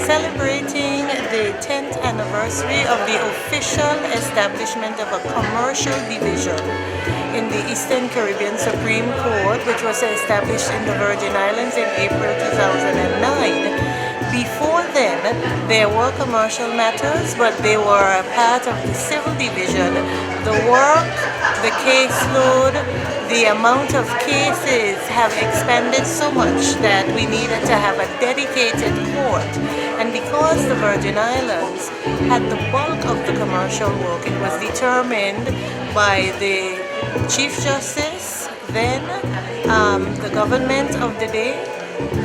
Celebrating the 10th anniversary of the official establishment of a commercial division in the Eastern Caribbean Supreme Court, which was established in the Virgin Islands in April 2009. Before then, there were commercial matters, but they were a part of the civil division. The work, the caseload, the amount of cases have expanded so much that we needed to have a dedicated court. And because the Virgin Islands had the bulk of the commercial work, it was determined by the Chief Justice, then the government of the day,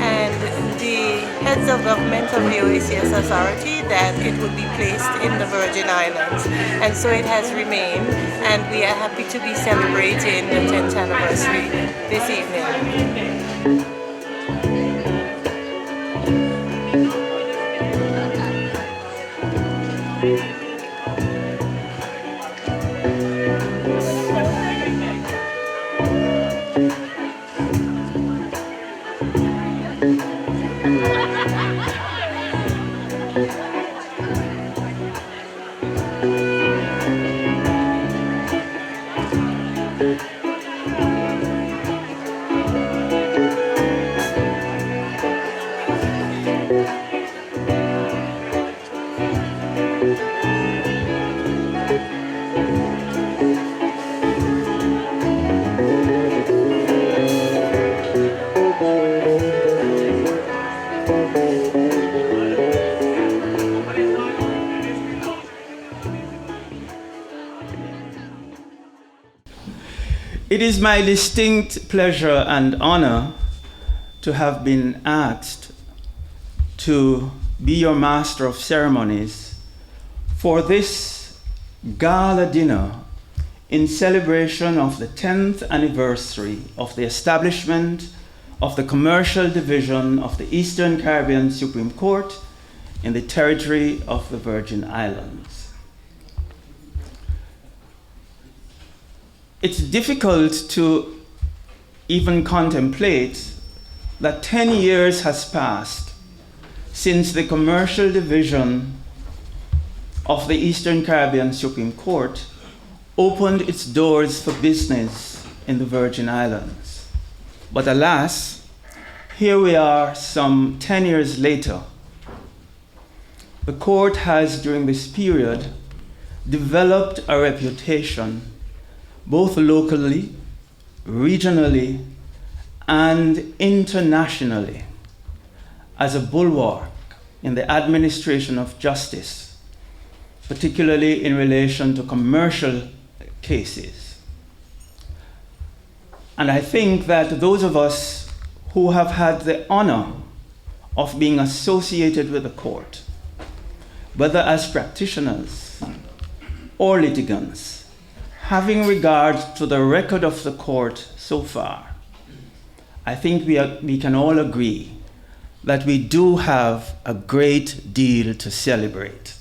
and the heads of government of the OACS Authority that it would be placed in the Virgin Islands. And so it has remained, and we are happy to be celebrating the 10th anniversary this evening. It is my distinct pleasure and honor to have been asked to be your master of ceremonies for this gala dinner in celebration of the 10th anniversary of the establishment of the Commercial Division of the Eastern Caribbean Supreme Court in the territory of the Virgin Islands. It's difficult to even contemplate that 10 years has passed since the Commercial Division of the Eastern Caribbean Supreme Court opened its doors for business in the Virgin Islands. But alas, here we are some 10 years later. The court has, during this period, developed a reputation both locally, regionally, and internationally as a bulwark in the administration of justice, particularly in relation to commercial cases. And I think that those of us who have had the honor of being associated with the court, whether as practitioners or litigants, having regard to the record of the court so far, I think we can all agree that we do have a great deal to celebrate.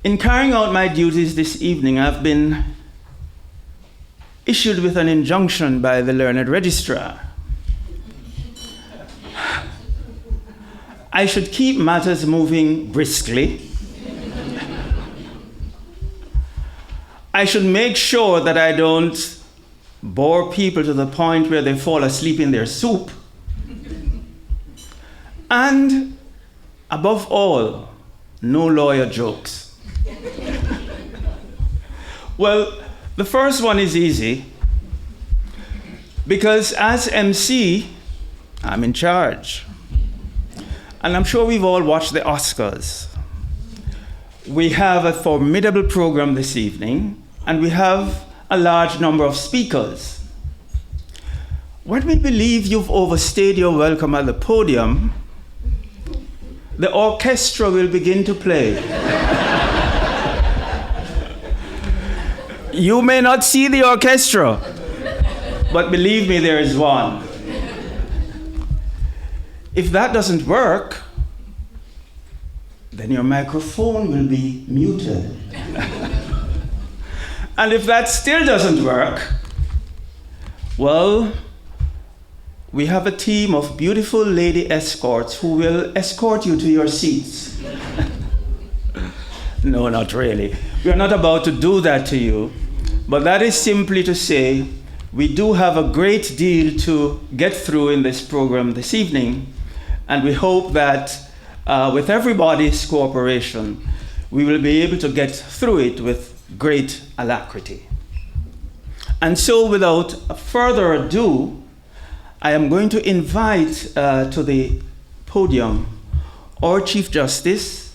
In carrying out my duties this evening, I've been issued with an injunction by the learned registrar. I should keep matters moving briskly. I should make sure that I don't bore people to the point where they fall asleep in their soup. And above all, no lawyer jokes. Well, The first one is easy, because as MC, I'm in charge. And I'm sure we've all watched the Oscars. We have a formidable program this evening, and we have a large number of speakers. When we believe you've overstayed your welcome at the podium, the orchestra will begin to play. You may not see the orchestra, but believe me, there is one. If that doesn't work, then your microphone will be muted. And if that still doesn't work, well, we have a team of beautiful lady escorts who will escort you to your seats. No, not really. We are not about to do that to you, but that is simply to say we do have a great deal to get through in this program this evening, and we hope that with everybody's cooperation, we will be able to get through it with great alacrity. And so without further ado, I am going to invite to the podium our Chief Justice.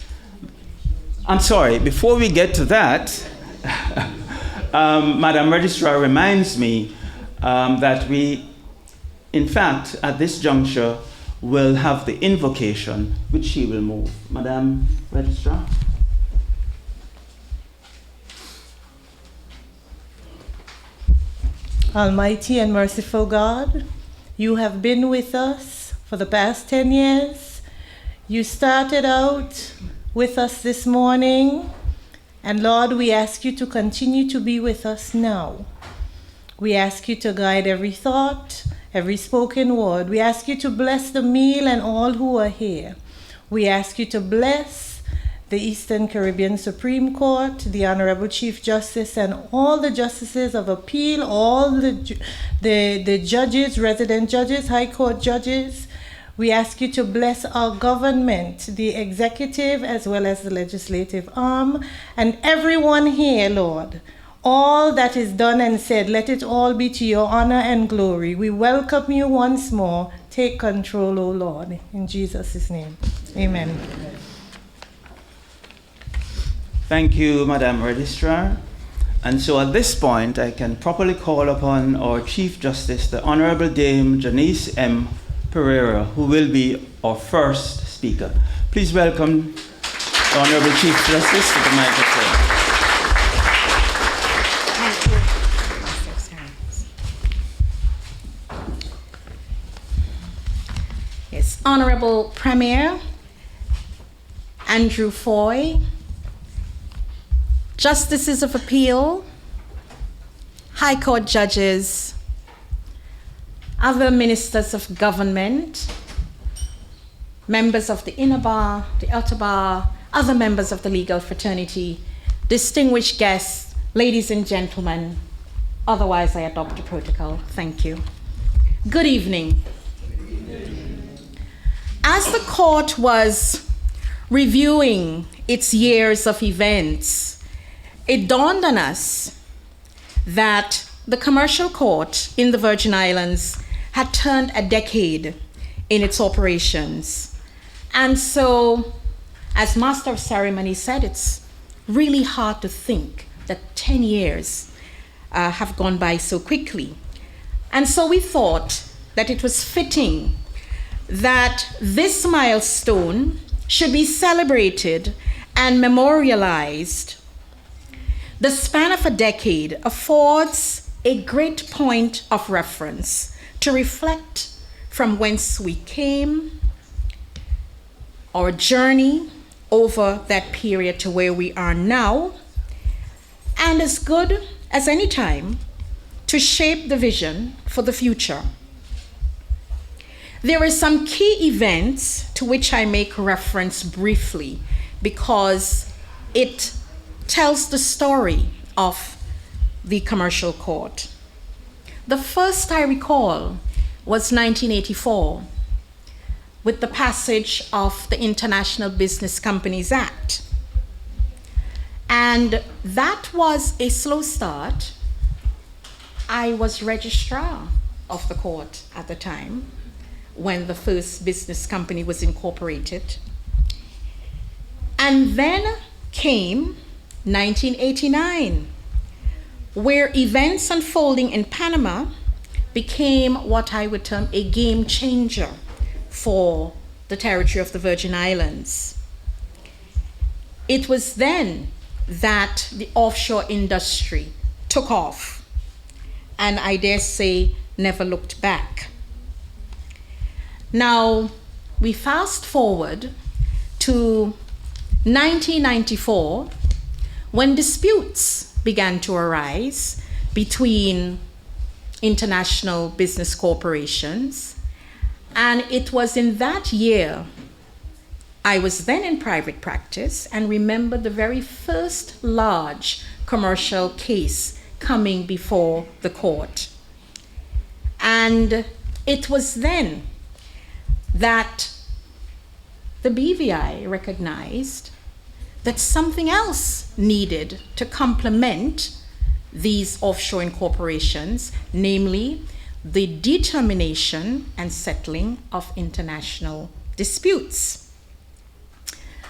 I'm sorry, before we get to that, Madam Registrar reminds me that we, in fact, at this juncture, will have the invocation, which she will move. Madam Registrar. Almighty and merciful God, you have been with us for the past 10 years. You started out with us this morning, and Lord, we ask you to continue to be with us now. We ask you to guide every thought, every spoken word. We ask you to bless the meal and all who are here. We ask you to bless the Eastern Caribbean Supreme Court, the Honorable Chief Justice, and all the justices of appeal, all the judges, resident judges, high court judges. We ask you to bless our government, the executive as well as the legislative arm, and everyone here, Lord. All that is done and said, let it all be to your honor and glory. We welcome you once more. Take control, O Lord. In Jesus' name, amen. Thank you, Madam Registrar. And so at this point, I can properly call upon our Chief Justice, the Honorable Dame Janice M. Pereira, who will be our first speaker. Please welcome the Honorable Chief Justice to the microphone. Yes, Honorable Premier Andrew Foy, Justices of Appeal, High Court judges, other ministers of government, members of the inner bar, the outer bar, other members of the legal fraternity, distinguished guests, ladies and gentlemen, otherwise I adopt a protocol. Thank you. Good evening. As the court was reviewing its years of events, it dawned on us that the commercial court in the Virgin Islands had turned a decade in its operations. And so, as Master of Ceremony said, it's really hard to think that 10 years have gone by so quickly. And so we thought that it was fitting that this milestone should be celebrated and memorialized. The span of a decade affords a great point of reference to reflect from whence we came, our journey over that period to where we are now, and as good as any time to shape the vision for the future. There are some key events to which I make reference briefly because it tells the story of the commercial court. The first I recall was 1984 with the passage of the International Business Companies Act. And that was a slow start I was registrar of the court at the time when the first business company was incorporated. And then came 1989, where events unfolding in Panama became what I would term a game changer for the territory of the Virgin Islands. It was then that the offshore industry took off, and I dare say never looked back. Now, we fast forward to 1994, when disputes began to arise between international business corporations. And it was in that year, I was then in private practice and remember the very first large commercial case coming before the court. And it was then that the BVI recognized that something else needed to complement these offshore incorporations, namely the determination and settling of international disputes.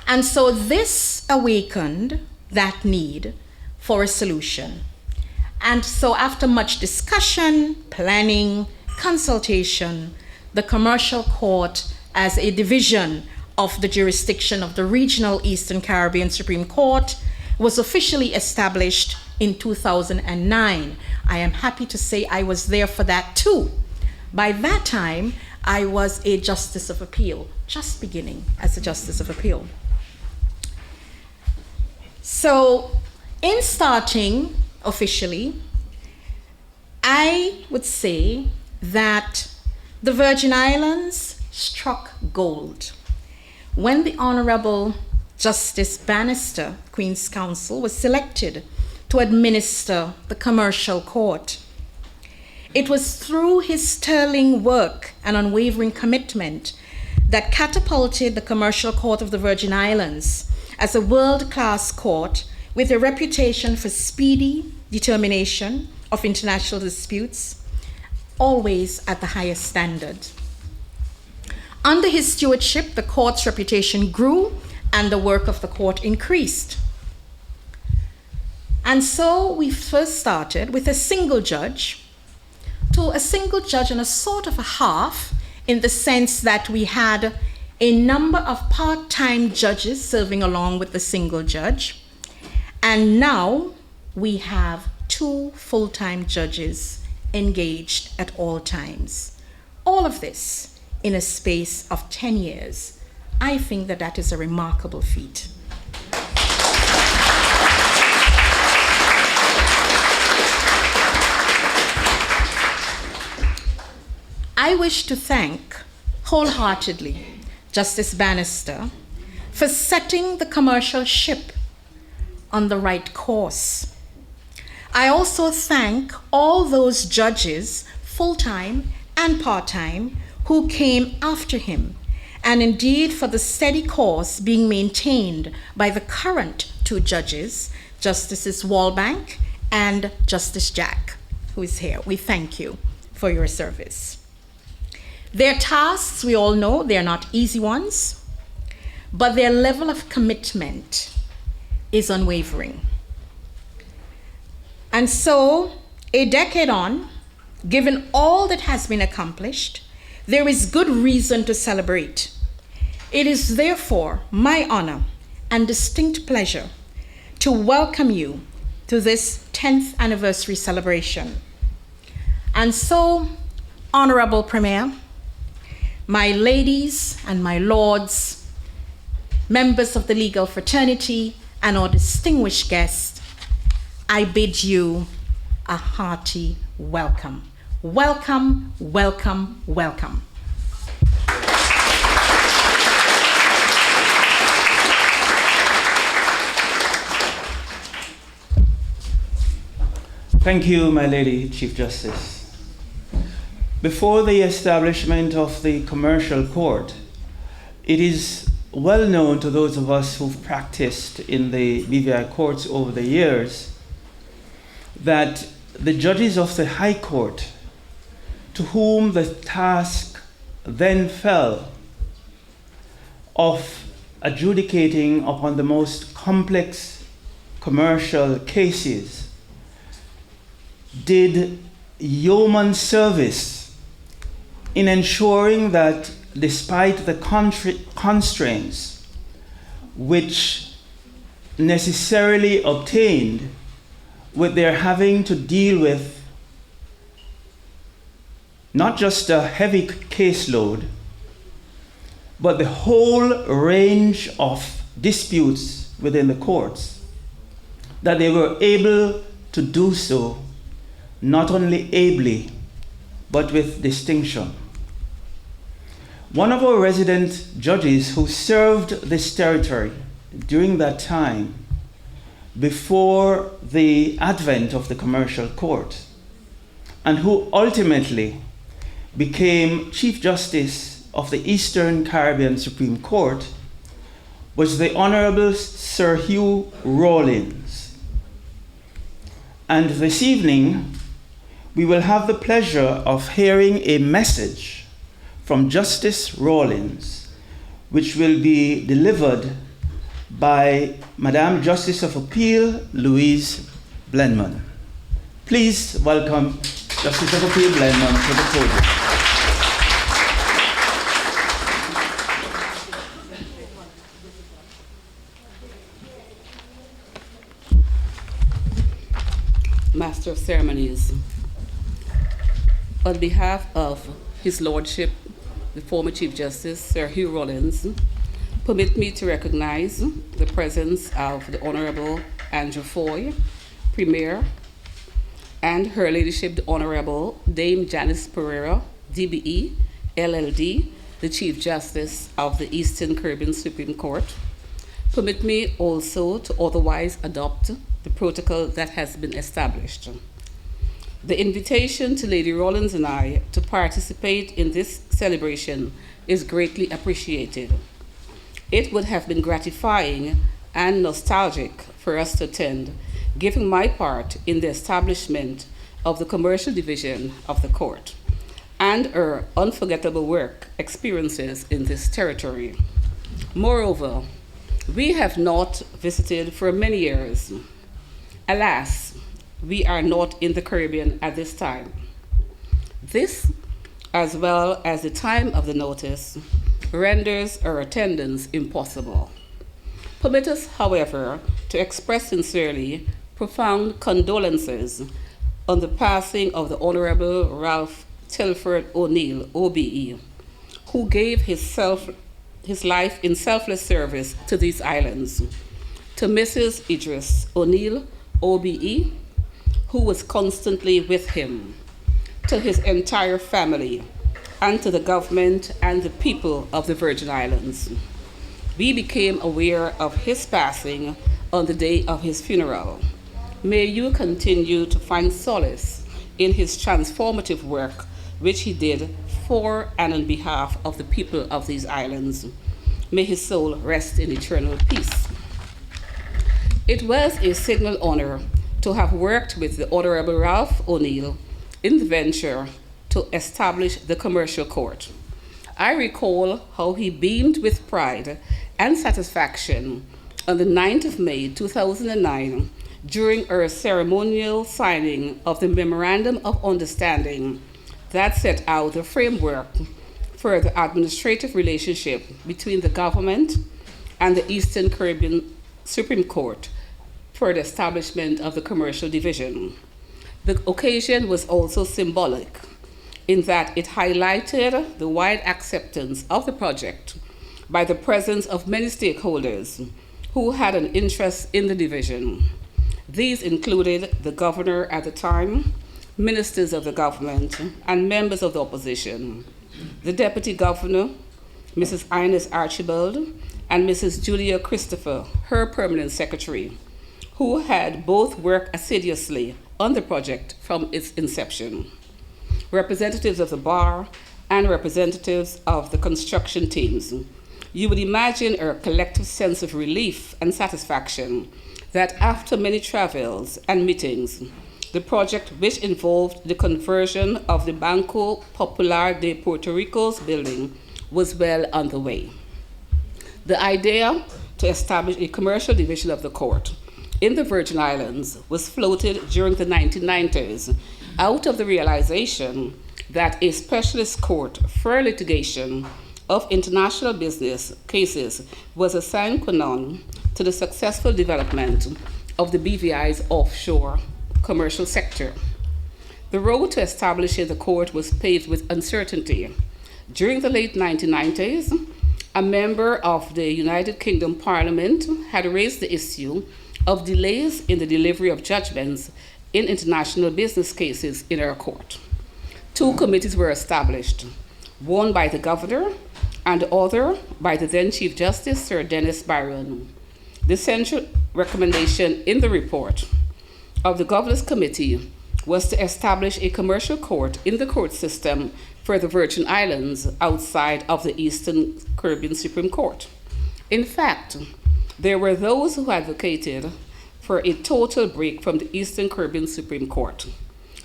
And so this awakened that need for a solution. And so after much discussion, planning, consultation, the commercial court, as a division of the jurisdiction of the Regional Eastern Caribbean Supreme Court, was officially established in 2009. I am happy to say I was there for that too. By that time, I was a Justice of Appeal, just beginning as a Justice of Appeal. So in starting officially, I would say that the Virgin Islands struck gold when the Honorable Justice Bannister, Queen's Counsel, was selected to administer the commercial court. It was through his sterling work and unwavering commitment that catapulted the commercial court of the Virgin Islands as a world-class court with a reputation for speedy determination of international disputes, always at the highest standard. Under his stewardship, the court's reputation grew and the work of the court increased. And so we first started with a single judge and a sort of a half, in the sense that we had a number of part-time judges serving along with the single judge. And now we have 2 full-time judges engaged at all times. All of this in a space of 10 years. I think that that is a remarkable feat. I wish to thank wholeheartedly Justice Bannister for setting the commercial ship on the right course. I also thank all those judges, full-time and part-time, who came after him, and indeed for the steady course being maintained by the current 2 judges, Justices Walbank and Justice Jack, who is here. We thank you for your service. Their tasks, we all know, they're not easy ones, but their level of commitment is unwavering. And so, a decade on, given all that has been accomplished, there is good reason to celebrate. It is therefore my honor and distinct pleasure to welcome you to this 10th anniversary celebration. And so, Honorable Premier, my ladies and my lords, members of the legal fraternity, and our distinguished guests, I bid you a hearty welcome. Welcome, welcome, welcome. Thank you, my lady Chief Justice. Before the establishment of the commercial court, it is well known to those of us who've practiced in the BVI courts over the years that the judges of the High Court, to whom the task then fell of adjudicating upon the most complex commercial cases, did yeoman service in ensuring that despite the constraints which necessarily obtained with their having to deal with not just a heavy caseload, but the whole range of disputes within the courts, that they were able to do so not only ably, but with distinction. One of our resident judges who served this territory during that time, before the advent of the commercial court, and who ultimately became Chief Justice of the Eastern Caribbean Supreme Court, was the Honorable Sir Hugh Rawlins. And this evening, we will have the pleasure of hearing a message from Justice Rawlins, which will be delivered by Madame Justice of Appeal Louise Blenman. Please welcome Justice of Appeal Blenman to the podium. Master of Ceremonies, on behalf of His Lordship, the former Chief Justice, Sir Hugh Rawlins, permit me to recognize the presence of the Honorable Andrew Foy, Premier, and Her Ladyship, the Honorable Dame Janice Pereira, DBE, LLD, the Chief Justice of the Eastern Caribbean Supreme Court. Permit me also to otherwise adopt the protocol that has been established. The invitation to Lady Rawlins and I to participate in this celebration is greatly appreciated. It would have been gratifying and nostalgic for us to attend, given my part in the establishment of the commercial division of the court and her unforgettable work experiences in this territory. Moreover, we have not visited for many years. Alas, we are not in the Caribbean at this time. This, as well as the time of the notice, renders our attendance impossible. Permit us, however, to express sincerely profound condolences on the passing of the Honorable Ralph Telford O'Neill, OBE, who gave his life in selfless service to these islands, to Mrs. Idris O'Neill, OBE, who was constantly with him, to his entire family, and to the government and the people of the Virgin Islands. We became aware of his passing on the day of his funeral. May you continue to find solace in his transformative work, which he did for and on behalf of the people of these islands. May his soul rest in eternal peace. It was a signal honor to have worked with the Honorable Ralph O'Neill in the venture to establish the commercial court. I recall how he beamed with pride and satisfaction on the 9th of May 2009 during our ceremonial signing of the Memorandum of Understanding that set out the framework for the administrative relationship between the government and the Eastern Caribbean Supreme Court for the establishment of the commercial division. The occasion was also symbolic in that it highlighted the wide acceptance of the project by the presence of many stakeholders who had an interest in the division. These included the governor at the time, ministers of the government, and members of the opposition, the deputy governor, Mrs. Ines Archibald, and Mrs. Julia Christopher, her permanent secretary, who had both worked assiduously on the project from its inception. Representatives of the bar and representatives of the construction teams. You would imagine our collective sense of relief and satisfaction that after many travels and meetings, The project, which involved the conversion of the Banco Popular de Puerto Rico's building, was well underway. The idea to establish a commercial division of the court in the Virgin Islands was floated during the 1990s out of the realization that a specialist court for litigation of international business cases was a sine qua non to the successful development of the BVI's offshore commercial sector. The road to establishing the court was paved with uncertainty. During the late 1990s, a member of the United Kingdom Parliament had raised the issue of delays in the delivery of judgments in international business cases in our court. Two committees were established, one by the governor and the other by the then Chief Justice, Sir Dennis Byron. The central recommendation in the report of the Governor's Committee was to establish a commercial court in the court system for the Virgin Islands outside of the Eastern Caribbean Supreme Court. In fact, there were those who advocated for a total break from the Eastern Caribbean Supreme Court.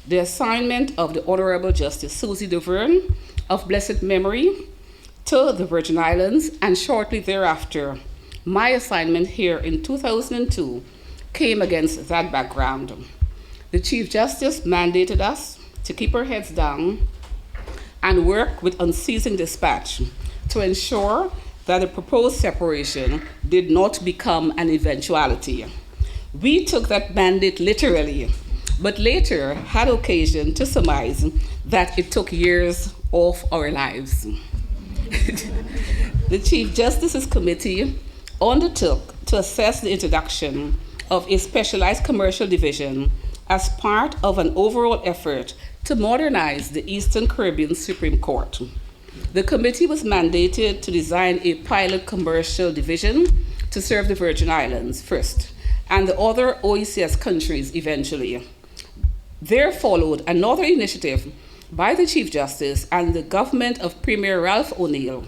The assignment of the Honorable Justice Susie Duverne of blessed memory to the Virgin Islands, and shortly thereafter, my assignment here in 2002 came against that background. The Chief Justice mandated us to keep our heads down and work with unceasing dispatch to ensure that the proposed separation did not become an eventuality. We took that mandate literally, but later had occasion to surmise that it took years off our lives. The Chief Justice's Committee undertook to assess the introduction of a specialized commercial division as part of an overall effort to modernize the Eastern Caribbean Supreme Court. The committee was mandated to design a pilot commercial division to serve the Virgin Islands first, and the other OECS countries eventually. There followed another initiative by the Chief Justice and the government of Premier Ralph O'Neill.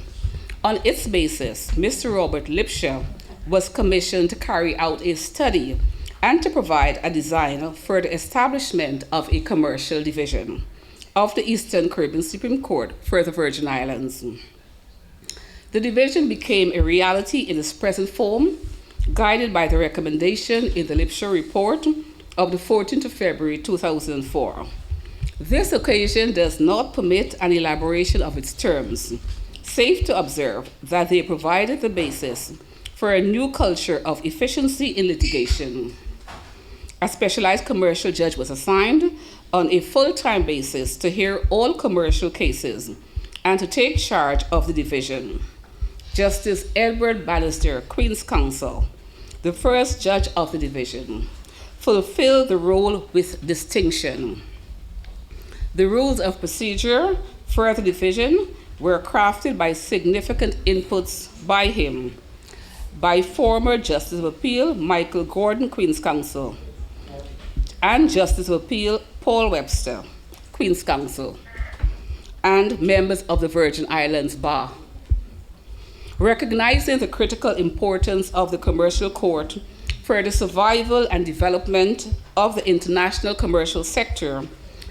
On its basis, Mr. Robert Lipshaw was commissioned to carry out a study and to provide a design for the establishment of a commercial division of the Eastern Caribbean Supreme Court for the Virgin Islands. The division became a reality in its present form, guided by the recommendation in the Lipshaw report of the 14th of February 2004. This occasion does not permit an elaboration of its terms. Safe to observe that they provided the basis for a new culture of efficiency in litigation. A specialized commercial judge was assigned on a full-time basis to hear all commercial cases and to take charge of the division. Justice Edward Bannister, Queen's Counsel, the first judge of the division, fulfilled the role with distinction. The rules of procedure for the division were crafted by significant inputs by him, by former Justice of Appeal Michael Gordon, Queen's Counsel, and Justice of Appeal Paul Webster, Queen's Counsel, and members of the Virgin Islands Bar. Recognizing the critical importance of the commercial court for the survival and development of the international commercial sector,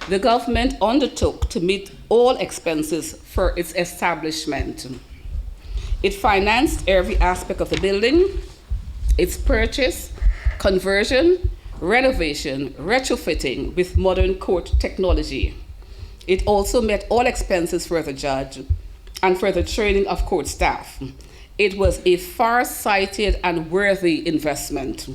the government undertook to meet all expenses for its establishment. It financed every aspect of the building, its purchase, conversion, renovation, retrofitting with modern court technology. It also met all expenses for the judge and for the training of court staff. It was a far-sighted and worthy investment.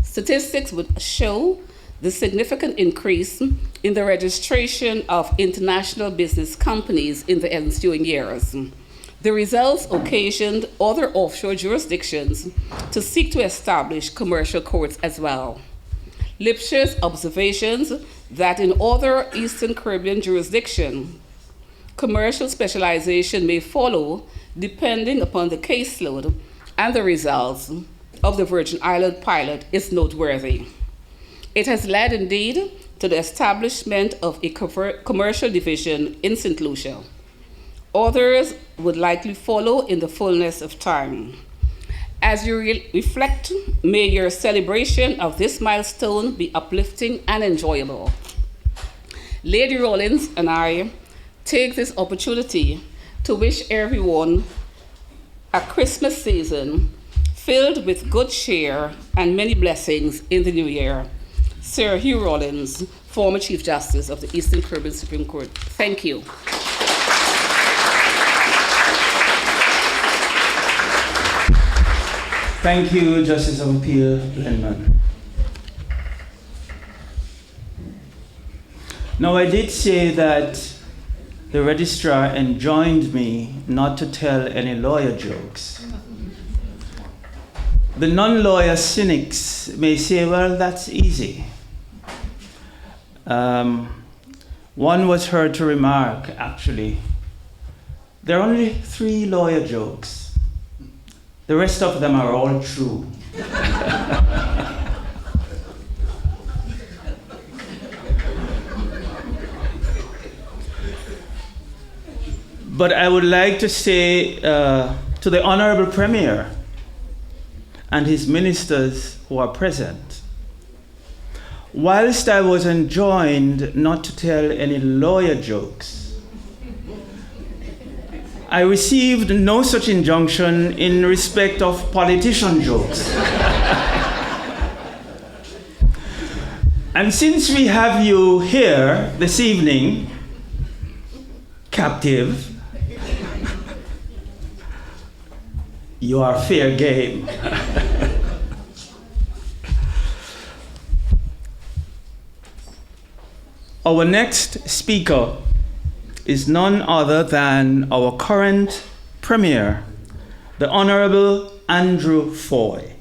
Statistics would show the significant increase in the registration of international business companies in the ensuing years. The results occasioned other offshore jurisdictions to seek to establish commercial courts as well. Lipshaw's observations that in other Eastern Caribbean jurisdictions, commercial specialization may follow depending upon the caseload and the results of the Virgin Island pilot is noteworthy. It has led indeed to the establishment of a commercial division in St. Lucia. Others would likely follow in the fullness of time. As you reflect, may your celebration of this milestone be uplifting and enjoyable. Lady Rawlins and I take this opportunity to wish everyone a Christmas season filled with good cheer and many blessings in the new year. Sir Hugh Rawlins, former Chief Justice of the Eastern Caribbean Supreme Court. Thank you. Thank you, Justice of Appeal Lenman. Now, I did say that the registrar enjoined me not to tell any lawyer jokes. The non-lawyer cynics may say, well, that's easy. One was heard to remark, actually, there are only 3 lawyer jokes. The rest of them are all true. But I would like to say to the Honorable Premier and his ministers who are present, whilst I was enjoined not to tell any lawyer jokes, I received no such injunction in respect of politician jokes. And since we have you here this evening, captive, you are fair game. Our next speaker is none other than our current Premier, the Honorable Andrew Foy.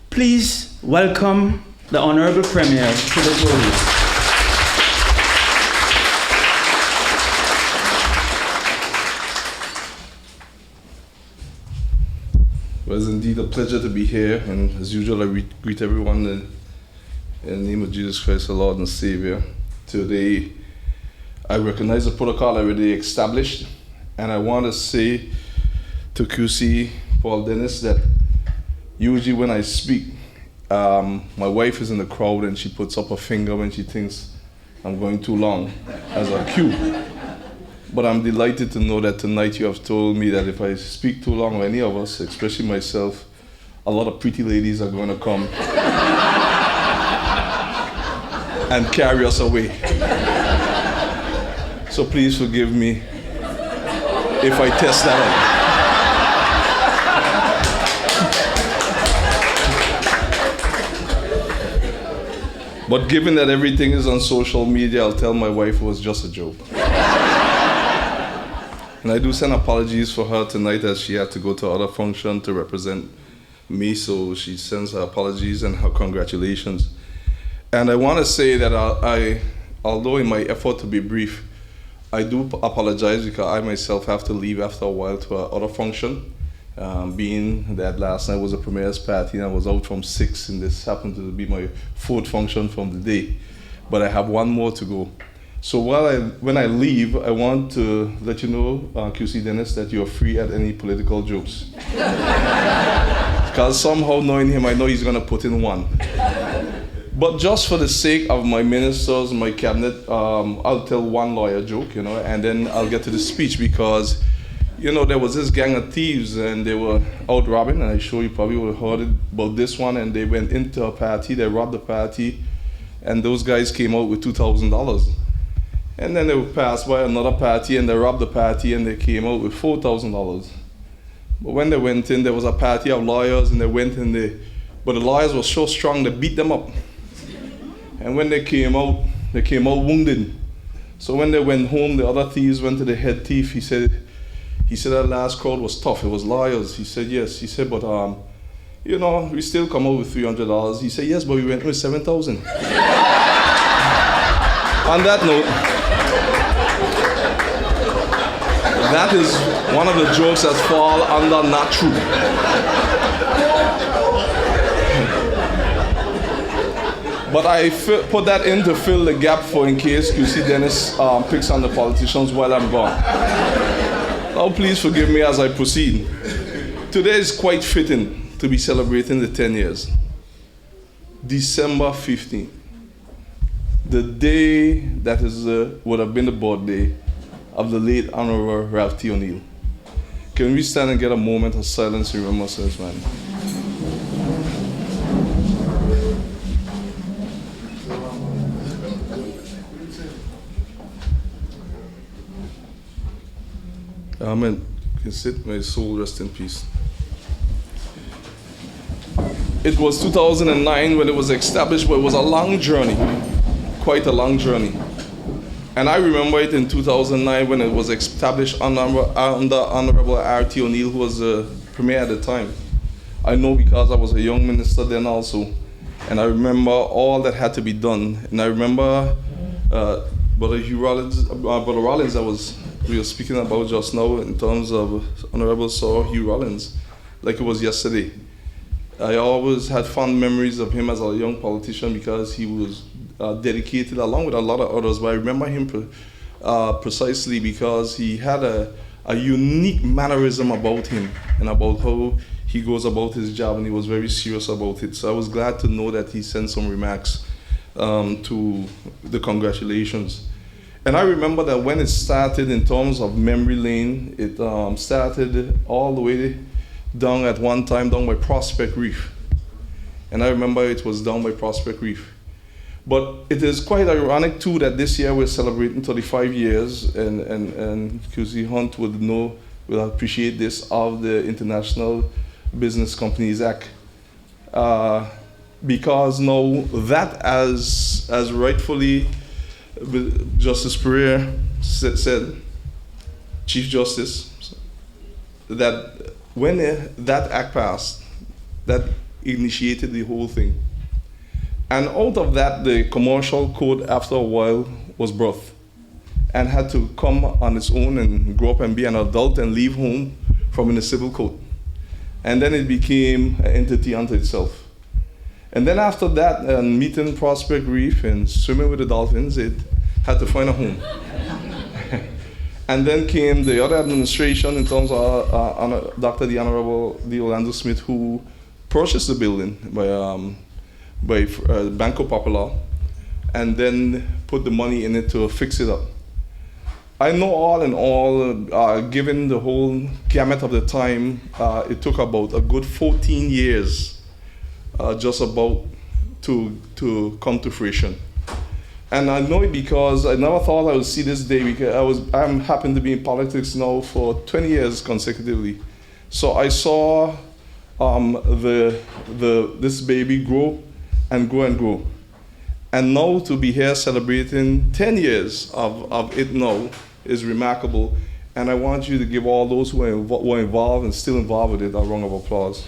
Please welcome the Honorable Premier to the podium. Well, it's indeed a pleasure to be here, and as usual, I greet everyone in the name of Jesus Christ, the Lord and Savior. Today, I recognize the protocol already established, and I want to say to QC Paul Dennis that usually when I speak, my wife is in the crowd and she puts up a finger when she thinks I'm going too long as a cue. But I'm delighted to know that tonight you have told me that if I speak too long, or any of us, especially myself, a lot of pretty ladies are going to come and carry us away. So please forgive me if I test that out. But given that everything is on social media, I'll tell my wife it was just a joke. And I do send apologies for her tonight as she had to go to other function to represent me, so she sends her apologies and her congratulations. And I want to say that although in my effort to be brief, I do apologize because I myself have to leave after a while to another function, being that last night was a premier's party and I was out from 6, and this happened to be my 4th function from the day. But I have one more to go. So when I leave, I want to let you know, QC Dennis, that you're free at any political jokes. Because somehow knowing him, I know he's going to put in one. But just for the sake of my ministers, my cabinet, I'll tell one lawyer joke, and then I'll get to the speech because, there was this gang of thieves and they were out robbing, and I'm sure you probably would have heard about this one, and they went into a party, they robbed the party, and those guys came out with $2,000. And then they passed by another party and they robbed the party and they came out with $4,000. But when they went in, there was a party of lawyers and they went in there, but the lawyers were so strong they beat them up. And when they came out wounded. So when they went home, the other thieves went to the head thief. He said that last crowd was tough. It was lawyers. He said, yes. He said, but we still come out with $300. He said, yes, but we went with $7,000. On that note, that is one of the jokes that fall under not true. But I put that in to fill the gap for in case QC Dennis picks on the politicians while I'm gone. Now please forgive me as I proceed. Today is quite fitting to be celebrating the 10 years. December 15th, the day that would have been the birthday of the late Honorable Ralph T. O'Neill. Can we stand and get a moment of silence in remembrance of this man? Amen. You can sit, may his soul rest in peace. It was 2009 when it was established, but it was a long journey, quite a long journey. And I remember it in 2009 when it was established under Honorable R.T. O'Neill, who was the premier at the time. I know because I was a young minister then also. And I remember all that had to be done. And I remember Brother Rollins that we were speaking about just now in terms of Honorable Sir Hugh Rollins, like it was yesterday. I always had fond memories of him as a young politician because he was dedicated along with a lot of others, but I remember him precisely because he had a unique mannerism about him and about how he goes about his job, and he was very serious about it. So I was glad to know that he sent some remarks to the congratulations. And I remember that when it started in terms of memory lane, it started all the way down at one time down by Prospect Reef. And I remember it was down by Prospect Reef. But it is quite ironic too that this year we're celebrating 35 years, and QC Hunt will appreciate this, of the International Business Companies Act. Because now that, as rightfully Justice Pereira said, Chief Justice, that when that act passed, that initiated the whole thing. And out of that, the commercial code after a while was birthed and had to come on its own and grow up and be an adult and leave home from in the civil code. And then it became an entity unto itself. And then after that, meeting Prospect Reef and swimming with the dolphins, it had to find a home. And then came the other administration in terms of Dr. the Honorable D. Orlando Smith, who purchased the building by Banco Popular and then put the money in it to fix it up. I know all in all, given the whole gamut of the time, it took about a good 14 years just about to come to fruition. And I know it because I never thought I would see this day, because I'm happened to be in politics now for 20 years consecutively. So I saw this baby grow and grow and grow. And now to be here celebrating 10 years of it now is remarkable. And I want you to give all those who were involved and still involved with it a round of applause.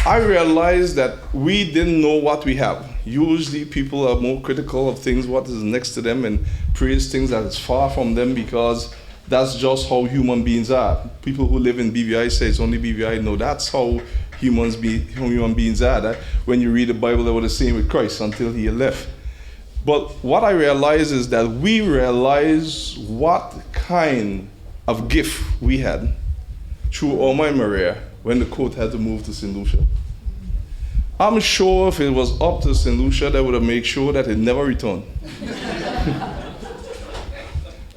I realized that we didn't know what we have. Usually people are more critical of things, what is next to them, and praise things that is far from them, because that's just how human beings are. People who live in BVI say it's only BVI. No, that's how human beings are. That when you read the Bible, they were the same with Christ until he left. But what I realize is that we realize what kind of gift we had through Oma and Maria when the court had to move to St. Lucia. I'm sure if it was up to St. Lucia, they would have made sure that it never returned.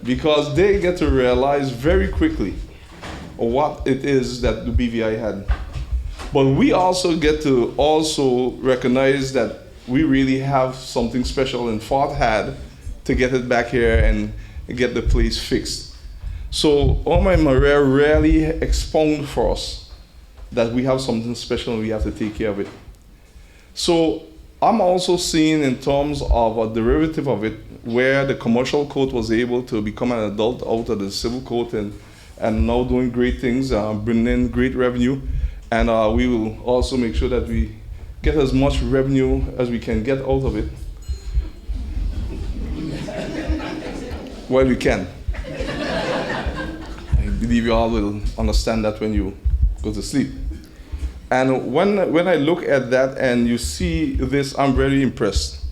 Because they get to realize very quickly what it is that the BVI had. But we also get to also recognize that we really have something special and Fort had to get it back here and get the place fixed. So Oma and Maria really expound for us that we have something special and we have to take care of it. So I'm also seeing in terms of a derivative of it, where the commercial court was able to become an adult out of the civil court and now doing great things, bringing in great revenue. And we will also make sure that we get as much revenue as we can get out of it. Well, we can. I believe you all will understand that when you go to sleep. And when I look at that and you see this, I'm very impressed.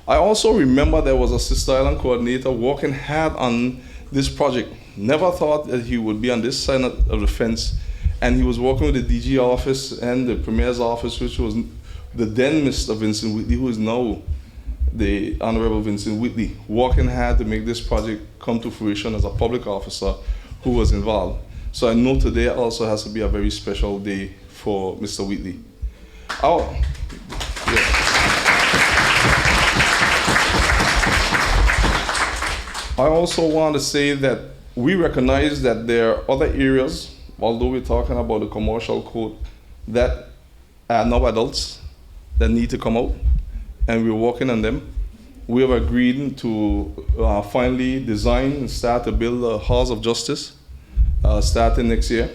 I also remember there was a Sister Island coordinator working hard on this project. Never thought that he would be on this side of the fence, and he was working with the DG office and the Premier's office, which was the then Mr. Vincent Whitley, who is now the Honorable Vincent Whitley, working hard to make this project come to fruition as a public officer who was involved. So I know today also has to be a very special day for Mr. Whitley. Oh, yeah. I also want to say that we recognize that there are other areas, although we're talking about the commercial code, that are now adults that need to come out, and we're working on them. We have agreed to finally design and start to build a House of Justice starting next year.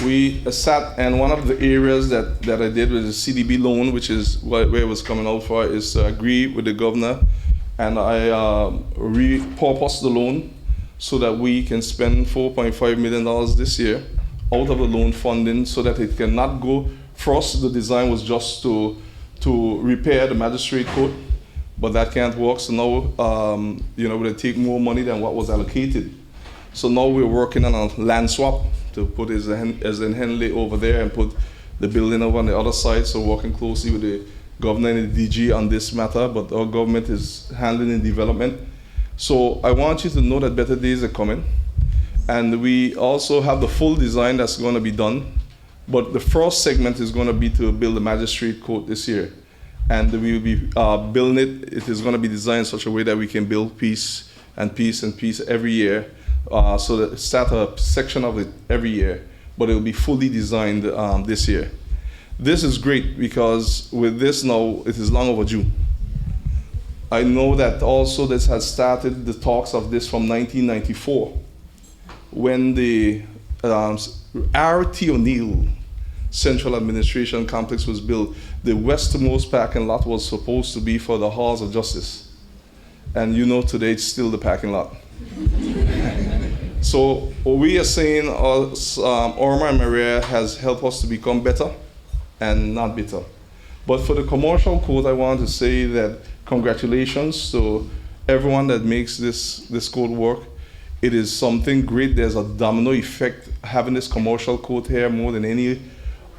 We sat, and one of the areas that I did with the CDB loan, which is where it was coming out for, is to agree with the governor, and I repurposed the loan so that we can spend $4.5 million this year out of the loan funding so that it cannot go. First, the design was just to repair the magistrate court, but that can't work. So now, we'll take more money than what was allocated. So now we're working on a land swap to put as in Henley over there and put the building over on the other side. So working closely with the governor and the DG on this matter, but our government is handling the development. So I want you to know that better days are coming. And we also have the full design that's going to be done. But the first segment is going to be to build the magistrate court this year. And we will be building it. It is going to be designed in such a way that we can build peace and peace and peace every year. So that start a section of it every year, but it will be fully designed this year. This is great because with this now, it is long overdue. I know that also this has started the talks of this from 1994, when the R.T. O'Neill Central Administration Complex was built. The westernmost parking lot was supposed to be for the House of Justice. And today it's still the parking lot. So we are saying Orma and Maria has helped us to become better and not bitter. But for the commercial code, I want to say that congratulations to everyone that makes this code work. It is something great. There's a domino effect having this commercial code here more than any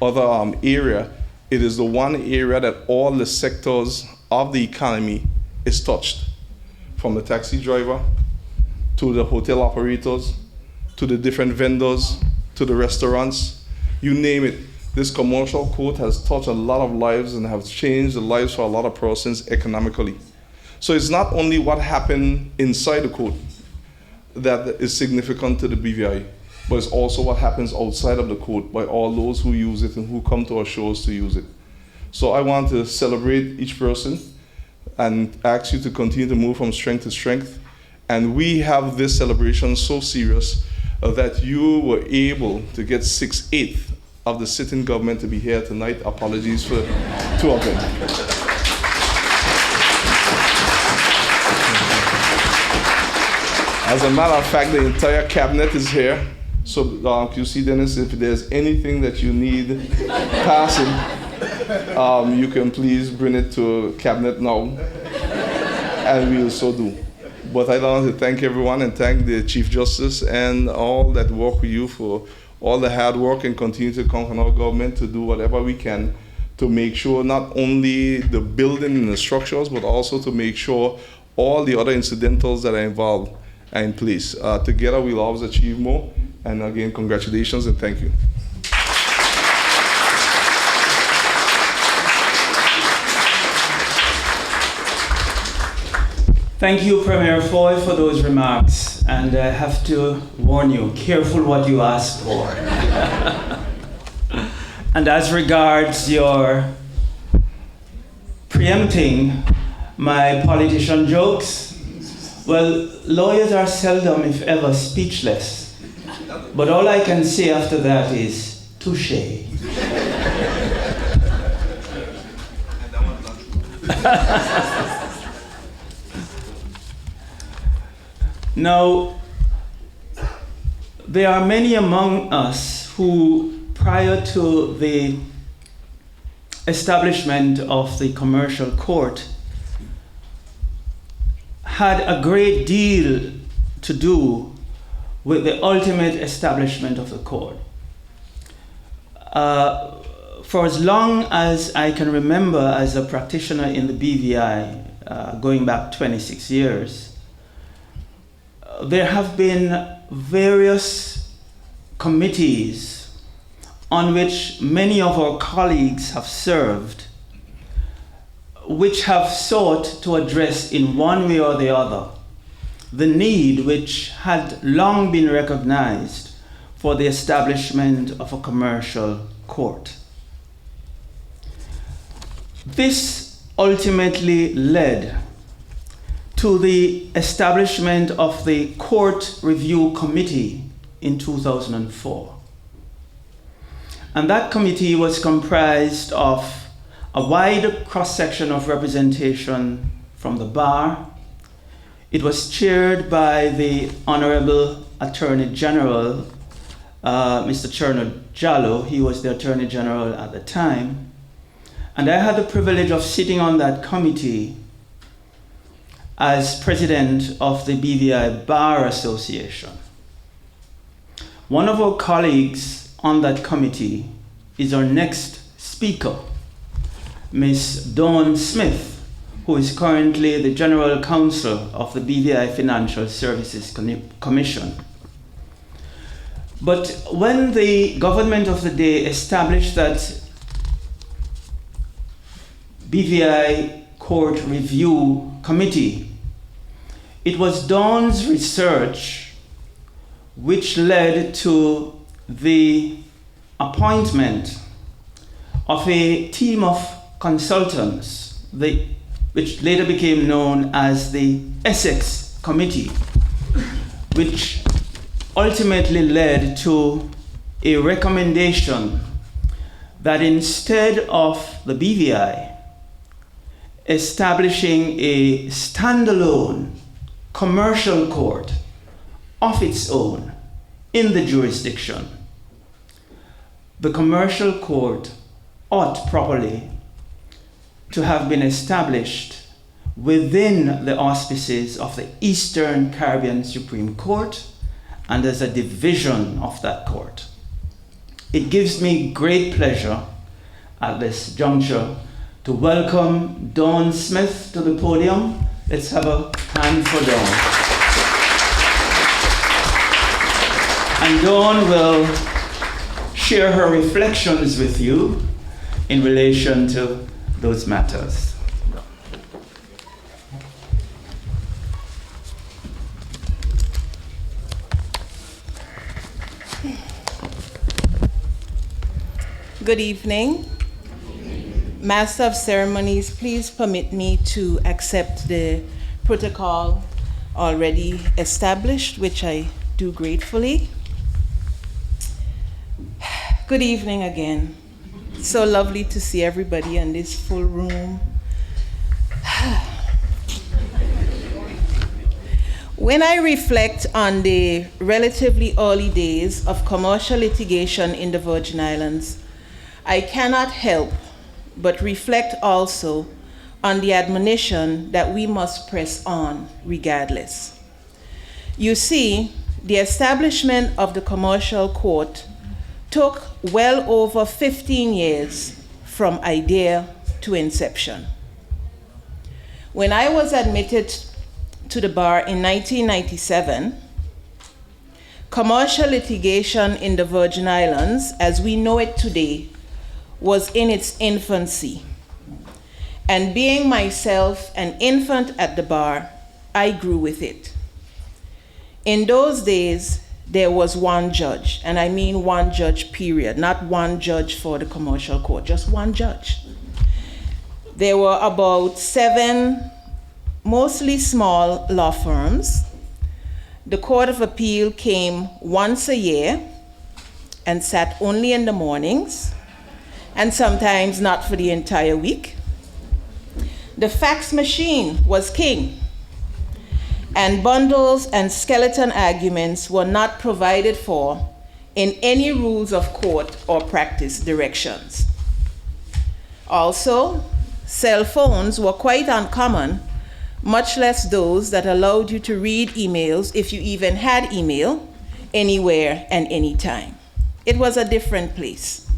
other area. It is the one area that all the sectors of the economy is touched, from the taxi driver to the hotel operators, to the different vendors, to the restaurants, you name it. This commercial code has touched a lot of lives and has changed the lives for a lot of persons economically. So it's not only what happened inside the code that is significant to the BVI, but it's also what happens outside of the code by all those who use it and who come to our shows to use it. So I want to celebrate each person and ask you to continue to move from strength to strength. And we have this celebration so serious that you were able to get 6/8 of the sitting government to be here tonight. Apologies for 2 of them. As a matter of fact, the entire cabinet is here. So you see, Dennis, if there's anything that you need passing, you can please bring it to cabinet now, and we will so do. But I want to thank everyone and thank the Chief Justice and all that work with you for all the hard work, and continue to count on our government to do whatever we can to make sure not only the building and the structures, but also to make sure all the other incidentals that are involved are in place. Together we'll always achieve more. And again, congratulations and thank you. Thank you, Premier Foy, for those remarks. And I have to warn you, careful what you ask for. And as regards your preempting my politician jokes, well, lawyers are seldom, if ever, speechless. But all I can say after that is, touché. Now, there are many among us who, prior to the establishment of the commercial court had a great deal to do with the ultimate establishment of the court. For as long as I can remember as a practitioner in the BVI, going back 26 years, there have been various committees on which many of our colleagues have served, which have sought to address in one way or the other the need which had long been recognized for the establishment of a commercial court. This ultimately led to the establishment of the Court Review Committee in 2004. And that committee was comprised of a wide cross-section of representation from the bar. It was chaired by the Honorable Attorney General, Mr. Cherno Jallo. He was the Attorney General at the time. And I had the privilege of sitting on that committee as president of the BVI Bar Association. One of our colleagues on that committee is our next speaker, Ms. Dawn Smith, who is currently the General Counsel of the BVI Financial Services Commission. But when the government of the day established that BVI Court Review Committee, it was Dawn's research which led to the appointment of a team of consultants, which later became known as the Essex Committee, which ultimately led to a recommendation that instead of the BVI establishing a standalone commercial court of its own in the jurisdiction, the commercial court ought properly to have been established within the auspices of the Eastern Caribbean Supreme Court and as a division of that court. It gives me great pleasure at this juncture to welcome Dawn Smith to the podium. Let's have a hand for Dawn. And Dawn will share her reflections with you in relation to those matters. Good evening. Master of Ceremonies, please permit me to accept the protocol already established, which I do gratefully. Good evening again. So lovely to see everybody in this full room. When I reflect on the relatively early days of commercial litigation in the Virgin Islands, I cannot help but reflect also on the admonition that we must press on regardless. You see, the establishment of the commercial court took well over 15 years from idea to inception. When I was admitted to the bar in 1997, commercial litigation in the Virgin Islands, as we know it today, was in its infancy. And being myself an infant at the bar, I grew with it. In those days, there was one judge, and I mean one judge, period, not one judge for the commercial court, just one judge. There were about 7 mostly small law firms. The Court of Appeal came once a year and sat only in the mornings, and sometimes not for the entire week. The fax machine was king, and bundles and skeleton arguments were not provided for in any rules of court or practice directions. Also, cell phones were quite uncommon, much less those that allowed you to read emails, if you even had email, anywhere and anytime. It was a different place.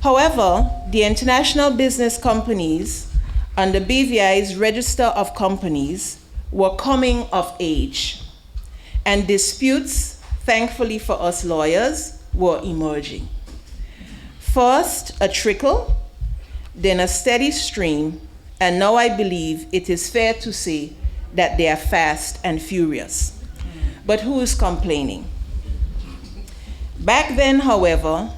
However, the international business companies under BVI's Register of Companies were coming of age, and disputes, thankfully for us lawyers, were emerging. First, a trickle, then a steady stream, and now I believe it is fair to say that they are fast and furious. But who is complaining? Back then, however,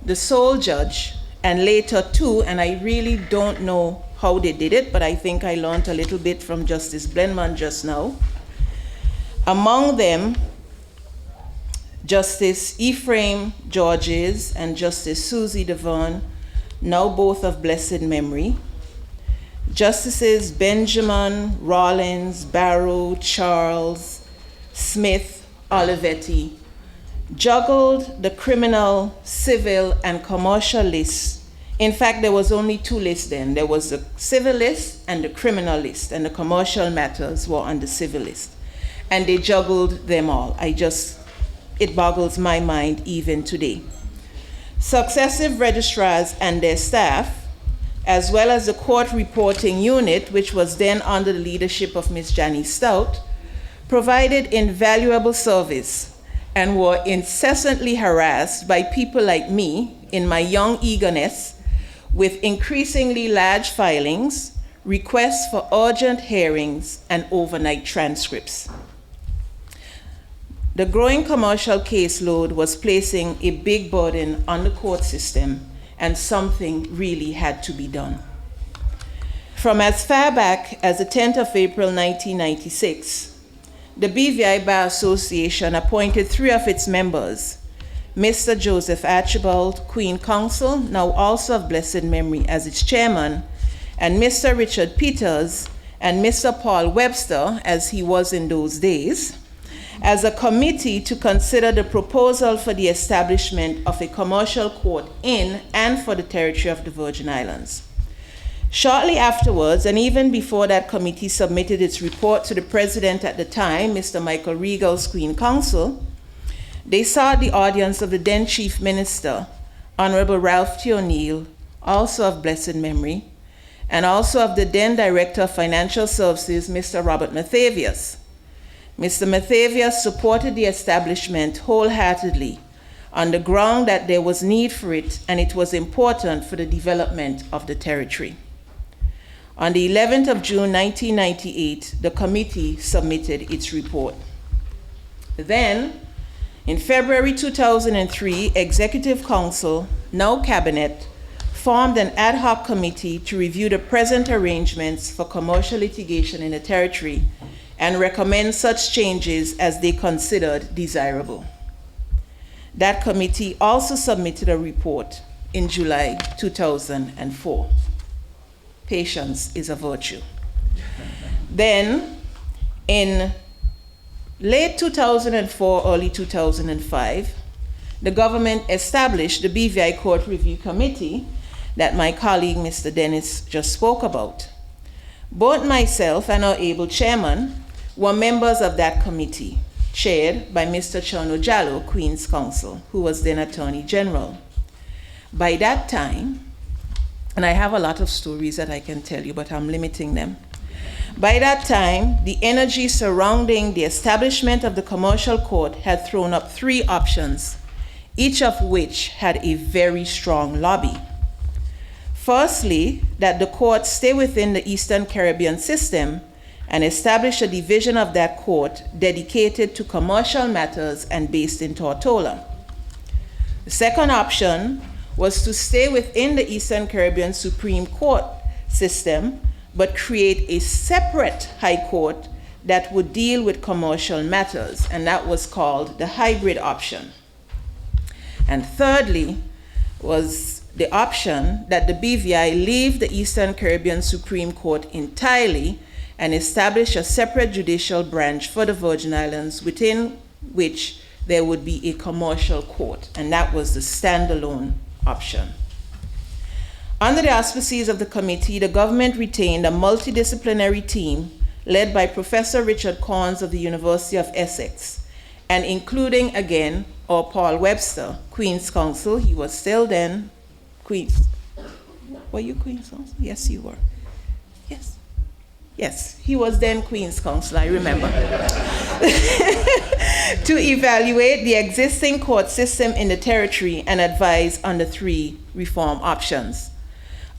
the sole judge, and later too, and I really don't know how they did it, but I think I learned a little bit from Justice Blenman just now. Among them, Justice Ephraim Georges and Justice Susie Devon, now both of blessed memory. Justices Benjamin, Rollins, Barrow, Charles, Smith, Olivetti, juggled the criminal, civil, and commercial lists. In fact, there was only two lists then. There was the civil list and the criminal list, and the commercial matters were on the civil list. And they juggled them all. It boggles my mind even today. Successive registrars and their staff, as well as the court reporting unit, which was then under the leadership of Ms. Janice Stout, provided invaluable service and were incessantly harassed by people like me in my young eagerness with increasingly large filings, requests for urgent hearings, and overnight transcripts. The growing commercial caseload was placing a big burden on the court system, and something really had to be done. From as far back as the 10th of April 1996, the BVI Bar Association appointed 3 of its members, Mr. Joseph Archibald, Queen Counsel, now also of blessed memory, as its chairman, and Mr. Richard Peters and Mr. Paul Webster, as he was in those days, as a committee to consider the proposal for the establishment of a commercial court in and for the territory of the Virgin Islands. Shortly afterwards, and even before that committee submitted its report to the president at the time, Mr. Michael Regal's Queen Counsel, they sought the audience of the then Chief Minister, Honorable Ralph T. O'Neill, also of blessed memory, and also of the then Director of Financial Services, Mr. Robert Mathavius. Mr. Mathavius supported the establishment wholeheartedly on the ground that there was need for it and it was important for the development of the territory. On the 11th of June 1998, the committee submitted its report. Then, in February 2003, Executive Council, now Cabinet, formed an ad hoc committee to review the present arrangements for commercial litigation in the territory and recommend such changes as they considered desirable. That committee also submitted a report in July 2004. Patience is a virtue. Then, in late 2004, early 2005, the government established the BVI Court Review Committee that my colleague, Mr. Dennis, just spoke about. Both myself and our able chairman were members of that committee, chaired by Mr. Chono Jallo, Queen's Counsel, who was then Attorney General. By that time, and I have a lot of stories that I can tell you, but I'm limiting them. By that time, the energy surrounding the establishment of the commercial court had thrown up 3 options, each of which had a very strong lobby. Firstly, that the court stay within the Eastern Caribbean system and establish a division of that court dedicated to commercial matters and based in Tortola. The second option was to stay within the Eastern Caribbean Supreme Court system, but create a separate high court that would deal with commercial matters, and that was called the hybrid option. And thirdly was the option that the BVI leave the Eastern Caribbean Supreme Court entirely and establish a separate judicial branch for the Virgin Islands within which there would be a commercial court, and that was the standalone option. Under the auspices of the committee, the government retained a multidisciplinary team led by Professor Richard Corns of the University of Essex, and including again Paul Webster, Queen's Counsel. He was still then Queen's. Were you Queen's Counsel? Yes, you were. Yes. Yes, he was then Queen's Counsel, I remember. To evaluate the existing court system in the territory and advise on the 3 reform options.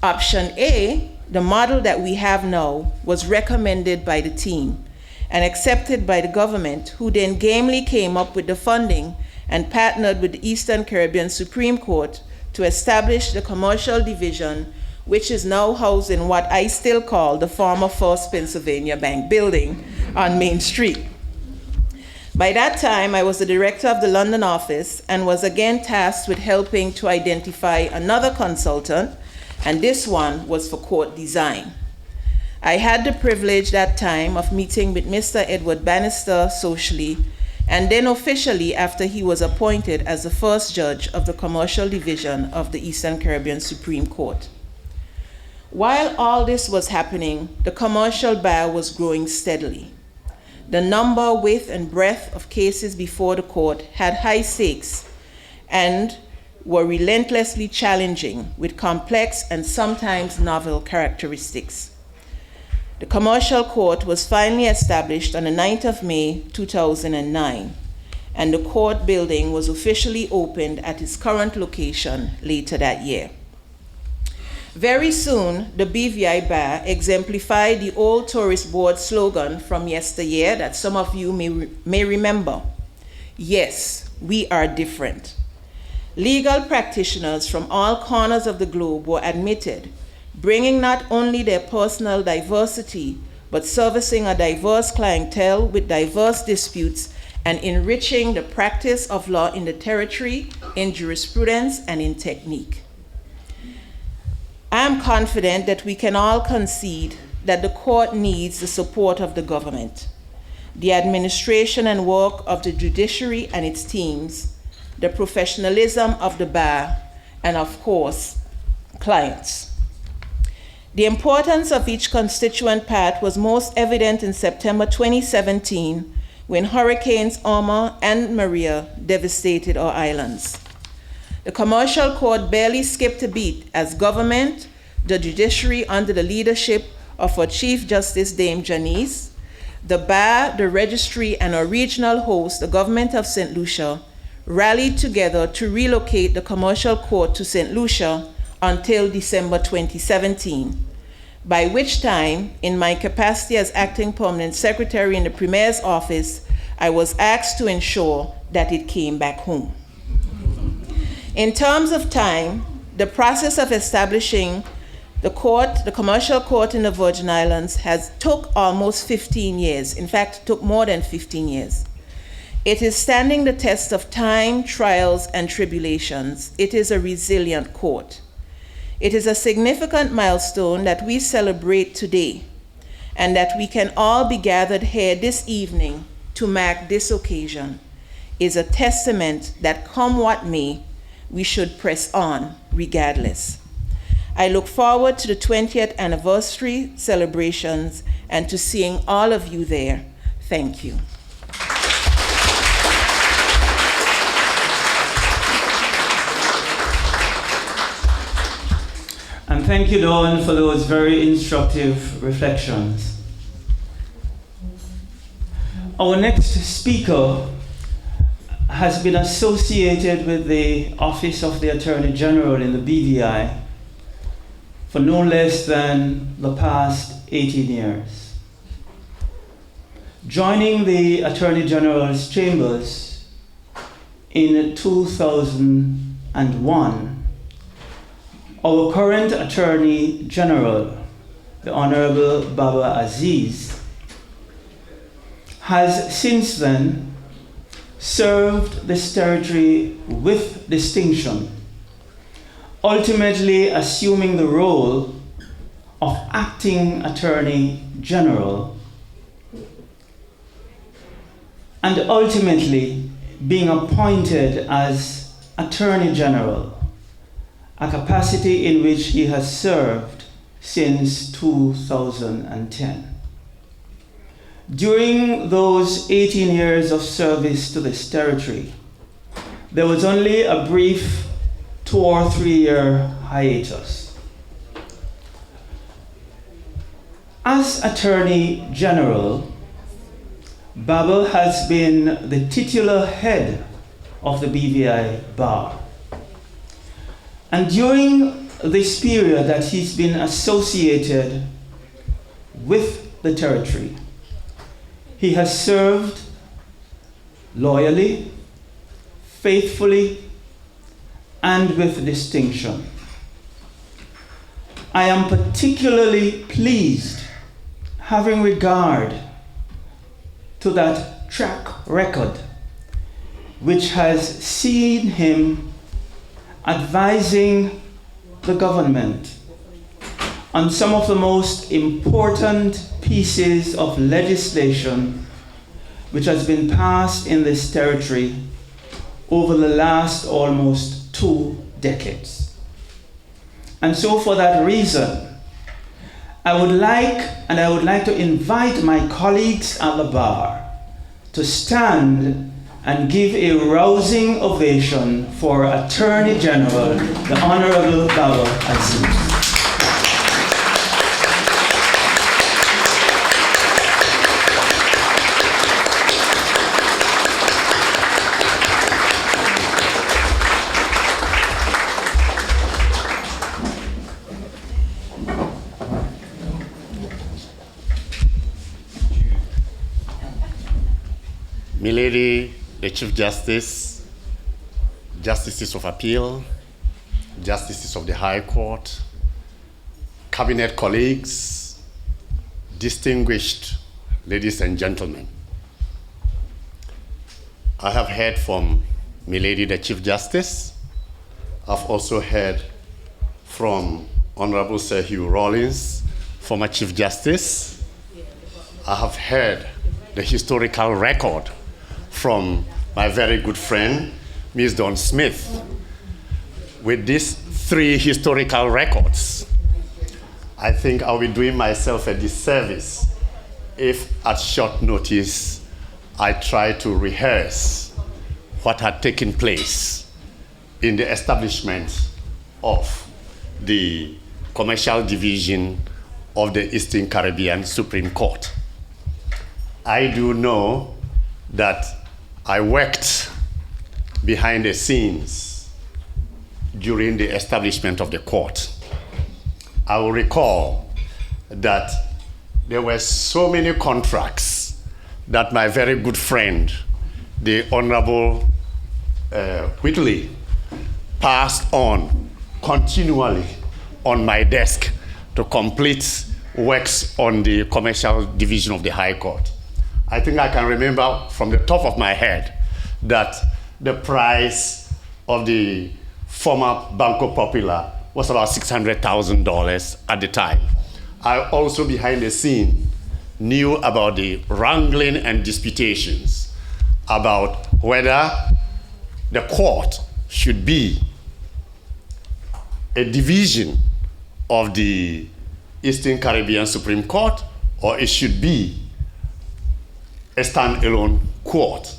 Option A, the model that we have now, was recommended by the team and accepted by the government, who then gamely came up with the funding and partnered with the Eastern Caribbean Supreme Court to establish the Commercial Division, which is now housed in what I still call the former First Pennsylvania Bank building on Main Street. By that time, I was the director of the London office and was again tasked with helping to identify another consultant, and this one was for court design. I had the privilege that time of meeting with Mr. Edward Bannister socially, and then officially after he was appointed as the first judge of the Commercial Division of the Eastern Caribbean Supreme Court. While all this was happening, the commercial bar was growing steadily. The number, width, and breadth of cases before the court had high stakes and were relentlessly challenging with complex and sometimes novel characteristics. The commercial court was finally established on the 9th of May, 2009, and the court building was officially opened at its current location later that year. Very soon, the BVI bar exemplified the old tourist board slogan from yesteryear that some of you may remember. Yes, we are different. Legal practitioners from all corners of the globe were admitted, bringing not only their personal diversity, but servicing a diverse clientele with diverse disputes and enriching the practice of law in the territory, in jurisprudence, and in technique. I am confident that we can all concede that the court needs the support of the government, the administration and work of the judiciary and its teams, the professionalism of the bar, and of course, clients. The importance of each constituent part was most evident in September 2017 when Hurricanes Irma and Maria devastated our islands. The commercial court barely skipped a beat as government, the judiciary under the leadership of our Chief Justice Dame Janice, the bar, the registry, and our regional host, the government of St. Lucia, rallied together to relocate the commercial court to St. Lucia until December 2017, by which time, in my capacity as acting permanent secretary in the Premier's office, I was asked to ensure that it came back home. In terms of time, the process of establishing the commercial court in the Virgin Islands took almost 15 years. In fact, it took more than 15 years. It is standing the test of time, trials, and tribulations. It is a resilient court. It is a significant milestone that we celebrate today, and that we can all be gathered here this evening to mark this occasion is a testament that come what may, we should press on regardless. I look forward to the 20th anniversary celebrations and to seeing all of you there. Thank you. And thank you, Dawn, for those very instructive reflections. Our next speaker has been associated with the Office of the Attorney General in the BVI for no less than the past 18 years. Joining the Attorney General's chambers in 2001, our current Attorney General, the Honorable Baba Aziz, has since then served this territory with distinction, ultimately assuming the role of Acting Attorney General and ultimately being appointed as Attorney General a capacity in which he has served since 2010. During those 18 years of service to this territory, there was only a brief 2 or 3 year hiatus. As Attorney General, Babel has been the titular head of the BVI bar. And during this period that he's been associated with the territory, he has served loyally, faithfully, and with distinction. I am particularly pleased, having regard to that track record, which has seen him advising the government on some of the most important pieces of legislation which has been passed in this territory over the last almost 2 decades. And so for that reason, I would like to invite my colleagues at the bar to stand and give a rousing ovation for Attorney General, the Honorable Babel Aziz. Milady, the Chief Justice, Justices of Appeal, Justices of the High Court, Cabinet colleagues, distinguished ladies and gentlemen. I have heard from Milady, the Chief Justice. I've also heard from Honorable Sir Hugh Rawlins, former Chief Justice. I have heard the historical record from my very good friend, Ms. Dawn Smith. With these 3 historical records, I think I'll be doing myself a disservice if at short notice I try to rehearse what had taken place in the establishment of the Commercial Division of the Eastern Caribbean Supreme Court. I do know that I worked behind the scenes during the establishment of the court. I will recall that there were so many contracts that my very good friend, the Honorable Whitley, passed on continually on my desk to complete works on the Commercial Division of the High Court. I think I can remember from the top of my head that the price of the former Banco Popular was about $600,000 at the time. I also, behind the scene, knew about the wrangling and disputations about whether the court should be a division of the Eastern Caribbean Supreme Court or it should be a standalone court.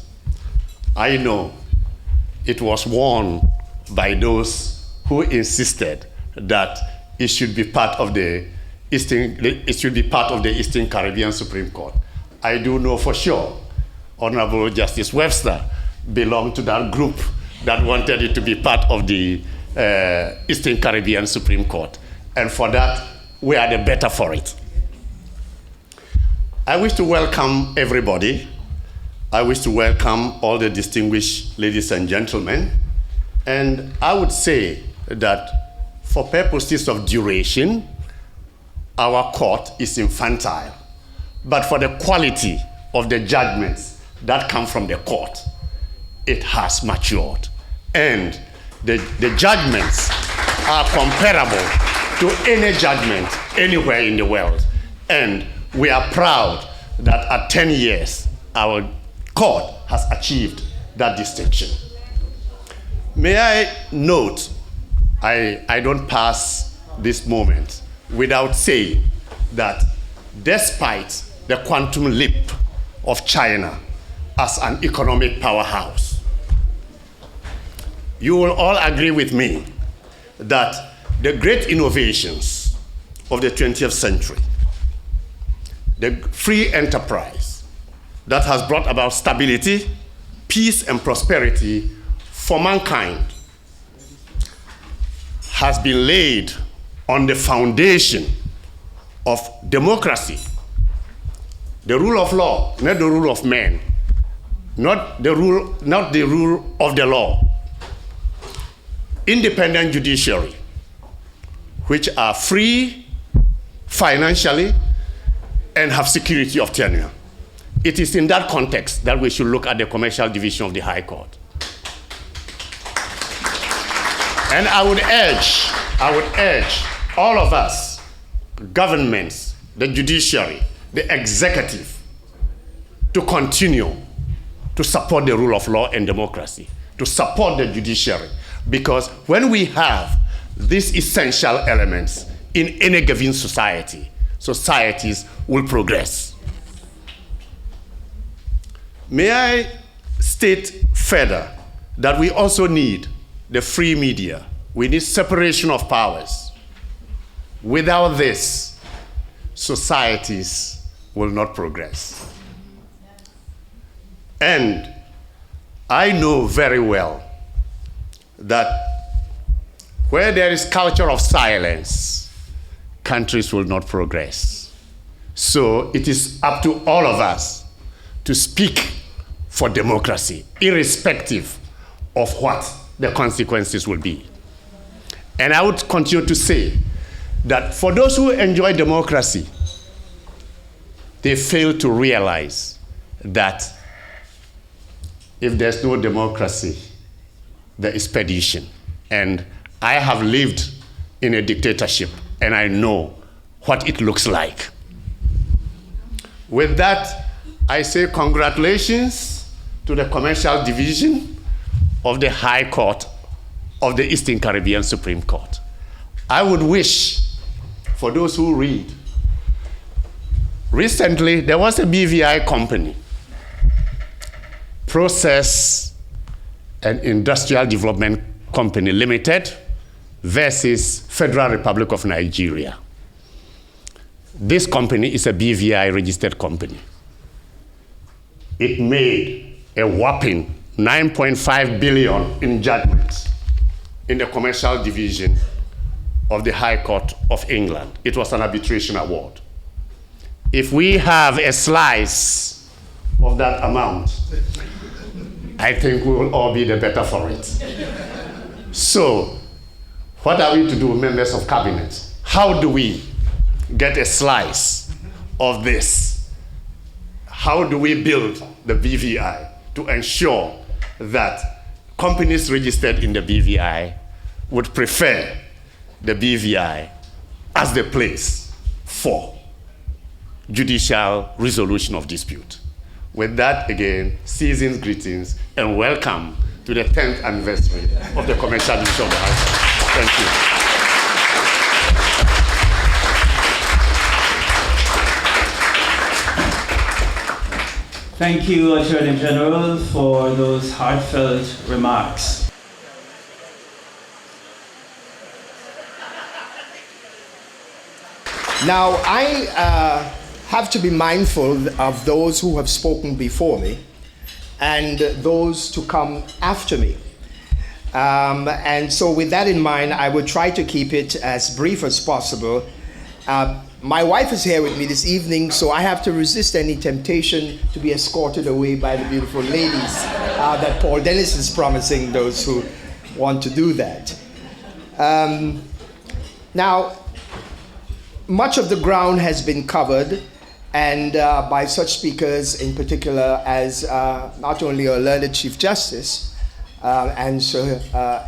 I know it was won by those who insisted that it should be part of the Eastern Caribbean Supreme Court. I do know for sure Honorable Justice Webster belonged to that group that wanted it to be part of the Eastern Caribbean Supreme Court. And for that, we are the better for it. I wish to welcome everybody. I wish to welcome all the distinguished ladies and gentlemen. And I would say that for purposes of duration, our court is infantile. But for the quality of the judgments that come from the court, it has matured. And the judgments are comparable to any judgment anywhere in the world. And we are proud that at 10 years, our court has achieved that distinction. May I note I don't pass this moment without saying that despite the quantum leap of China as an economic powerhouse, you will all agree with me that the great innovations of the 20th century, the free enterprise that has brought about stability, peace, and prosperity for mankind, has been laid on the foundation of democracy, the rule of law, not the rule of men, not the rule of the law, independent judiciary, which are free financially and have security of tenure. It is in that context that we should look at the commercial division of the High Court. And I would urge all of us, governments, the judiciary, the executive, to continue to support the rule of law and democracy, to support the judiciary. Because when we have these essential elements in any given society, societies will progress. May I state further that we also need the free media. We need separation of powers. Without this, societies will not progress. And I know very well that where there is culture of silence, countries will not progress. So it is up to all of us to speak for democracy, irrespective of what the consequences will be. And I would continue to say that for those who enjoy democracy, they fail to realize that if there's no democracy, there is perdition. And I have lived in a dictatorship, and I know what it looks like. With that, I say congratulations to the commercial division of the High Court of the Eastern Caribbean Supreme Court. I would wish for those who read, recently there was a BVI company, Process and Industrial Development Company Limited versus Federal Republic of Nigeria. This company is a BVI registered company. It made a whopping 9.5 billion in judgments in the commercial division of the High Court of England. It was an arbitration award. If we have a slice of that amount, I think we will all be the better for it. So, what are we to do, members of cabinet? How do we get a slice of this? How do we build the BVI to ensure that companies registered in the BVI would prefer the BVI as the place for judicial resolution of dispute? With that, again, season's greetings and welcome to the 10th anniversary of the commercial division of the House. Thank you. Thank you, Attorney General, for those heartfelt remarks. Now, I have to be mindful of those who have spoken before me and those to come after me. And so with that in mind, I will try to keep it as brief as possible. My wife is here with me this evening, so I have to resist any temptation to be escorted away by the beautiful ladies that Paul Dennis is promising those who want to do that. Now, much of the ground has been covered, and by such speakers in particular as not only our learned Chief Justice and Sir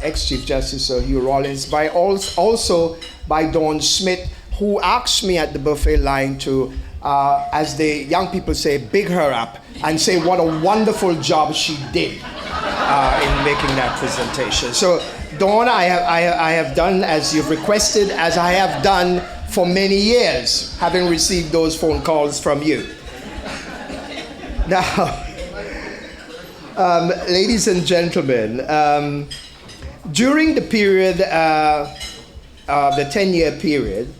ex-Chief Justice Sir Hugh Rawlins, but also by Dawn Smith, who asked me at the buffet line to, as the young people say, big her up and say what a wonderful job she did in making that presentation. So Dawn, I have done as you've requested, as I have done for many years, having received those phone calls from you. Now, ladies and gentlemen, during the period, the 10-year period,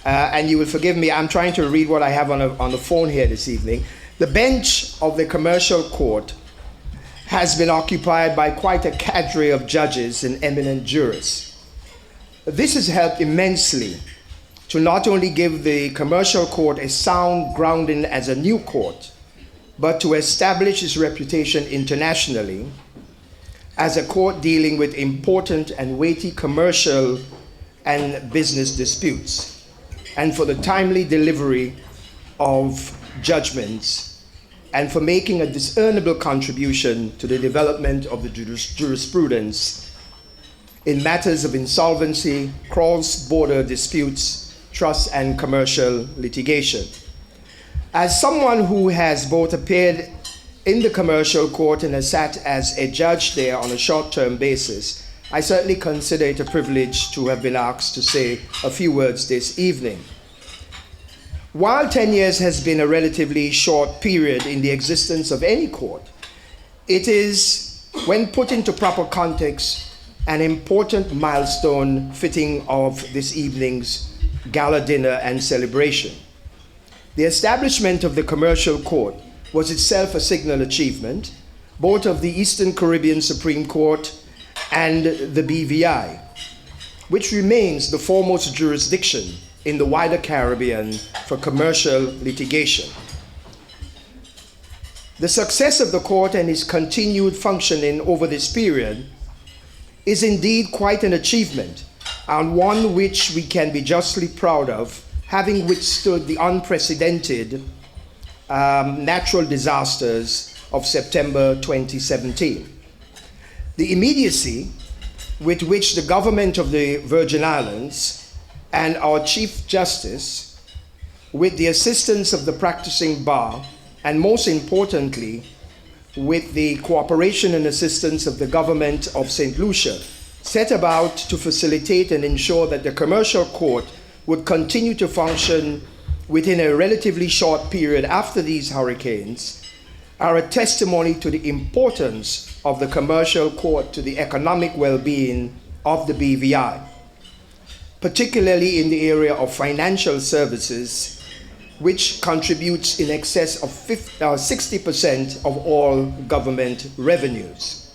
and you will forgive me, I'm trying to read what I have on the phone here this evening. The bench of the commercial court has been occupied by quite a cadre of judges and eminent jurists. This has helped immensely to not only give the commercial court a sound grounding as a new court, but to establish its reputation internationally as a court dealing with important and weighty commercial and business disputes, and for the timely delivery of judgments, and for making a discernible contribution to the development of the jurisprudence in matters of insolvency, cross-border disputes, trust, and commercial litigation. As someone who has both appeared in the commercial court and has sat as a judge there on a short-term basis, I certainly consider it a privilege to have been asked to say a few words this evening. While 10 years has been a relatively short period in the existence of any court, it is, when put into proper context, an important milestone fitting of this evening's gala dinner and celebration. The establishment of the commercial court was itself a signal achievement, both of the Eastern Caribbean Supreme Court and the BVI, which remains the foremost jurisdiction in the wider Caribbean for commercial litigation. The success of the court and its continued functioning over this period is indeed quite an achievement, and one which we can be justly proud of, having withstood the unprecedented natural disasters of September 2017. The immediacy with which the government of the Virgin Islands and our Chief Justice, with the assistance of the practicing bar, and most importantly, with the cooperation and assistance of the government of St. Lucia, set about to facilitate and ensure that the commercial court would continue to function within a relatively short period after these hurricanes, are a testimony to the importance of the commercial court to the economic well-being of the BVI, particularly in the area of financial services, which contributes in excess of 60% of all government revenues.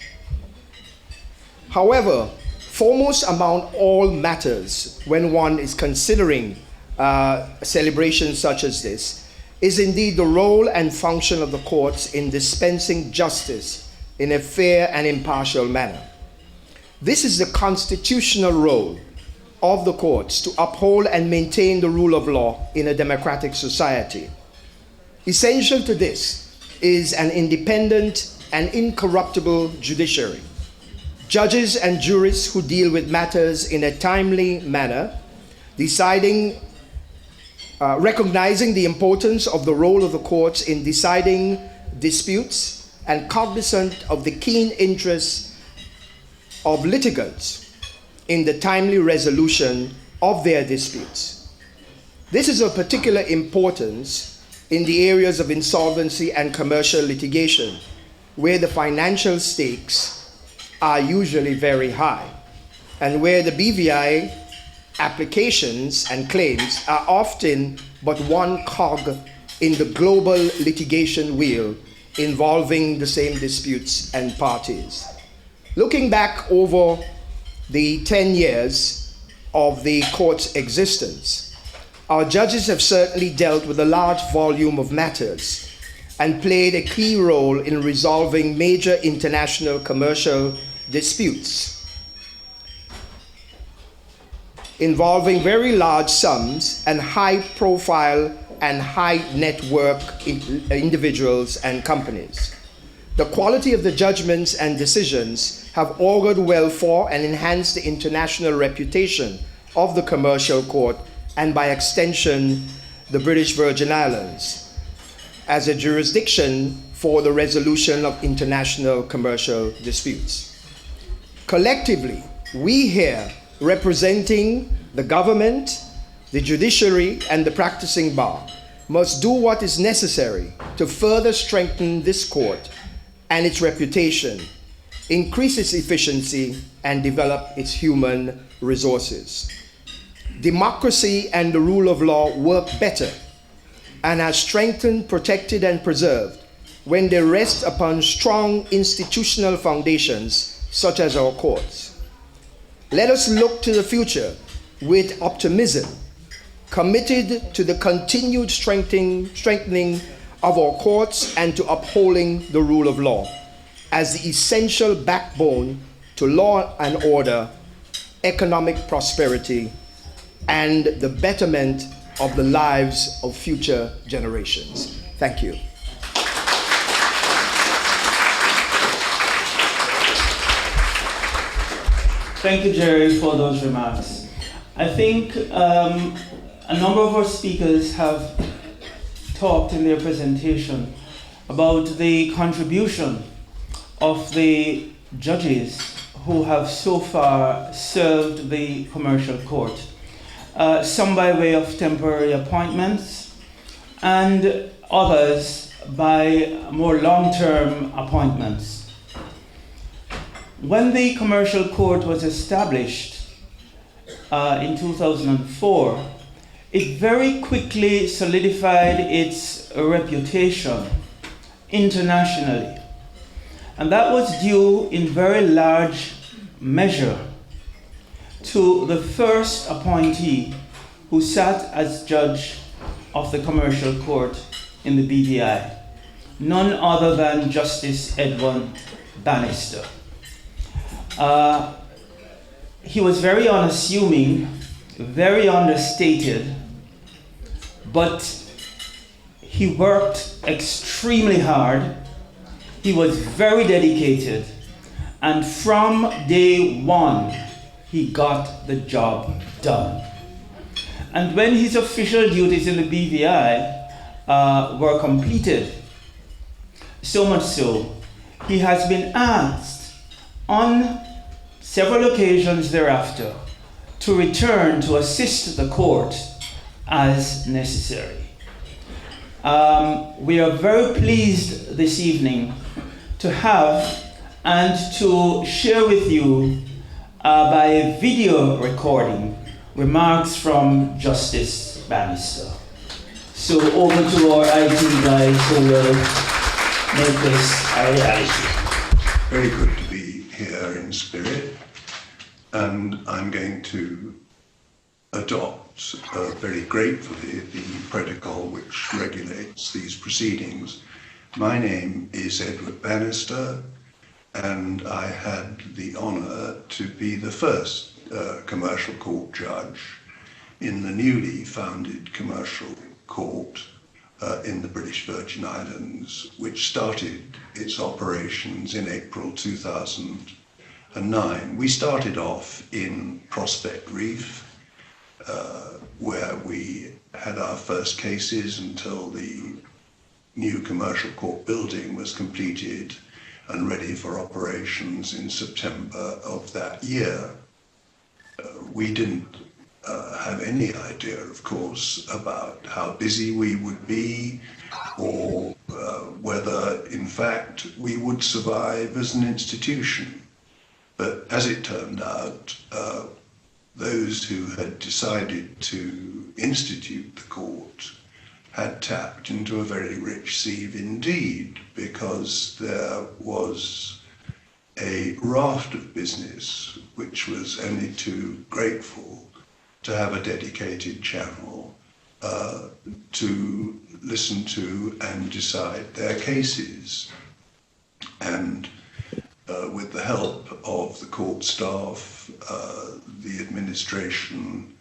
However, foremost among all matters when one is considering celebrations such as this is indeed the role and function of the courts in dispensing justice in a fair and impartial manner. This is the constitutional role of the courts to uphold and maintain the rule of law in a democratic society. Essential to this is an independent and incorruptible judiciary, judges and jurists who deal with matters in a timely manner, recognizing the importance of the role of the courts in deciding disputes and cognizant of the keen interests of litigants in the timely resolution of their disputes. This is of particular importance in the areas of insolvency and commercial litigation, where the financial stakes are usually very high, and where the BVI applications and claims are often but one cog in the global litigation wheel involving the same disputes and parties. Looking back over the 10 years of the court's existence, our judges have certainly dealt with a large volume of matters and played a key role in resolving major international commercial disputes involving very large sums and high-profile and high-net-worth individuals and companies. The quality of the judgments and decisions have augured well for and enhanced the international reputation of the commercial court, and by extension, the British Virgin Islands, as a jurisdiction for the resolution of international commercial disputes. Collectively, we here, representing the government, the judiciary, and the practicing bar, must do what is necessary to further strengthen this court and its reputation, increase its efficiency, and develop its human resources. Democracy and the rule of law work better and are strengthened, protected, and preserved when they rest upon strong institutional foundations such as our courts. Let us look to the future with optimism, committed to the continued strengthening of our courts and to upholding the rule of law as the essential backbone to law and order, economic prosperity, and the betterment of the lives of future generations. Thank you. Thank you, Jerry, for those remarks. I think a number of our speakers have talked in their presentation about the contribution of the judges who have so far served the commercial court, some by way of temporary appointments and others by more long-term appointments. When the commercial court was established in 2004, it very quickly solidified its reputation internationally. And that was due in very large measure to the first appointee who sat as judge of the commercial court in the BVI, none other than Justice Edwin Bannister. He was very unassuming, very understated, but he worked extremely hard. He was very dedicated, and from day one, he got the job done. And when his official duties in the BVI were completed, so much so, he has been asked on several occasions thereafter to return to assist the court as necessary. We are very pleased this evening to have and to share with you by a video recording remarks from Justice Bannister. So over to our IT guys who will make this a reality. Very good to be here in spirit, and I'm going to adopt very gratefully the protocol which regulates these proceedings. My name is Edward Bannister, and I had the honour to be the first commercial court judge in the newly founded commercial court in the British Virgin Islands, which started its operations in April 2009. We started off in Prospect Reef, where we had our first cases until the new commercial court building was completed and ready for operations in September of that year. We didn't have any idea, of course, about how busy we would be or whether, in fact, we would survive as an institution. But as it turned out, those who had decided to institute the court had tapped into a very rich sieve indeed, because there was a raft of business which was only too grateful to have a dedicated channel to listen to and decide their cases. And with the help of the court staff, the administration,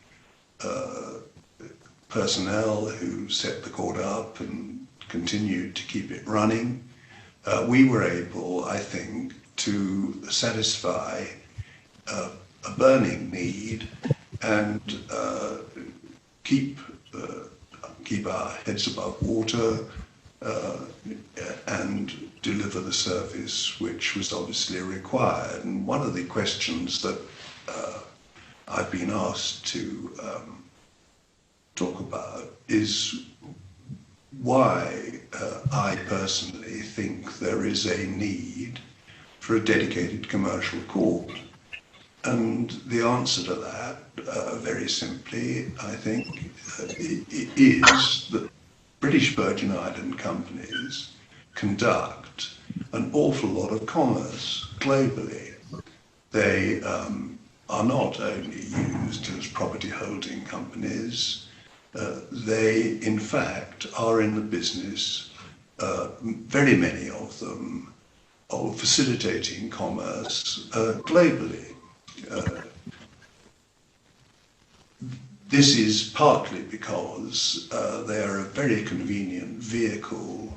personnel who set the court up and continued to keep it running, we were able, I think, to satisfy a burning need and keep our heads above water and deliver the service which was obviously required. And one of the questions that I've been asked to talk about is why I personally think there is a need for a dedicated commercial court. And the answer to that, very simply, I think, is that British Virgin Island companies conduct an awful lot of commerce globally. They are not only used as property holding companies, they in fact are in the business, very many of them, of facilitating commerce globally. This is partly because they are a very convenient vehicle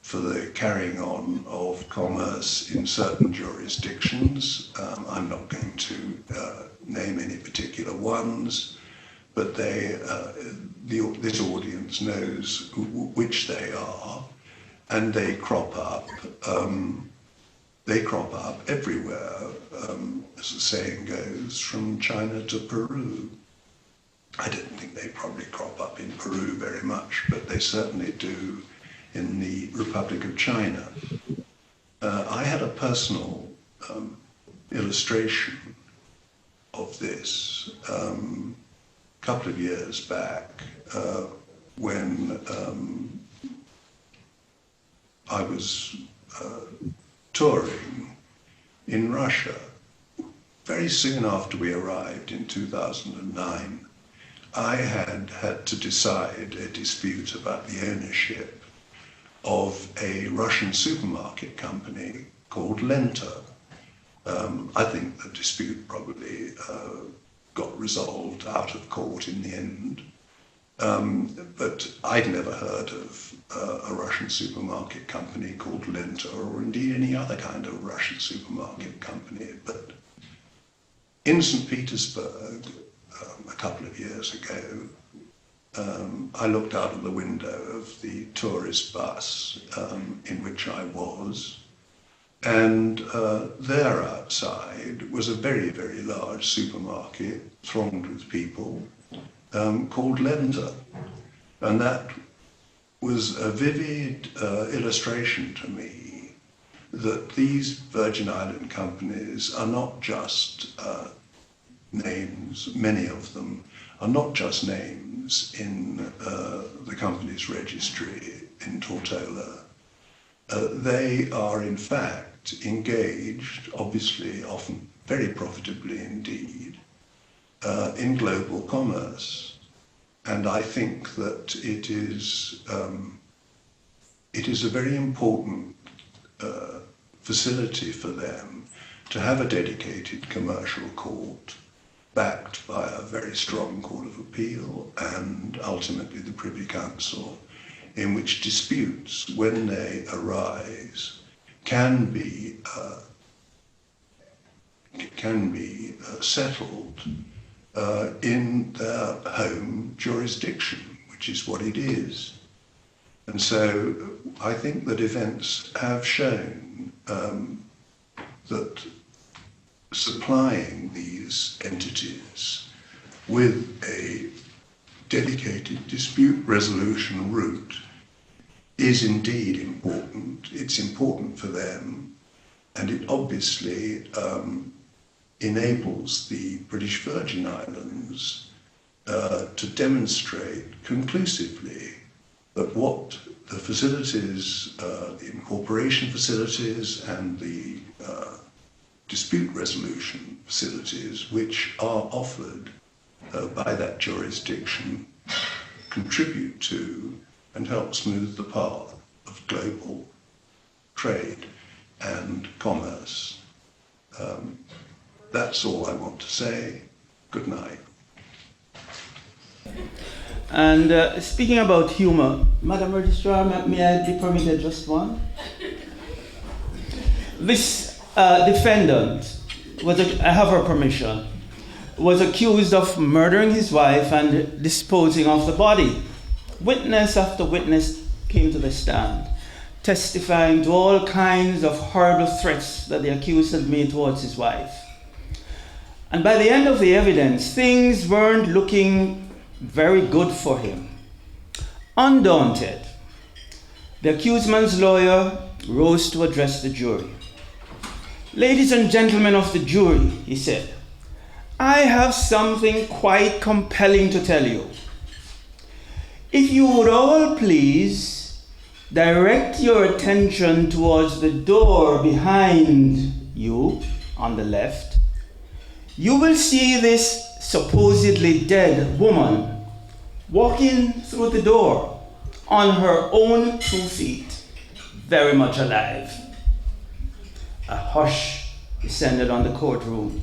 for the carrying on of commerce in certain jurisdictions. I'm not going to name any particular ones, but this audience knows which they are, and they crop up. They crop up everywhere, as the saying goes, from China to Peru. I don't think they probably crop up in Peru very much, but they certainly do in the Republic of China. I had a personal illustration of this a couple of years back when I was touring in Russia. Very soon after we arrived in 2009, I had to decide a dispute about the ownership of a Russian supermarket company called Lenta. I think the dispute probably got resolved out of court in the end. But I'd never heard of a Russian supermarket company called Lenta, or indeed any other kind of Russian supermarket company. But in St. Petersburg, a couple of years ago, I looked out of the window of the tourist bus in which I was, and there outside was a very, very large supermarket thronged with people called Lenta. And that was a vivid illustration to me that these Virgin Island companies are not just names, many of them are not just names in the company's registry in Tortola. They are in fact engaged, obviously often very profitably indeed, in global commerce. And I think that it is a very important facility for them to have a dedicated commercial court backed by a very strong court of appeal and ultimately the Privy Council, in which disputes, when they arise, can be settled in their home jurisdiction, which is what it is. And so I think that events have shown that supplying these entities with a dedicated dispute resolution route is indeed important. It's important for them, and it obviously enables the British Virgin Islands to demonstrate conclusively that what the facilities, the incorporation facilities and the dispute resolution facilities which are offered by that jurisdiction contribute to and help smooth the path of global trade and commerce. That's all I want to say. Good night. And speaking about humor, Madam Registrar, may I be permitted just one? This defendant, I have her permission, was accused of murdering his wife and disposing of the body. Witness after witness came to the stand, testifying to all kinds of horrible threats that the accused had made towards his wife. And by the end of the evidence, things weren't looking very good for him. Undaunted, the accused man's lawyer rose to address the jury. "Ladies and gentlemen of the jury," he said, "I have something quite compelling to tell you. If you would all please direct your attention towards the door behind you on the left, you will see this supposedly dead woman walking through the door on her own 2 feet, very much alive." A hush descended on the courtroom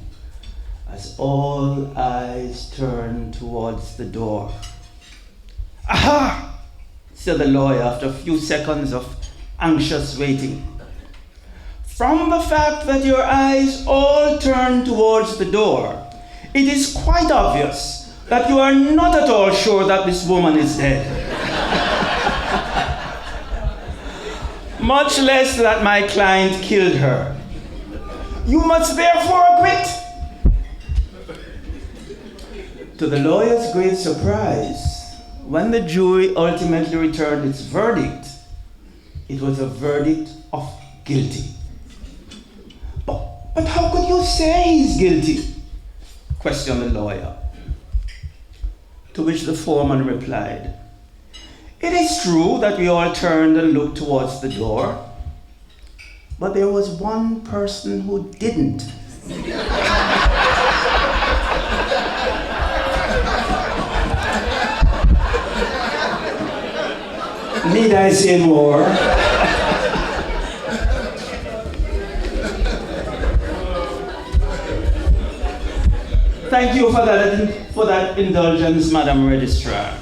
as all eyes turned towards the door. "Aha!" said the lawyer after a few seconds of anxious waiting. "From the fact that your eyes all turned towards the door, it is quite obvious that you are not at all sure that this woman is dead. Much less that my client killed her. You must therefore acquit." To the lawyer's great surprise, when the jury ultimately returned its verdict, it was a verdict of guilty. But how could you say he's guilty?" questioned the lawyer. To which the foreman replied, "It is true that we all turned and looked towards the door, but there was one person who didn't." Need I say more? Thank you for that indulgence, Madam Registrar.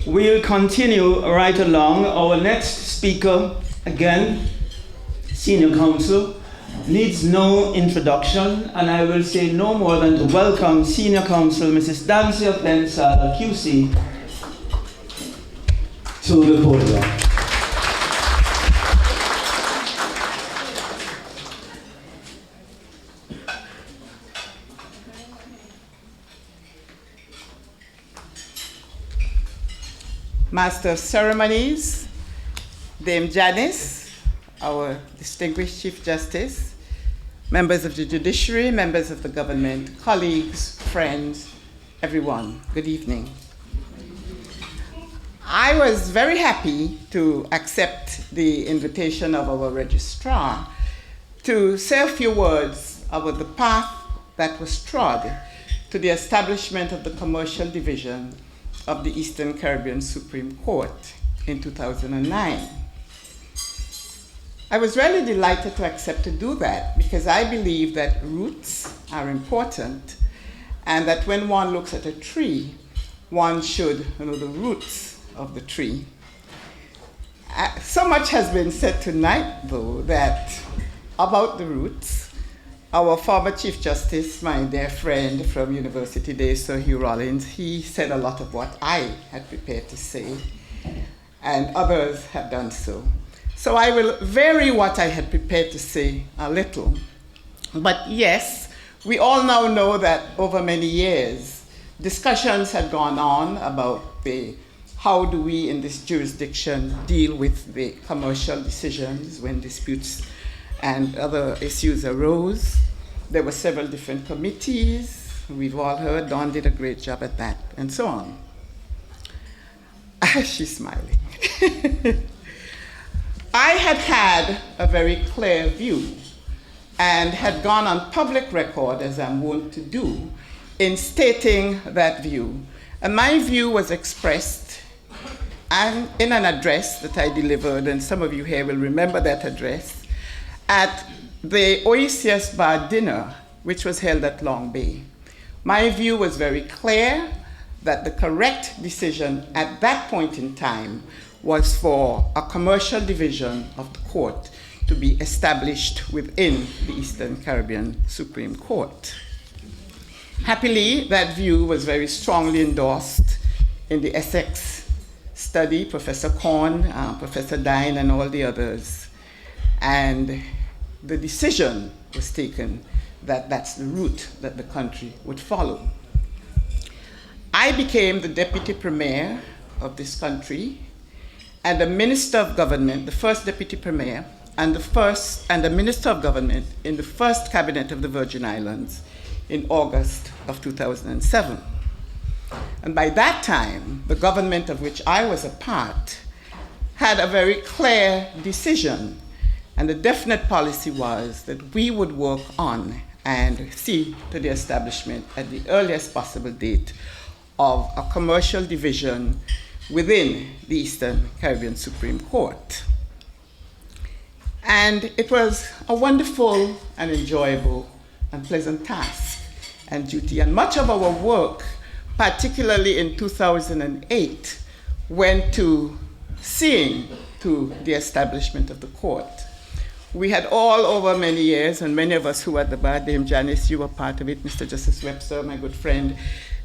We'll continue right along. Our next speaker, again, Senior Counsel, needs no introduction, and I will say no more than to welcome Senior Counsel Mrs. Dancia Pensala, QC, to the podium. Master of Ceremonies, Dame Janice, our distinguished Chief Justice, members of the judiciary, members of the government, colleagues, friends, everyone, good evening. I was very happy to accept the invitation of our registrar to say a few words about the path that was trod to the establishment of the Commercial Division of the Eastern Caribbean Supreme Court in 2009. I was really delighted to accept to do that because I believe that roots are important and that when one looks at a tree, one should know the roots of the tree. So much has been said tonight, though, that about the roots. Our former Chief Justice, my dear friend from University Days, Sir Hugh Rollins, he said a lot of what I had prepared to say, and others have done so. So I will vary what I had prepared to say a little. But yes, we all now know that over many years, discussions had gone on about how do we in this jurisdiction deal with the commercial decisions when disputes and other issues arose. There were several different committees. We've all heard Dawn did a great job at that, and so on. She's smiling. I had a very clear view and had gone on public record, as I'm wont to do, in stating that view. And my view was expressed and in an address that I delivered, and some of you here will remember that address, at the OECS Bar dinner, which was held at Long Bay. My view was very clear that the correct decision at that point in time was for a commercial division of the court to be established within the Eastern Caribbean Supreme Court. Happily, that view was very strongly endorsed in the Essex study, Professor Korn, Professor Dine, and all the others. And the decision was taken that that's the route that the country would follow. I became the deputy premier of this country and the minister of government, the first deputy premier, and the minister of government in the first cabinet of the Virgin Islands in August of 2007. And by that time, the government of which I was a part had a very clear decision, and the definite policy was that we would work on and see to the establishment at the earliest possible date of a commercial division within the Eastern Caribbean Supreme Court. And it was a wonderful and enjoyable and pleasant task and duty. And much of our work, particularly in 2008, went to seeing to the establishment of the court. We had all over many years, and many of us who were at the bar, Dame Janice, you were part of it, Mr. Justice Webster, my good friend,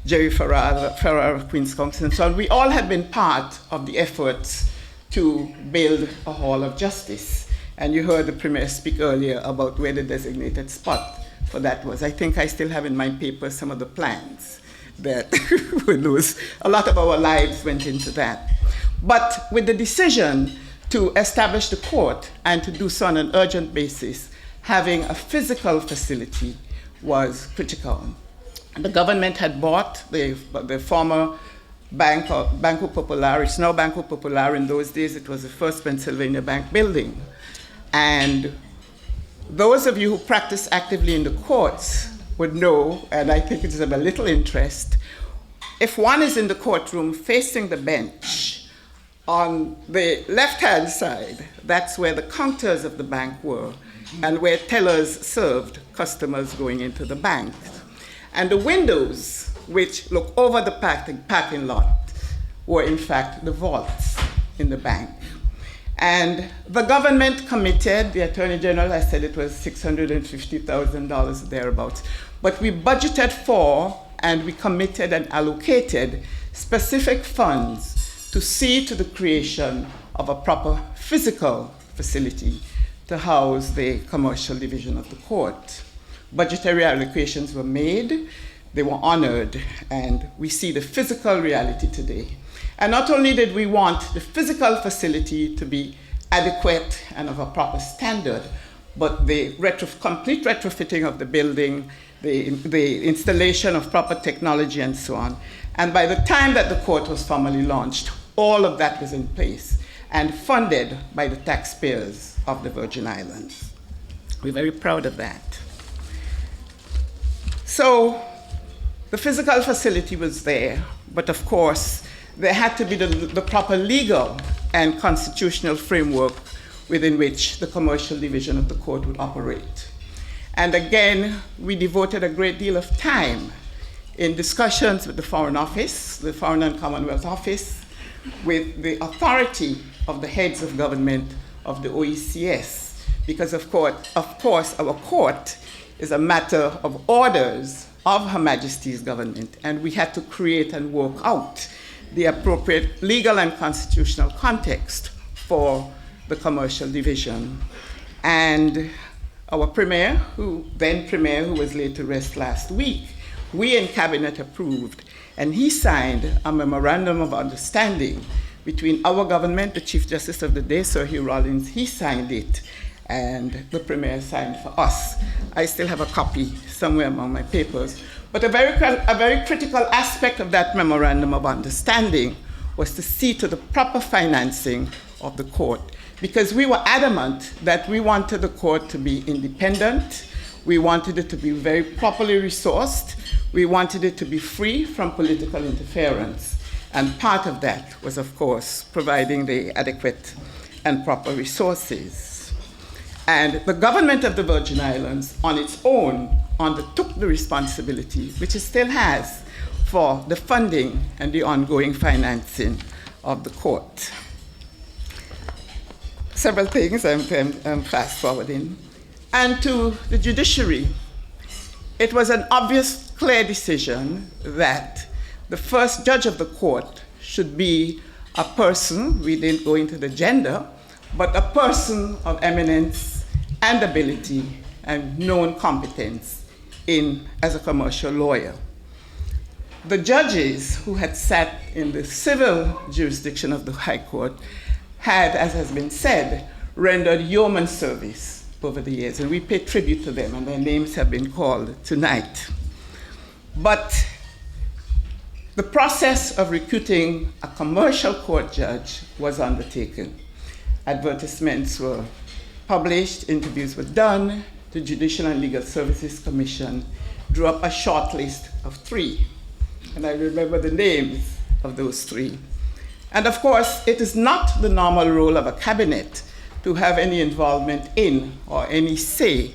Jerry Ferrar of Queen's Counsel, and so on. We all had been part of the efforts to build a Hall of Justice. And you heard the Premier speak earlier about where the designated spot for that was. I think I still have in my paper some of the plans that were those. A lot of our lives went into that. But with the decision to establish the court and to do so on an urgent basis, having a physical facility was critical. And the government had bought the former Banco Popular. It's now Banco Popular. In those days, it was the first Pennsylvania Bank building. And those of you who practice actively in the courts would know, and I think it is of a little interest, if one is in the courtroom facing the bench, on the left-hand side, that's where the counters of the bank were, and where tellers served customers going into the bank. And the windows, which look over the parking lot, were in fact the vaults in the bank. And the government committed, the Attorney General has said it was $650,000 thereabouts, but we budgeted for and we committed and allocated specific funds to see to the creation of a proper physical facility to house the commercial division of the court. Budgetary allocations were made, they were honored, and we see the physical reality today. And not only did we want the physical facility to be adequate and of a proper standard, but the complete retrofitting of the building, the installation of proper technology and so on. And by the time that the court was formally launched, all of that was in place and funded by the taxpayers of the Virgin Islands. We're very proud of that. So the physical facility was there, but of course, there had to be the proper legal and constitutional framework within which the commercial division of the court would operate. And again, we devoted a great deal of time in discussions with the Foreign Office, the Foreign and Commonwealth Office, with the authority of the heads of government of the OECS, because of course our court is a matter of orders of Her Majesty's government, and we had to create and work out the appropriate legal and constitutional context for the commercial division. And our Premier, who was laid to rest last week, we in Cabinet approved, and he signed a memorandum of understanding between our government, the Chief Justice of the day, Sir Hugh Rollins, he signed it, and the Premier signed for us. I still have a copy somewhere among my papers. But a very critical aspect of that memorandum of understanding was to see to the proper financing of the court, because we were adamant that we wanted the court to be independent, we wanted it to be very properly resourced, we wanted it to be free from political interference, and part of that was, of course, providing the adequate and proper resources. And the government of the Virgin Islands, on its own, undertook the responsibility, which it still has, for the funding and the ongoing financing of the court. Several things I'm fast forwarding. And to the judiciary, it was an obvious, clear decision that the first judge of the court should be a person, we didn't go into the gender, but a person of eminence and ability and known competence as a commercial lawyer. The judges who had sat in the civil jurisdiction of the High Court had, as has been said, rendered yeoman service over the years, and we pay tribute to them, and their names have been called tonight. But the process of recruiting a commercial court judge was undertaken. Advertisements were published, interviews were done. The Judicial and Legal Services Commission drew up a short list of 3, and I remember the names of those 3. And of course, it is not the normal role of a cabinet to have any involvement in or any say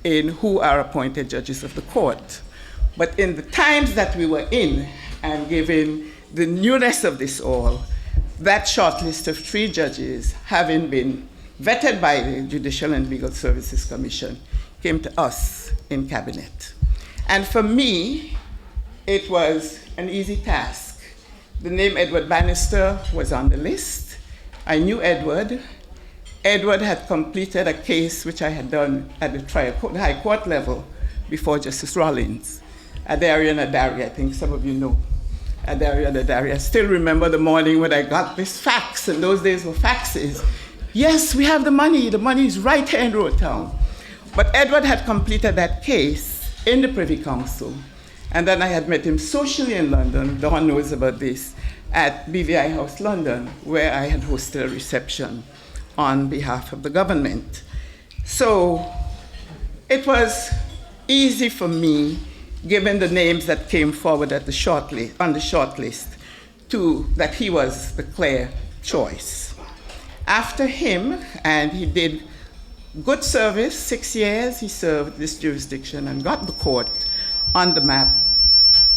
in who are appointed judges of the court. But in the times that we were in, and given the newness of this all, that short list of 3 judges, having been vetted by the Judicial and Legal Services Commission, came to us in cabinet. And for me, it was an easy task. The name Edward Bannister was on the list. I knew Edward. Edward had completed a case which I had done at the High Court level before Justice Rollins. Dorian, I think some of you know. Dorian. I still remember the morning when I got this fax, and those days were faxes. Yes, we have the money is right here in Road Town. But Edward had completed that case in the Privy Council, and then I had met him socially in London, Dawn knows about this, at BVI House London, where I had hosted a reception on behalf of the government. So it was easy for me, given the names that came forward at the on the short list, that he was the clear choice. After him, and he did good service, 6 years he served this jurisdiction and got the court on the map.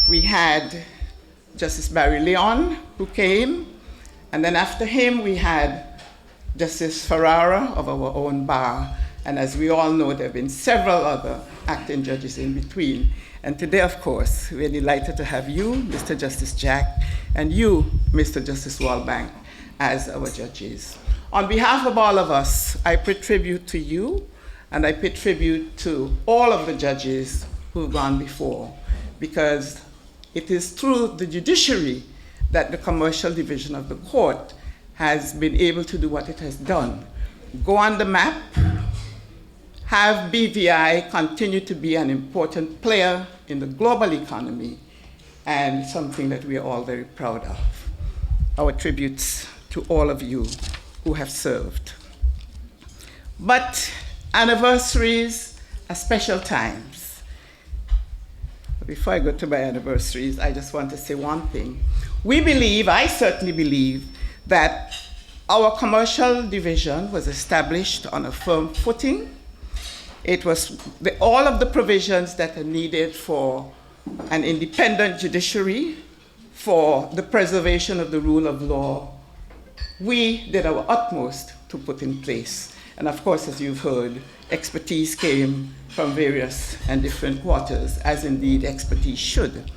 We had Justice Barry Leon, who came, and then after him we had Justice Ferrara of our own bar, and as we all know, there have been several other acting judges in between. And today, of course, we're delighted to have you, Mr. Justice Jack, and you, Mr. Justice Walbank, as our judges. On behalf of all of us, I pay tribute to you, and I pay tribute to all of the judges who've gone before, because it is through the judiciary that the commercial division of the court has been able to do what it has done. Go on the map, have BVI continue to be an important player in the global economy, and something that we are all very proud of. Our tributes to all of you who have served. But anniversaries are special times. Before I go to my anniversaries, I just want to say one thing. I certainly believe, that our commercial division was established on a firm footing. It was all of the provisions that are needed for an independent judiciary, for the preservation of the rule of law. We did our utmost to put in place. And of course, as you've heard, expertise came from various and different quarters, as indeed expertise should.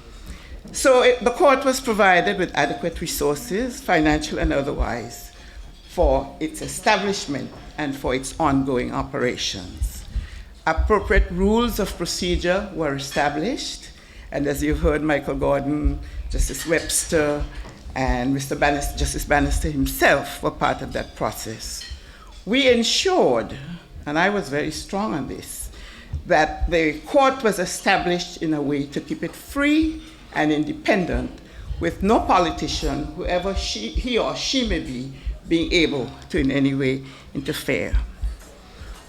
So the court was provided with adequate resources, financial and otherwise, for its establishment and for its ongoing operations. Appropriate rules of procedure were established, and as you've heard, Michael Gordon, Justice Webster, and Justice Bannister himself were part of that process. We ensured, and I was very strong on this, that the court was established in a way to keep it free and independent, with no politician, whoever he or she may be, being able to in any way interfere.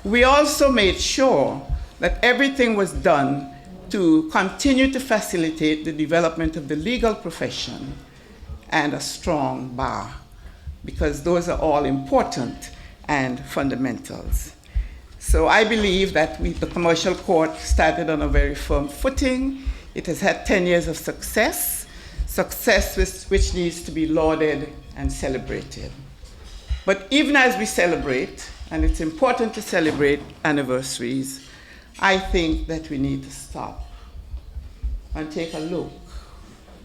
We also made sure that everything was done to continue to facilitate the development of the legal profession and a strong bar, because those are all important and fundamentals. So I believe that the commercial court started on a very firm footing. It has had 10 years of success which needs to be lauded and celebrated. But even as we celebrate, and it's important to celebrate anniversaries, I think that we need to stop and take a look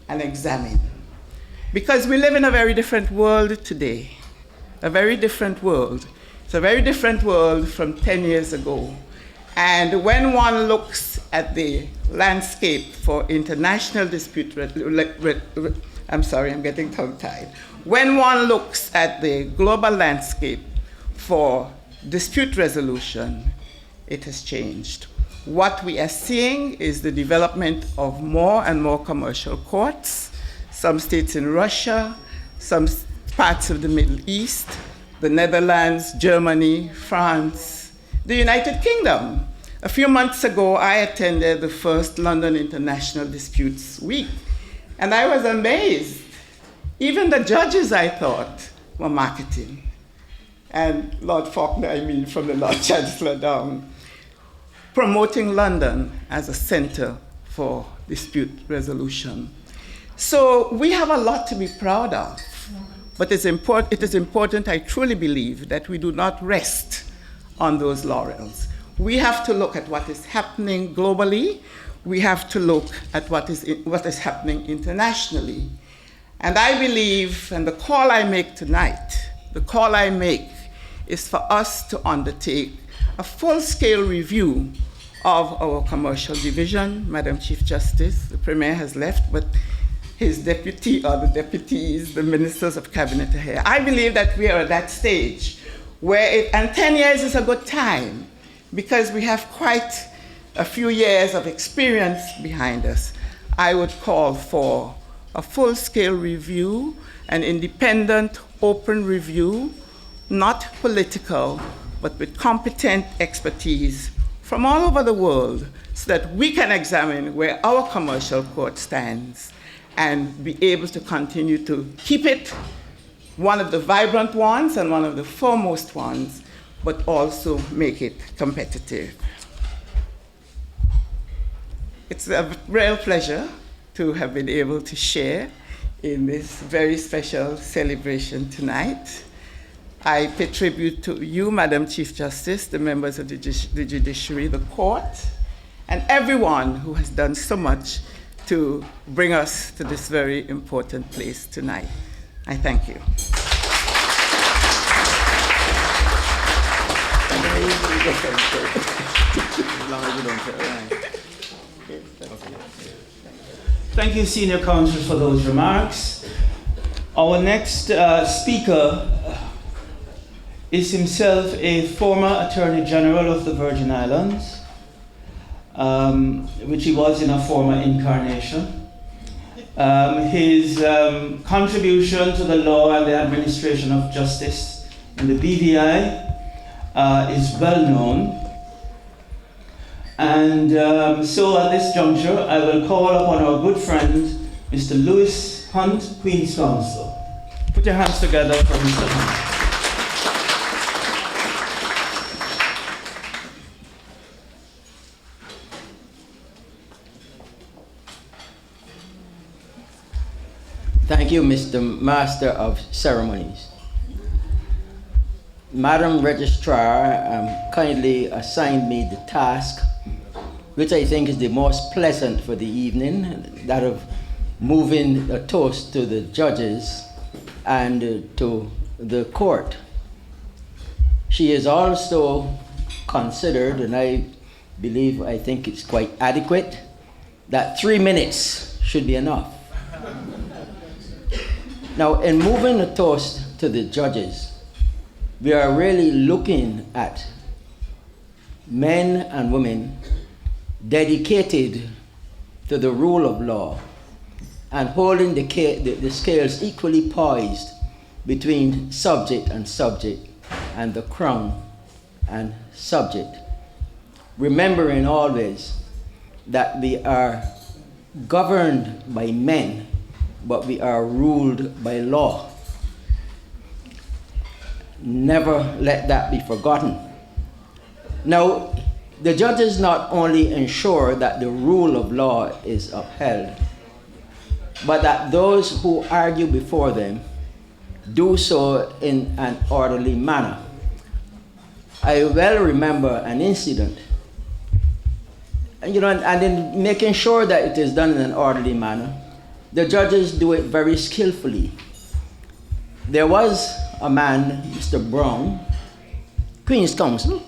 and examine. Because we live in a very different world today, a very different world. It's a very different world from 10 years ago. And when one looks at the landscape for international dispute, I'm sorry, I'm getting tongue-tied. When one looks at the global landscape for dispute resolution, it has changed. What we are seeing is the development of more and more commercial courts, some states in Russia, some parts of the Middle East, the Netherlands, Germany, France, the United Kingdom. A few months ago, I attended the first London International Disputes Week, and I was amazed. Even the judges, I thought, were marketing. And Lord Faulkner, I mean from the Lord Chancellor down, promoting London as a center for dispute resolution. So we have a lot to be proud of, but it is important, I truly believe, that we do not rest on those laurels. We have to look at what is happening globally. We have to look at what is happening internationally. And I believe, and the call I make tonight, is for us to undertake a full-scale review of our commercial division. Madam Chief Justice, the Premier has left, but his deputy or the deputies, the ministers of cabinet are here. I believe that we are at that stage where, and 10 years is a good time because we have quite a few years of experience behind us. I would call for a full-scale review, an independent, open review, not political, but with competent expertise from all over the world so that we can examine where our commercial court stands and be able to continue to keep it one of the vibrant ones and one of the foremost ones, but also make it competitive. It's a real pleasure to have been able to share in this very special celebration tonight. I pay tribute to you, Madam Chief Justice, the members of the judiciary, the court, and everyone who has done so much to bring us to this very important place tonight. I thank you. Thank you, Senior Counsel, for those remarks. Our next speaker is himself a former Attorney General of the Virgin Islands, which he was in a former incarnation. His contribution to the law and the administration of justice in the BVI is well known. And so at this juncture, I will call upon our good friend, Mr. Lewis Hunt, Queen's Counsel. Put your hands together for Mr. Hunt. Thank you, Mr. Master of Ceremonies. Madam Registrar kindly assigned me the task, which I think is the most pleasant for the evening, that of moving a toast to the judges and to the court. She is also considered, and I think it's quite adequate, that 3 minutes should be enough. Now, in moving a toast to the judges, we are really looking at men and women dedicated to the rule of law and holding the scales equally poised between subject and the crown and subject, remembering always that we are governed by men, but we are ruled by law. Never let that be forgotten. Now, the judges not only ensure that the rule of law is upheld, but that those who argue before them do so in an orderly manner. I well remember an incident, and in making sure that it is done in an orderly manner, the judges do it very skillfully. There was a man, Mr. Brown, Queen's Counsel,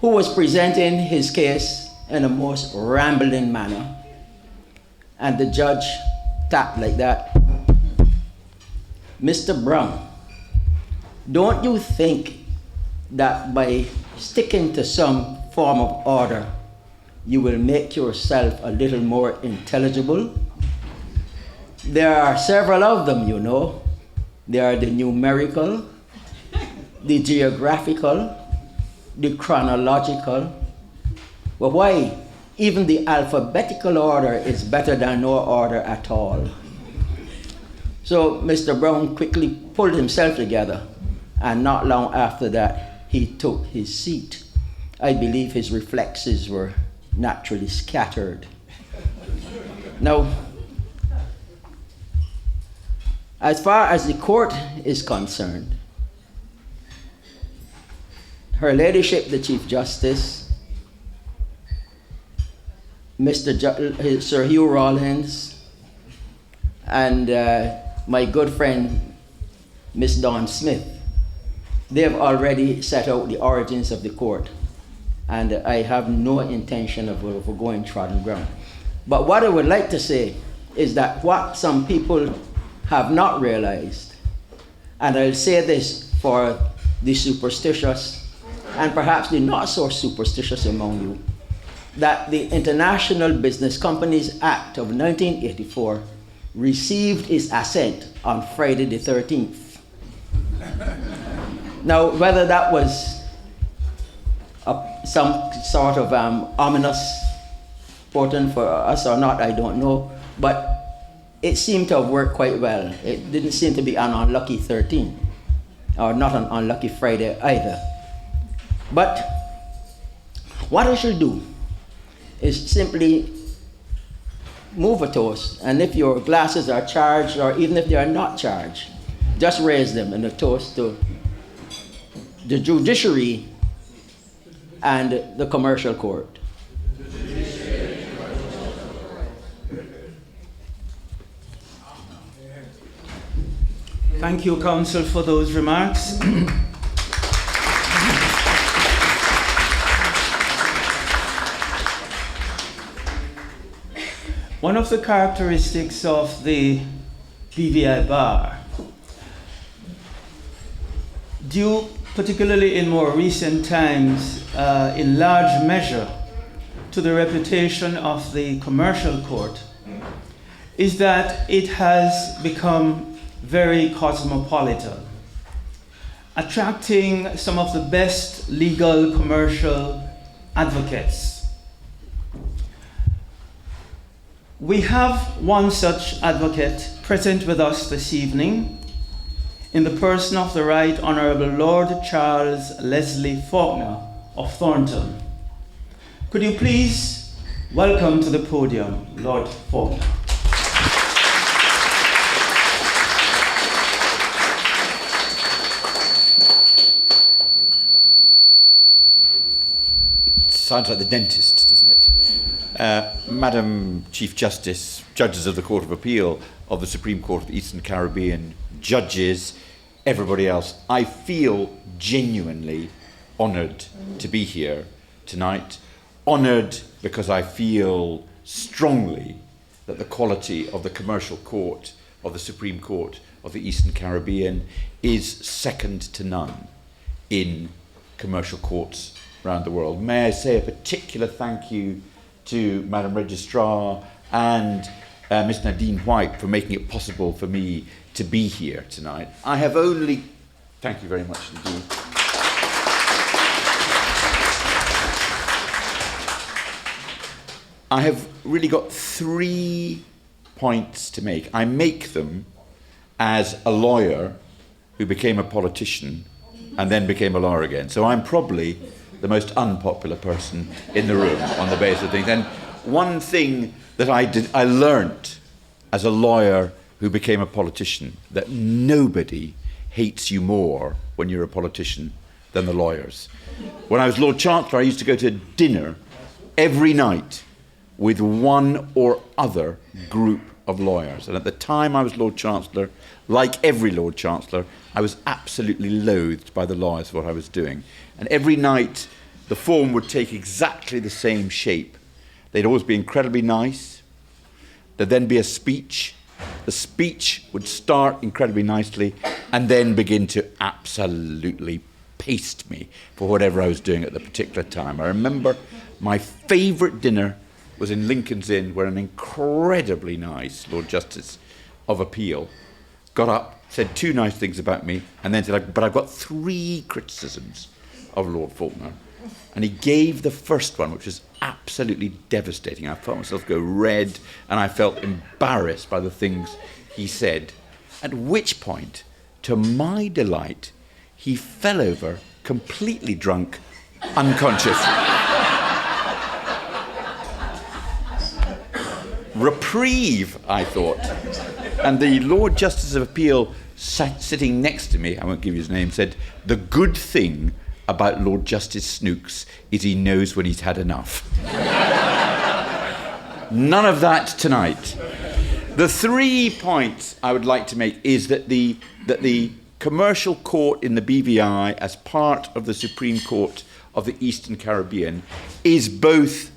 who was presenting his case in a most rambling manner. And the judge tapped like that. Mr. Brown, don't you think that by sticking to some form of order, you will make yourself a little more intelligible? There are several of them, you know. There are the numerical, the geographical, the chronological. Well, why? Even the alphabetical order is better than no order at all. So Mr. Brown quickly pulled himself together, and not long after that, he took his seat. I believe his reflexes were naturally scattered. Now, as far as the court is concerned, Her Ladyship, the Chief Justice, Sir Hugh Rawlins, and my good friend, Miss Dawn Smith, they have already set out the origins of the court, and I have no intention of going trodden ground. But what I would like to say is that what some people have not realized, and I'll say this for the superstitious and perhaps the not so superstitious among you, that the International Business Companies Act of 1984 received its assent on Friday the 13th. Now, whether that was some sort of ominous portent for us or not, I don't know, but it seemed to have worked quite well. It didn't seem to be an unlucky 13, or not an unlucky Friday either. But what I should do is simply move a toast, and if your glasses are charged, or even if they are not charged, just raise them in a toast to the judiciary and the commercial court. Thank you, Counsel, for those remarks. One of the characteristics of the BVI bar, due particularly in more recent times, in large measure to the reputation of the commercial court, is that it has become very cosmopolitan, attracting some of the best legal commercial advocates. We have one such advocate present with us this evening in the person of the Right Honourable Lord Charles Leslie Faulkner of Thornton. Could you please welcome to the podium Lord Faulkner. Sounds like the dentist, doesn't it? Madam Chief Justice, judges of the Court of Appeal of the Supreme Court of the Eastern Caribbean, judges, everybody else, I feel genuinely honoured to be here tonight. Honoured because I feel strongly that the quality of the commercial court of the Supreme Court of the Eastern Caribbean is second to none in commercial courts around the world. May I say a particular thank you to Madam Registrar and Ms. Nadine White for making it possible for me to be here tonight. I have only... Thank you very much indeed. I have really got 3 points to make. I make them as a lawyer who became a politician and then became a lawyer again. So I'm probably the most unpopular person in the room on the basis of things. And one thing that I learnt as a lawyer who became a politician, that nobody hates you more when you're a politician than the lawyers. When I was Lord Chancellor, I used to go to dinner every night with one or other group of lawyers. And at the time I was Lord Chancellor, like every Lord Chancellor, I was absolutely loathed by the lawyers for what I was doing. And every night the form would take exactly the same shape. They'd always be incredibly nice. There'd then be a speech. The speech would start incredibly nicely and then begin to absolutely paste me for whatever I was doing at the particular time. I remember my favourite dinner was in Lincoln's Inn, where an incredibly nice Lord Justice of Appeal got up, said 2 nice things about me, and then said, but I've got 3 criticisms of Lord Faulkner. And he gave the first one, which was absolutely devastating. I felt myself go red, and I felt embarrassed by the things he said. At which point, to my delight, he fell over, completely drunk, unconscious. Reprieve, I thought. And the Lord Justice of Appeal sitting next to me, I won't give you his name, said, the good thing about Lord Justice Snooks is he knows when he's had enough. None of that tonight. The 3 points I would like to make is that the commercial court in the BVI, as part of the Supreme Court of the Eastern Caribbean, is both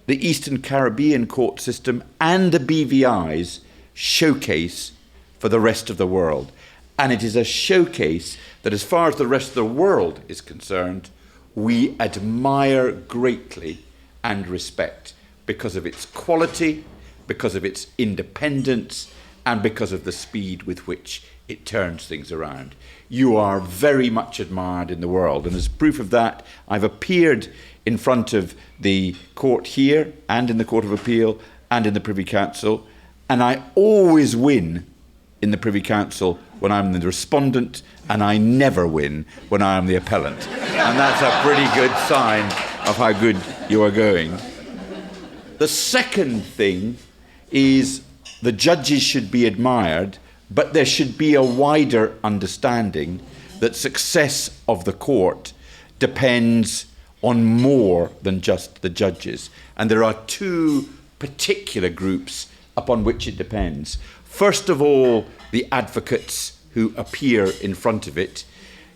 the Eastern Caribbean court system and the BVI's showcase for the rest of the world. And it is a showcase that, as far as the rest of the world is concerned, we admire greatly and respect because of its quality, because of its independence, and because of the speed with which it turns things around. You are very much admired in the world, and as proof of that, I've appeared in front of the court here and in the Court of Appeal and in the Privy Council, and I always win in the Privy Council when I'm the respondent, and I never win when I am the appellant. And that's a pretty good sign of how good you are going. The second thing is the judges should be admired, but there should be a wider understanding that success of the court depends on more than just the judges. And there are 2 particular groups upon which it depends. First of all, the advocates who appear in front of it.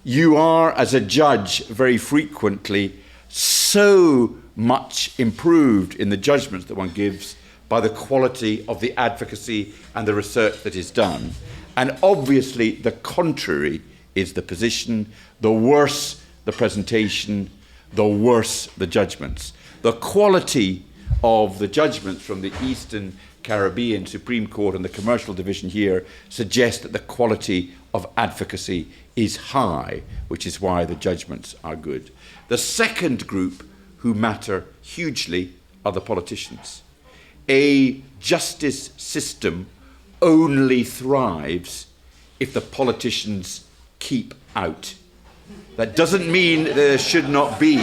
You are, as a judge, very frequently so much improved in the judgments that one gives by the quality of the advocacy and the research that is done. And obviously, the contrary is the position. The worse the presentation, the worse the judgments. The quality of the judgments from the Eastern Caribbean Supreme Court and the Commercial Division here suggest that the quality of advocacy is high, which is why the judgments are good. The second group who matter hugely are the politicians. A justice system only thrives if the politicians keep out. That doesn't mean there should not be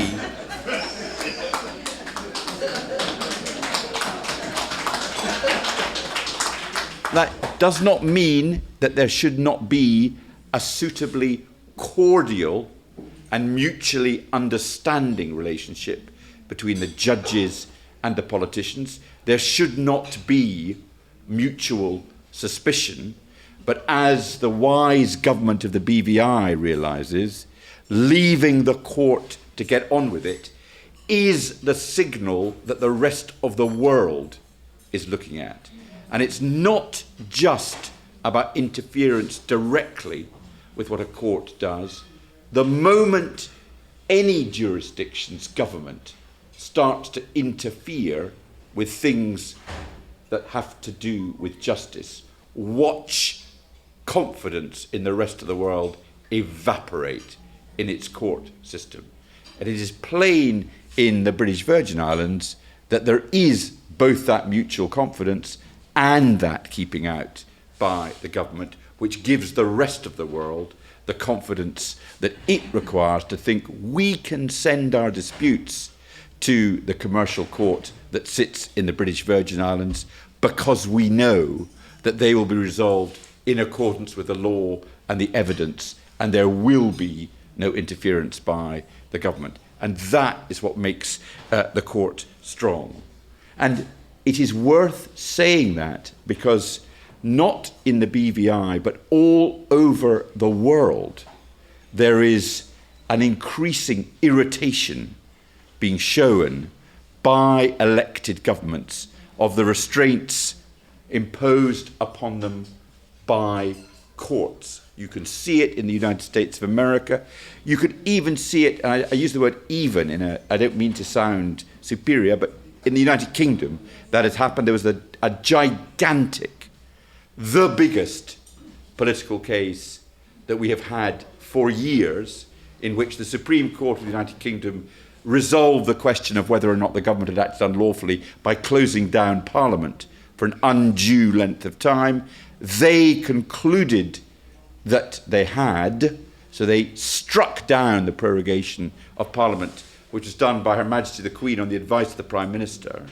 that does not mean that there should not be a suitably cordial and mutually understanding relationship between the judges and the politicians. There should not be mutual suspicion, but as the wise government of the BVI realises, leaving the court to get on with it is the signal that the rest of the world is looking at. And it's not just about interference directly with what a court does. The moment any jurisdiction's government starts to interfere with things that have to do with justice, watch confidence in the rest of the world evaporate in its court system. And it is plain in the British Virgin Islands that there is both that mutual confidence and that keeping out by the government, which gives the rest of the world the confidence that it requires to think we can send our disputes to the commercial court that sits in the British Virgin Islands because we know that they will be resolved in accordance with the law and the evidence, and there will be no interference by the government. And that is what makes the court strong. And it is worth saying that because not in the BVI, but all over the world, there is an increasing irritation being shown by elected governments of the restraints imposed upon them by courts. You can see it in the United States of America. You could even see it, and I use the word even, I don't mean to sound superior, but in the United Kingdom that has happened. There was a gigantic, the biggest political case that we have had for years, in which the Supreme Court of the United Kingdom resolved the question of whether or not the government had acted unlawfully by closing down Parliament for an undue length of time. They concluded that they had, so they struck down the prorogation of Parliament, which was done by Her Majesty the Queen on the advice of the Prime Minister.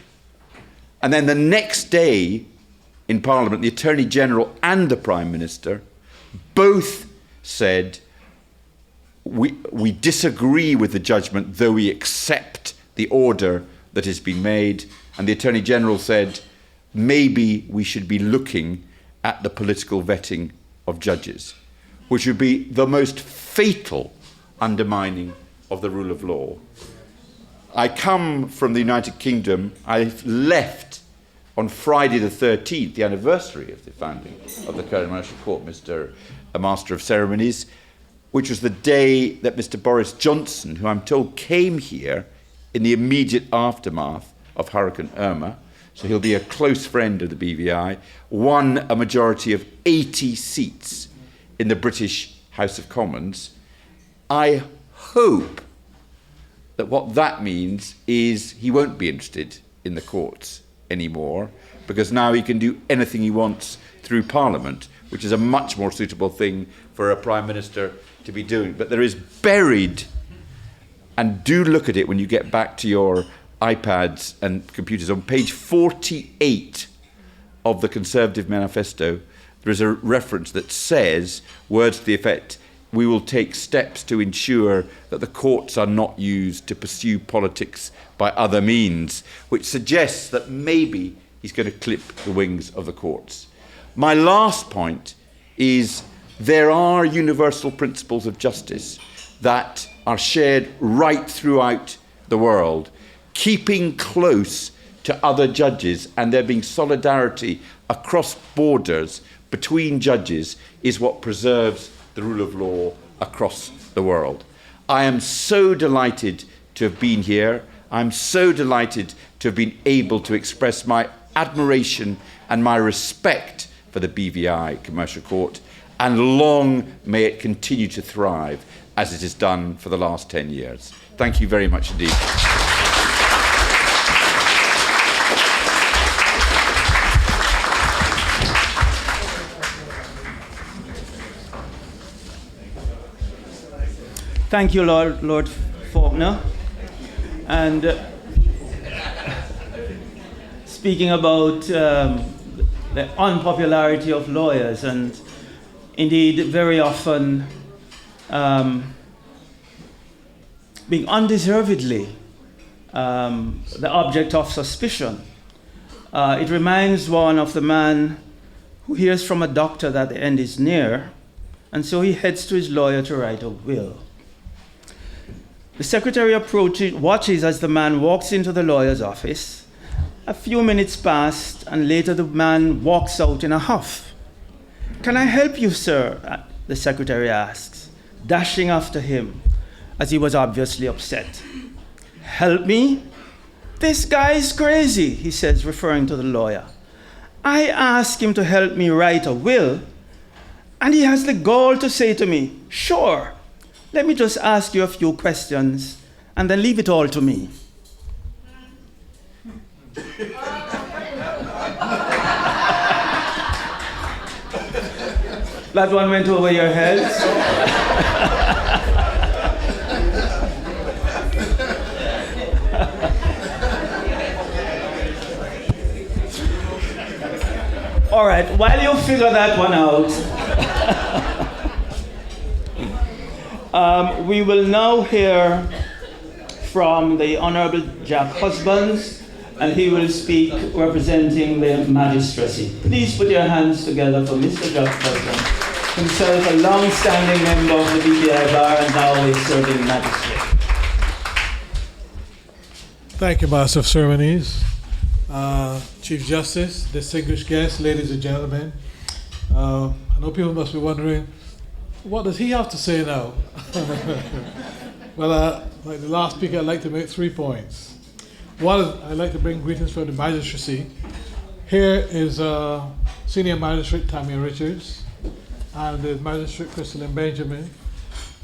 And then the next day in Parliament, the Attorney General and the Prime Minister both said, we disagree with the judgment, though we accept the order that has been made. And the Attorney General said, maybe we should be looking at the political vetting of judges, which would be the most fatal undermining of the rule of law. I come from the United Kingdom. I left on Friday the 13th, the anniversary of the founding of the Commercial Court, Mr. Master of Ceremonies, which was the day that Mr. Boris Johnson, who I'm told came here in the immediate aftermath of Hurricane Irma, so he'll be a close friend of the BVI, won a majority of 80 seats in the British House of Commons. I hope that what that means is he won't be interested in the courts anymore, because now he can do anything he wants through Parliament, which is a much more suitable thing for a Prime Minister to be doing. But there is buried, and do look at it when you get back to your iPads and computers, on page 48 of the Conservative Manifesto, there is a reference that says, words to the effect, we will take steps to ensure that the courts are not used to pursue politics by other means, which suggests that maybe he's going to clip the wings of the courts. My last point is there are universal principles of justice that are shared right throughout the world, keeping close to other judges and there being solidarity across borders between judges is what preserves the rule of law across the world. I am so delighted to have been here. I'm so delighted to have been able to express my admiration and my respect for the BVI Commercial Court, and long may it continue to thrive as it has done for the last 10 years. Thank you very much indeed. Thank you, Lord Faulkner. And speaking about the unpopularity of lawyers, and indeed very often being undeservedly the object of suspicion, it reminds one of the man who hears from a doctor that the end is near, and so he heads to his lawyer to write a will. The secretary watches as the man walks into the lawyer's office. A few minutes pass, and later the man walks out in a huff. "Can I help you, sir?" the secretary asks, dashing after him, as he was obviously upset. "Help me? This guy is crazy," he says, referring to the lawyer. "I asked him to help me write a will, and he has the gall to say to me, 'Sure, let me just ask you a few questions, and then leave it all to me.'" That one went over your heads. All right, while you figure that one out, we will now hear from the Honourable Jack Husbands, and he will speak representing the magistracy. Please put your hands together for Mr. Jack Husbands, himself a long-standing member of the BVI Bar and now a serving magistrate. Thank you, Master of Ceremonies, Chief Justice, distinguished guests, ladies and gentlemen. I know people must be wondering, what does he have to say now? Well, like the last speaker, I'd like to make 3 points. One is I'd like to bring greetings from the magistracy. Here is Senior Magistrate Tammy Richards, and there's Magistrate Crystalline Benjamin,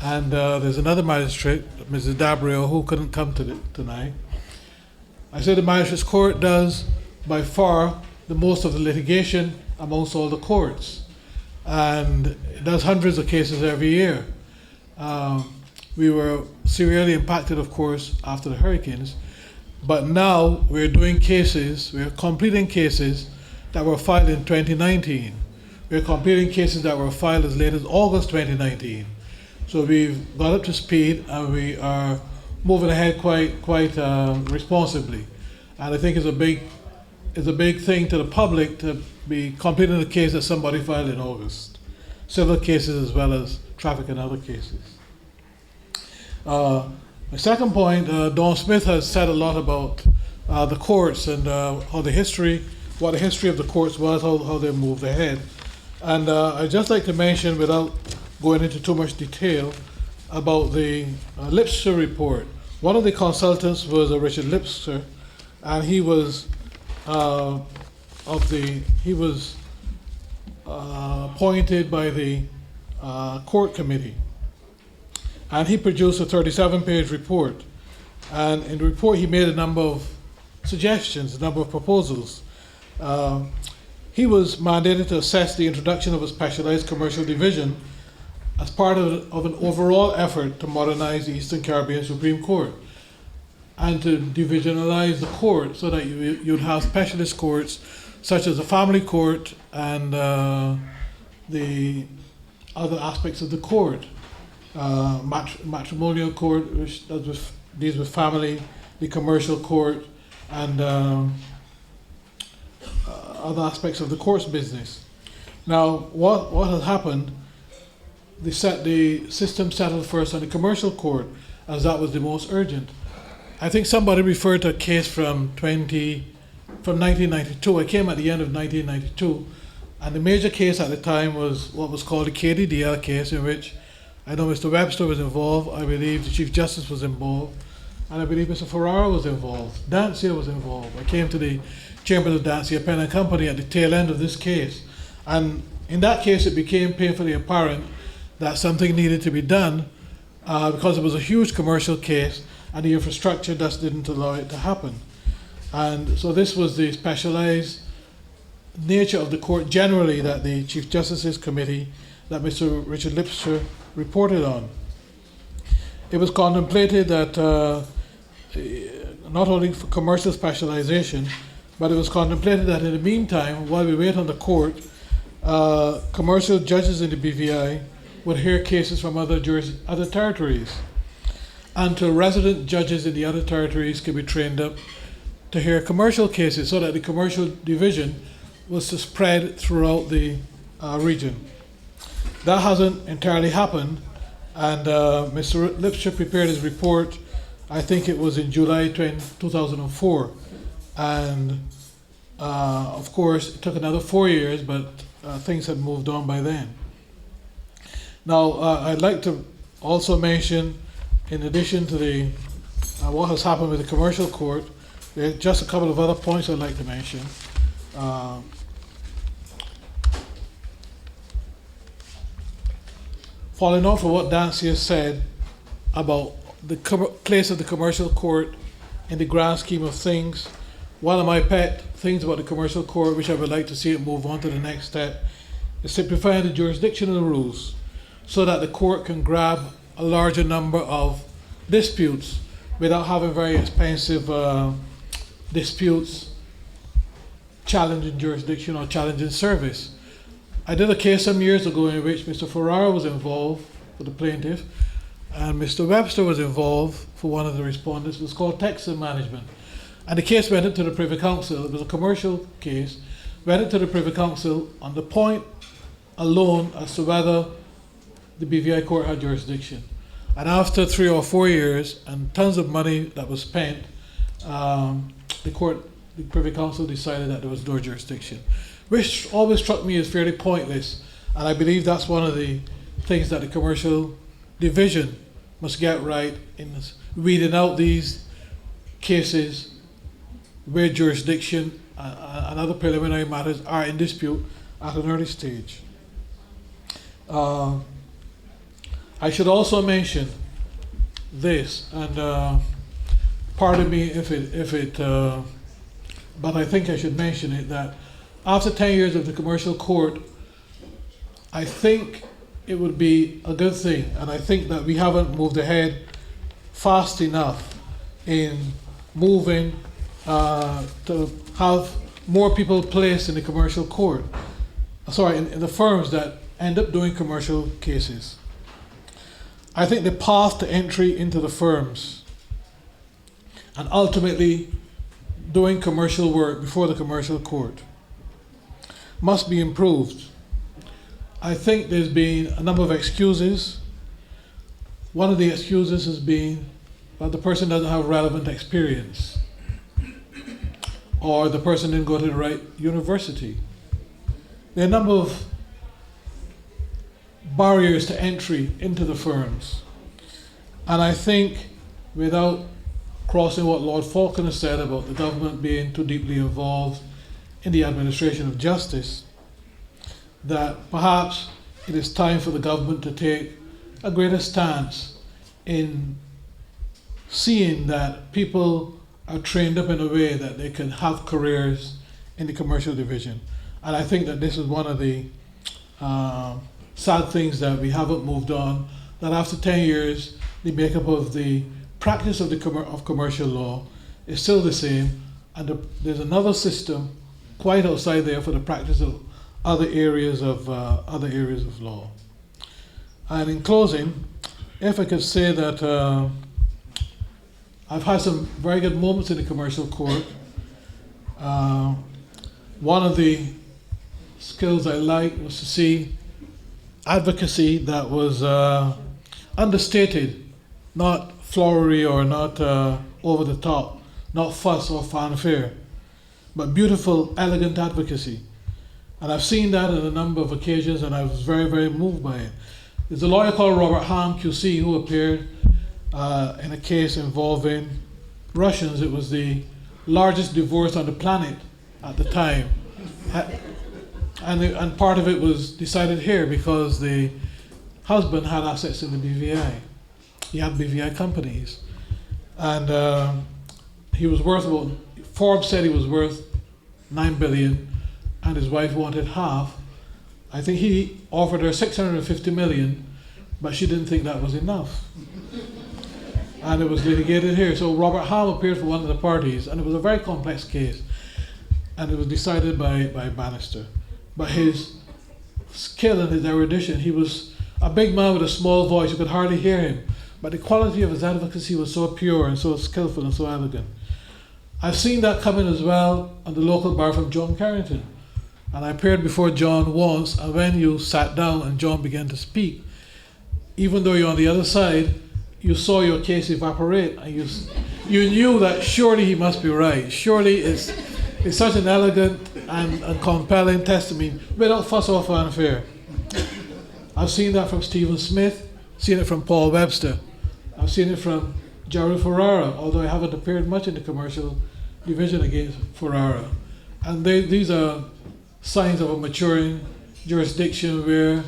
and there's another magistrate, Mrs. Gabory, who couldn't come tonight. I say the Magistrates Court does by far the most of the litigation amongst all the courts, and it does hundreds of cases every year. We were severely impacted, of course, after the hurricanes, but now we're doing cases, we're completing cases that were filed in 2019. We're completing cases that were filed as late as August 2019. So we've got up to speed and we are moving ahead quite responsibly. And I think it's a big thing to the public to be completing a case that somebody filed in August. Civil cases as well as traffic and other cases. My second point, Don Smith has said a lot about the courts and what the history of the courts was, how they moved ahead. And I'd just like to mention, without going into too much detail, about the Lipster report. One of the consultants was Richard Lipster, and he was appointed by the court committee. And he produced a 37-page report. And in the report, he made a number of suggestions, a number of proposals. He was mandated to assess the introduction of a specialized commercial division as part of an overall effort to modernize the Eastern Caribbean Supreme Court and to divisionalize the court so that you'd have specialist courts such as the family court and the other aspects of the court. Matrimonial court, which deals with family, the commercial court, and other aspects of the court's business. Now, what has happened? The system settled first on the commercial court, as that was the most urgent. I think somebody referred to a case from 1992. I came at the end of 1992, and the major case at the time was what was called the KDDL case, in which I know Mr. Webster was involved, I believe the Chief Justice was involved, and I believe Mr. Ferrara was involved. Dancia was involved. I came to the Chambers of Dancia Pen and Company at the tail end of this case. And in that case, it became painfully apparent that something needed to be done because it was a huge commercial case and the infrastructure just didn't allow it to happen. And so this was the specialized nature of the court generally that the Chief Justice's Committee, that Mr. Richard Lipster reported on. It was contemplated that not only for commercial specialization, but it was contemplated that in the meantime, while we wait on the court, commercial judges in the BVI would hear cases from other territories, until resident judges in the other territories could be trained up to hear commercial cases, so that the commercial division was to spread throughout the region. That hasn't entirely happened, and Mr. Lipster prepared his report, I think it was in July 2004, and of course it took another 4 years, but things had moved on by then. Now, I'd like to also mention, in addition to the what has happened with the commercial court, there are just a couple of other points I'd like to mention. Following on from what Dancia said about the place of the commercial court in the grand scheme of things, one of my pet things about the commercial court, which I would like to see it move on to the next step, is simplifying the jurisdictional rules so that the court can grab a larger number of disputes without having very expensive disputes challenging jurisdiction or challenging service. I did a case some years ago in which Mr. Ferrara was involved for the plaintiff and Mr. Webster was involved for one of the respondents. It was called Texas Management. And the case went into the Privy Council. It was a commercial case, went into the Privy Council on the point alone as to whether the BVI court had jurisdiction. And after 3 or 4 years and tons of money that was spent, the Privy Council decided that there was no jurisdiction, which always struck me as fairly pointless. And I believe that's one of the things that the commercial division must get right in weeding out these cases where jurisdiction and other preliminary matters are in dispute at an early stage. I should also mention this, and pardon me but I think I should mention it, that after 10 years of the commercial court, I think it would be a good thing, and I think that we haven't moved ahead fast enough in moving to have more people placed in the commercial court, in the firms that end up doing commercial cases. I think the path to entry into the firms and ultimately doing commercial work before the commercial court must be improved. I think there's been a number of excuses. One of the excuses has been that the person doesn't have relevant experience, or the person didn't go to the right university. There are a number of barriers to entry into the firms. And I think, without crossing what Lord Falconer said about the government being too deeply involved in the administration of justice, that perhaps it is time for the government to take a greater stance in seeing that people are trained up in a way that they can have careers in the commercial division. And I think that this is one of the sad things that we haven't moved on, that after 10 years, the makeup of the practice of commercial law is still the same, and there's another system quite outside there for the practice of other areas of law. And in closing, if I could say that I've had some very good moments in the commercial court. One of the skills I liked was to see advocacy that was understated, not flowery or not over the top, not fuss or fanfare, but beautiful, elegant advocacy. And I've seen that on a number of occasions, and I was very, very moved by it. There's a lawyer called Robert Ham, QC, who appeared in a case involving Russians. It was the largest divorce on the planet at the time. And part of it was decided here because the husband had assets in the BVI. He had BVI companies. And he was worth about, Forbes said he was worth $9 billion, and his wife wanted half. I think he offered her $650 million, but she didn't think that was enough. And it was litigated here. So Robert Ham appeared for one of the parties, and it was a very complex case. And it was decided by Bannister. But his skill and his erudition, he was a big man with a small voice, you could hardly hear him. But the quality of his advocacy was so pure and so skillful and so elegant. I've seen that coming as well on the local bar from John Carrington. And I appeared before John once, and when you sat down and John began to speak, even though you're on the other side, you saw your case evaporate, and you knew that surely he must be right. Surely it's such an elegant and compelling testimony without fuss or fanfare. I've seen that from Stephen Smith, seen it from Paul Webster. I've seen it from Jerry Ferrara, although I haven't appeared much in the commercial division against Ferrara. And these are signs of a maturing jurisdiction where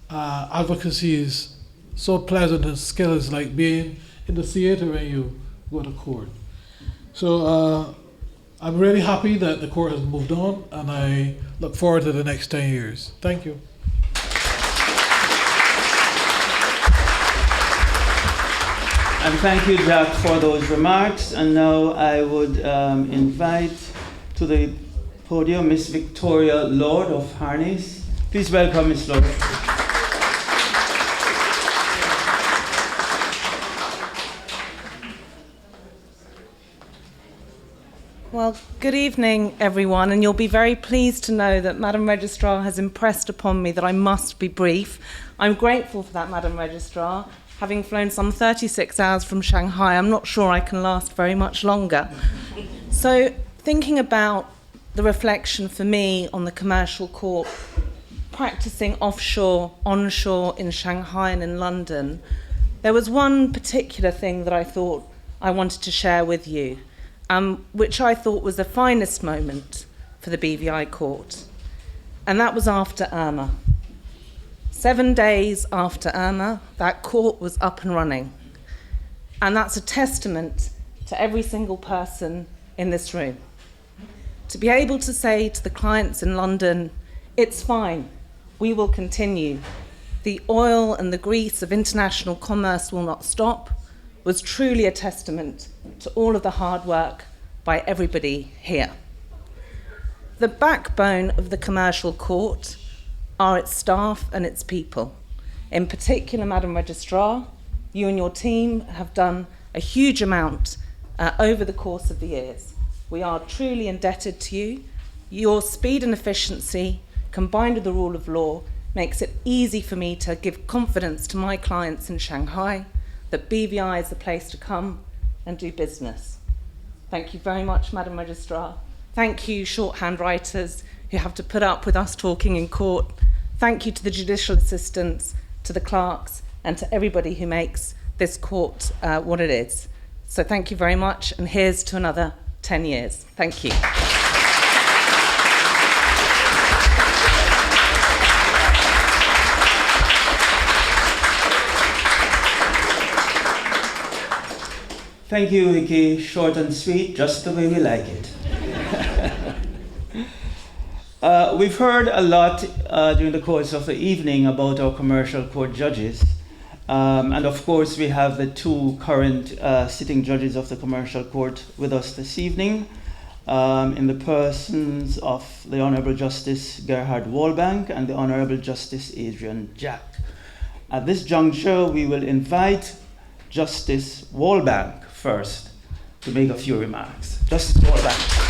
advocacy is so pleasant, and skill is like being in the theater when you go to court. So I'm really happy that the court has moved on, and I look forward to the next 10 years. Thank you. And thank you, Jack, for those remarks. And now I would invite to the podium Miss Victoria Lord of Harness. Please welcome Miss Lord. Well, good evening, everyone, and you'll be very pleased to know that Madam Registrar has impressed upon me that I must be brief. I'm grateful for that, Madam Registrar, having flown some 36 hours from Shanghai, I'm not sure I can last very much longer. So thinking about the reflection for me on the commercial court, practicing offshore, onshore in Shanghai and in London, there was one particular thing that I thought I wanted to share with you, which I thought was the finest moment for the BVI court. And that was after Irma. 7 days after Irma, that court was up and running. And that's a testament to every single person in this room. To be able to say to the clients in London, it's fine, we will continue. The oil and the grease of international commerce will not stop, was truly a testament to all of the hard work by everybody here. The backbone of the commercial court are its staff and its people. In particular, Madam Registrar, you and your team have done a huge amount over the course of the years. We are truly indebted to you. Your speed and efficiency, combined with the rule of law, makes it easy for me to give confidence to my clients in Shanghai that BVI is the place to come and do business. Thank you very much, Madam Registrar. Thank you, shorthand writers, who have to put up with us talking in court. Thank you to the judicial assistants, to the clerks, and to everybody who makes this court what it is. So thank you very much, and here's to another 10 years. Thank you. Thank you, Vicky. Short and sweet, just the way we like it. We've heard a lot during the course of the evening about our commercial court judges. And of course, we have the two current sitting judges of the commercial court with us this evening, in the persons of the Honorable Justice Gerhard Wohlbank and the Honorable Justice Adrian Jack. At this juncture, we will invite Justice Wohlbank first to make a few remarks. Justice Wohlbank.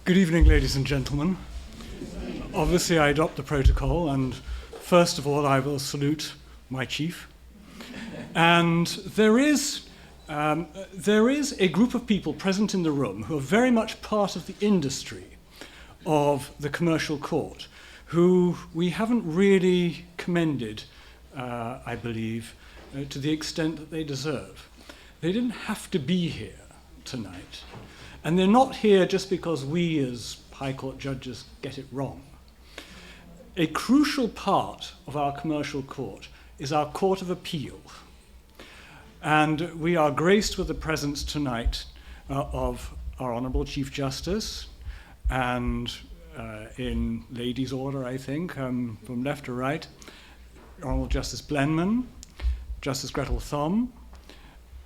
Good evening, ladies and gentlemen. Obviously, I adopt the protocol, and first of all, I will salute my chief. And there is a group of people present in the room who are very much part of the industry of the commercial court, who we haven't really commended, I believe, to the extent that they deserve. They didn't have to be here tonight. And they're not here just because we as High Court judges get it wrong. A crucial part of our commercial court is our Court of Appeal. And we are graced with the presence tonight of our Honourable Chief Justice, and in ladies' order, I think, from left to right, Honourable Justice Blenman, Justice Gretel Thom,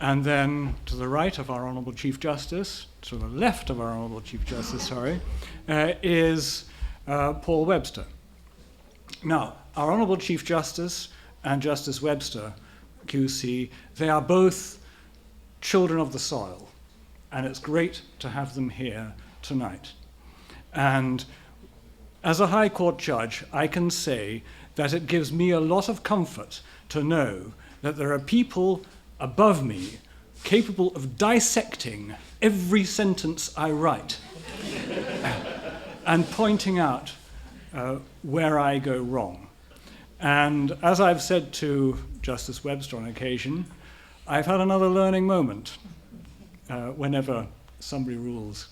and then to the right of our Honourable Chief Justice, to the left of our Honourable Chief Justice, is Paul Webster. Now, our Honourable Chief Justice and Justice Webster, QC, they are both children of the soil, and it's great to have them here tonight. And as a High Court judge, I can say that it gives me a lot of comfort to know that there are people above me capable of dissecting every sentence I write and pointing out where I go wrong. And as I've said to Justice Webster on occasion, I've had another learning moment whenever somebody rules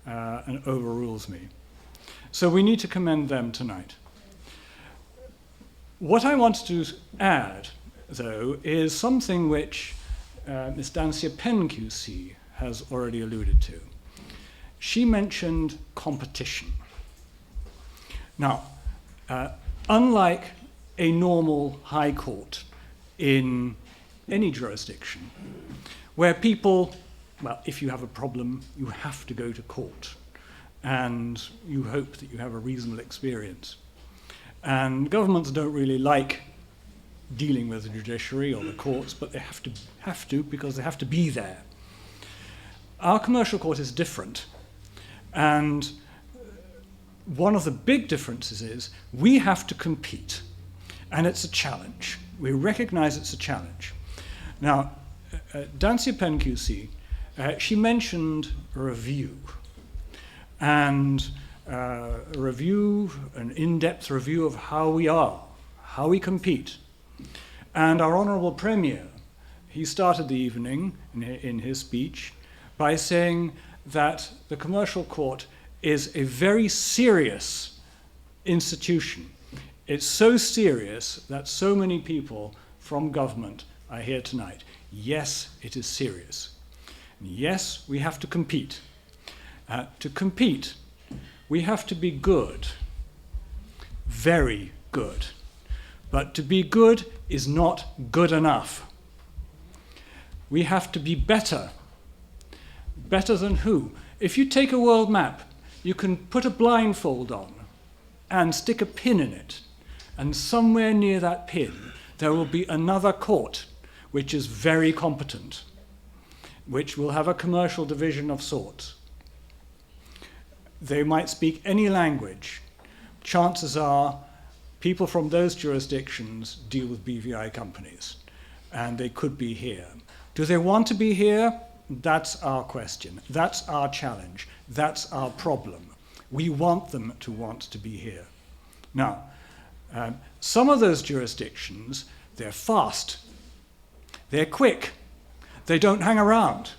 and overrules me. So we need to commend them tonight. What I want to add, though, is something which Ms. Dancia Penn QC has already alluded to. She mentioned competition. Now, unlike a normal high court in any jurisdiction, where people, well, if you have a problem, you have to go to court, and you hope that you have a reasonable experience. And governments don't really like dealing with the judiciary or the courts, but they have to because they have to be there. Our commercial court is different, and one of the big differences is we have to compete, and it's a challenge. We recognize it's a challenge. Now, Dancia PenQC, she mentioned a review, and a review, an in-depth review of how we are, how we compete. And our Honourable Premier, he started the evening in his speech by saying that the Commercial Court is a very serious institution. It's so serious that so many people from government are here tonight. Yes, it is serious. And yes, we have to compete. To compete, we have to be good, very good. But to be good is not good enough. We have to be better. Better than who? If you take a world map, you can put a blindfold on and stick a pin in it, and somewhere near that pin there will be another court which is very competent, which will have a commercial division of sorts. They might speak any language. Chances are people from those jurisdictions deal with BVI companies, and they could be here. Do they want to be here? That's our question. That's our challenge. That's our problem. We want them to want to be here. Now, some of those jurisdictions, they're fast. They're quick. They don't hang around.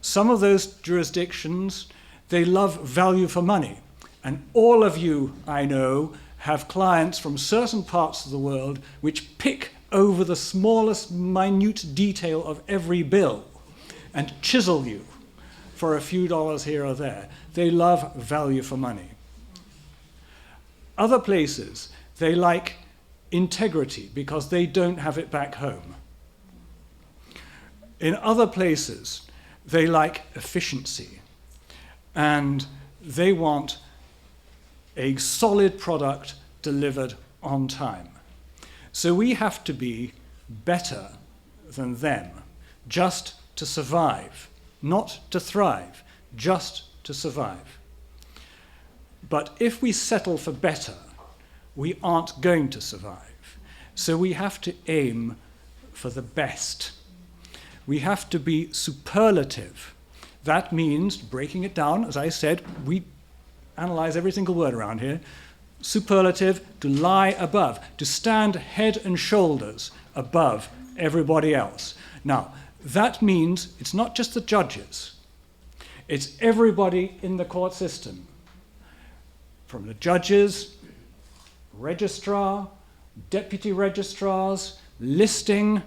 Some of those jurisdictions, they love value for money. And all of you, I know, have clients from certain parts of the world which pick over the smallest minute detail of every bill and chisel you for a few dollars here or there. They love value for money. Other places, they like integrity because they don't have it back home. In other places, they like efficiency, and they want a solid product delivered on time. So we have to be better than them, just to survive, not to thrive, just to survive. But if we settle for better, we aren't going to survive. So we have to aim for the best. We have to be superlative. That means, breaking it down, as I said, we analyze every single word around here. Superlative, to lie above, to stand head and shoulders above everybody else. Now, that means it's not just the judges. It's everybody in the court system. From the judges, registrar, deputy registrars, listing,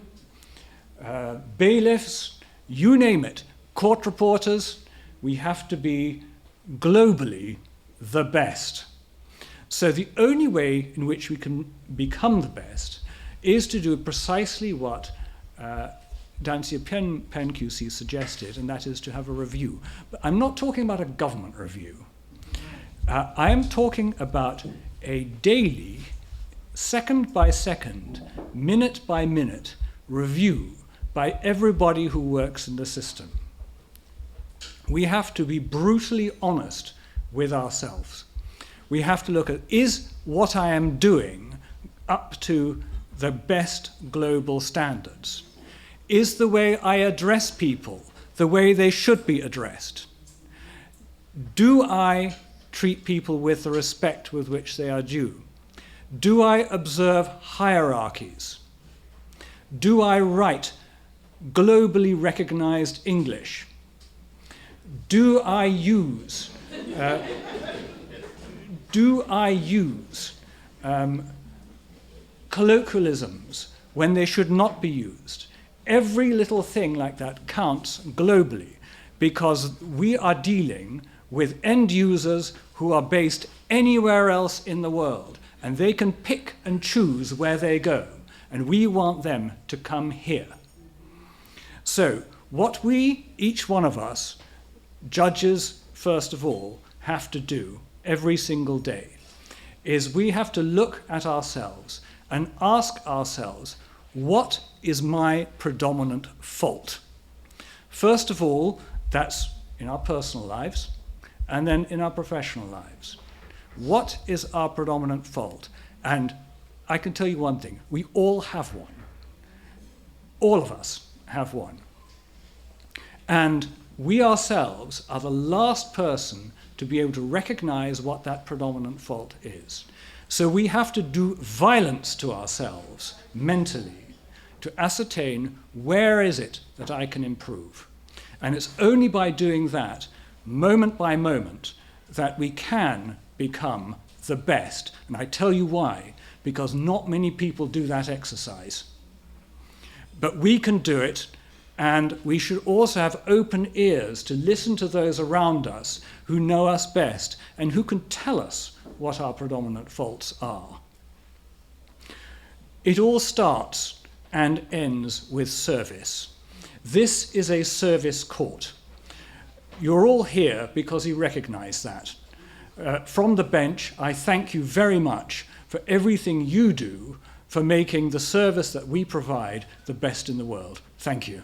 bailiffs, you name it, court reporters. We have to be globally the best. So the only way in which we can become the best is to do precisely what Dancia PenQC suggested, and that is to have a review. But I'm not talking about a government review. I am talking about a daily, second by second, minute by minute review by everybody who works in the system. We have to be brutally honest with ourselves. We have to look at, is what I am doing up to the best global standards? Is the way I address people the way they should be addressed? Do I treat people with the respect with which they are due? Do I observe hierarchies? Do I write globally recognized English? Do I use colloquialisms when they should not be used? Every little thing like that counts globally, because we are dealing with end users who are based anywhere else in the world, and they can pick and choose where they go, and we want them to come here. So what we, each one of us, judges first of all, have to do every single day is we have to look at ourselves and ask ourselves, what is my predominant fault? First of all, that's in our personal lives, and then in our professional lives. What is our predominant fault? And I can tell you one thing, we all have one. All of us have one. And we ourselves are the last person to be able to recognize what that predominant fault is. So we have to do violence to ourselves mentally to ascertain where is it that I can improve. And it's only by doing that, moment by moment, that we can become the best. And I tell you why, because not many people do that exercise. But we can do it, and we should also have open ears to listen to those around us who know us best and who can tell us what our predominant faults are. It all starts and ends with service. This is a service court. You're all here because you recognize that. From the bench, I thank you very much for everything you do for making the service that we provide the best in the world. Thank you.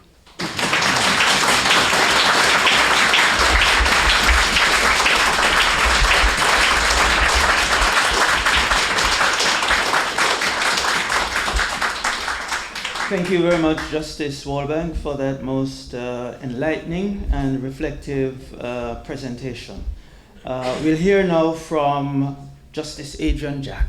Thank you very much, Justice Walbank, for that most enlightening and reflective presentation. We'll hear now from Justice Adrian Jack.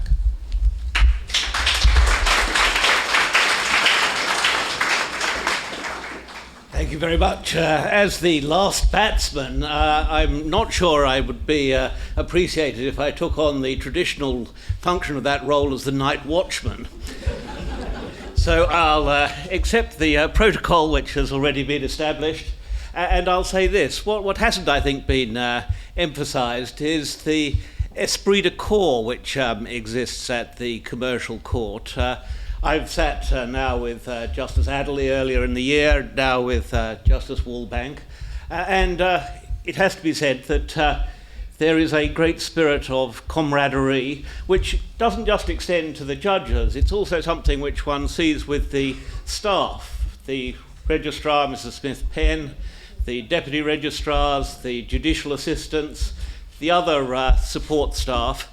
Thank you very much. As the last batsman, I'm not sure I would be appreciated if I took on the traditional function of that role as the night watchman. So I'll accept the protocol which has already been established, and I'll say this. What hasn't, I think, been emphasised is the esprit de corps which exists at the commercial court. I've sat now with Justice Adderley earlier in the year, now with Justice Walbank, and it has to be said that there is a great spirit of camaraderie which doesn't just extend to the judges, it's also something which one sees with the staff, the registrar, Mrs. Smith-Penn, the deputy registrars, the judicial assistants, the other support staff.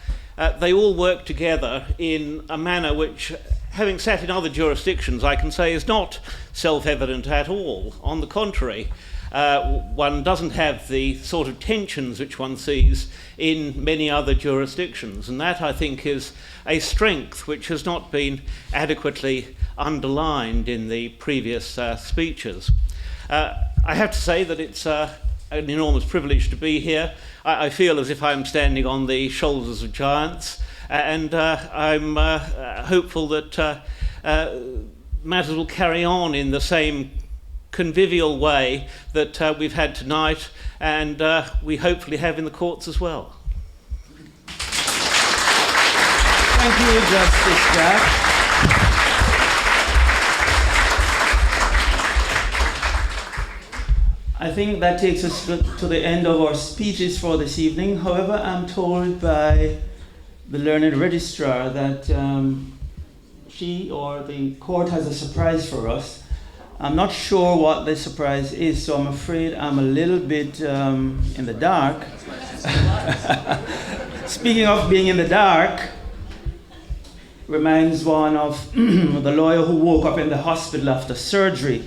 They all work together in a manner which, having sat in other jurisdictions, I can say is not self-evident at all. On the contrary, one doesn't have the sort of tensions which one sees in many other jurisdictions, and that, I think, is a strength which has not been adequately underlined in the previous speeches. I have to say that it's an enormous privilege to be here. I feel as if I'm standing on the shoulders of giants, and I'm hopeful that matters will carry on in the same convivial way that we've had tonight, and we hopefully have in the courts as well. Thank you, Justice Jack. I think that takes us to the end of our speeches for this evening. However, I'm told by the learned registrar that she or the court has a surprise for us. I'm not sure what the surprise is, so I'm afraid I'm a little bit in the dark. Speaking of being in the dark, reminds one of the lawyer who woke up in the hospital after surgery.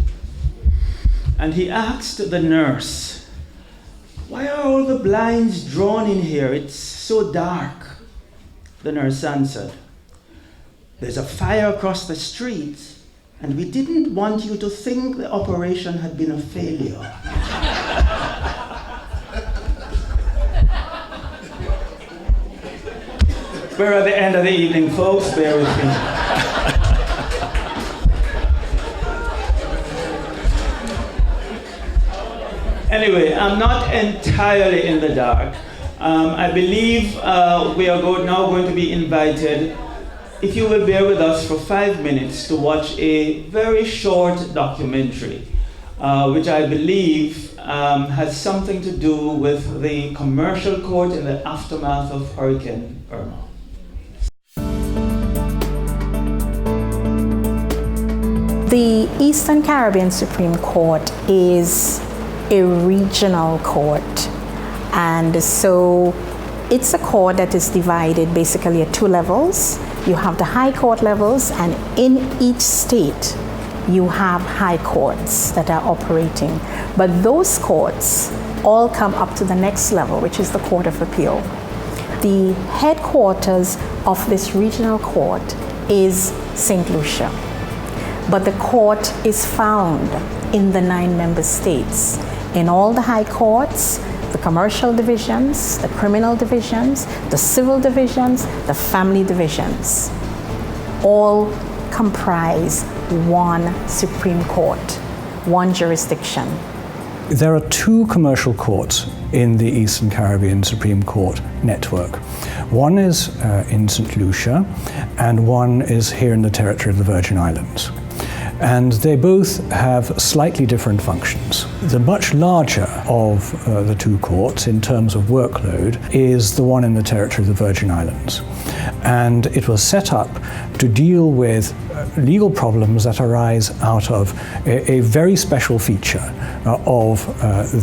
And he asked the nurse, "Why are all the blinds drawn in here? It's so dark." The nurse answered, "There's a fire across the street, and we didn't want you to think the operation had been a failure." We're at the end of the evening, folks. Bear with me. Anyway, I'm not entirely in the dark. I believe we are now going to be invited, if you will bear with us for 5 minutes, to watch a very short documentary, which I believe has something to do with the commercial court in the aftermath of Hurricane Irma. The Eastern Caribbean Supreme Court is a regional court, and so It's a court that is divided basically at two levels. You have the high court levels, and in each state you have high courts that are operating. But those courts all come up to the next level, which is the Court of Appeal. The headquarters of this regional court is St. Lucia, but the court is found in the 9 member states. In all the high courts, the commercial divisions, the criminal divisions, the civil divisions, the family divisions, all comprise one Supreme Court, one jurisdiction. There are 2 commercial courts in the Eastern Caribbean Supreme Court network. One is in St. Lucia, and one is here in the territory of the Virgin Islands. And they both have slightly different functions. The much larger of the 2 courts in terms of workload is the one in the territory of the Virgin Islands. And it was set up to deal with legal problems that arise out of a very special feature of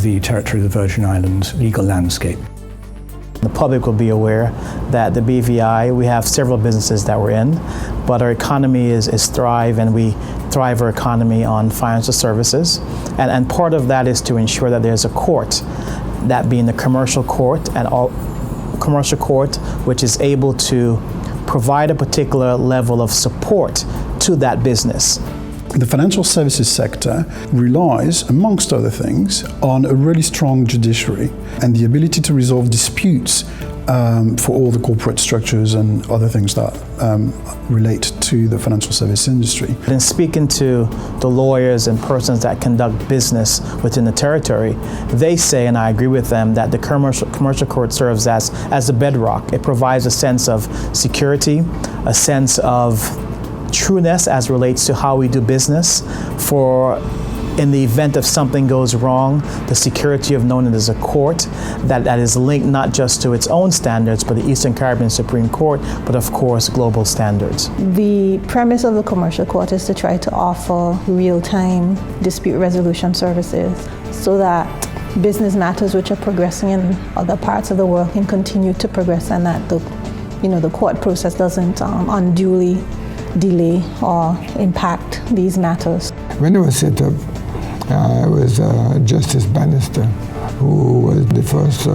the territory of the Virgin Islands legal landscape. The public will be aware that the BVI, we have several businesses that we're in, but our economy is thrive, and we thrive our economy on financial services. And part of that is to ensure that there's a court, that being the commercial court, and all commercial court, which is able to provide a particular level of support to that business. The financial services sector relies, amongst other things, on a really strong judiciary and the ability to resolve disputes for all the corporate structures and other things that relate to the financial service industry. In speaking to the lawyers and persons that conduct business within the territory, they say, and I agree with them, that the commercial court serves as the bedrock. It provides a sense of security, a sense of trueness as relates to how we do business. For in the event of something goes wrong, the security of knowing it is a court that is linked not just to its own standards, but the Eastern Caribbean Supreme Court, but of course global standards. The premise of the commercial court is to try to offer real-time dispute resolution services so that business matters which are progressing in other parts of the world can continue to progress, and that the court process doesn't unduly delay or impact these matters. When it was set up, it was Justice Bannister who was the first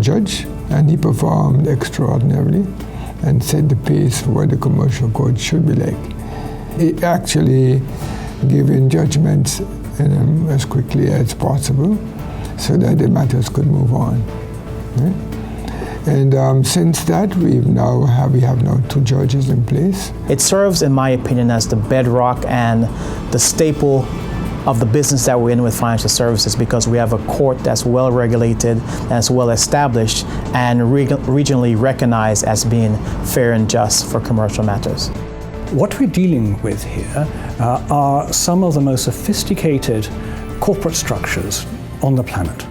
judge, and he performed extraordinarily and set the pace for what the commercial court should be like. He actually gave in judgments as quickly as possible so that the matters could move on. Right? And since that, we have now 2 judges in place. It serves, in my opinion, as the bedrock and the staple of the business that we're in with financial services, because we have a court that's well regulated, that's well established, and regionally recognized as being fair and just for commercial matters. What we're dealing with here are some of the most sophisticated corporate structures on the planet.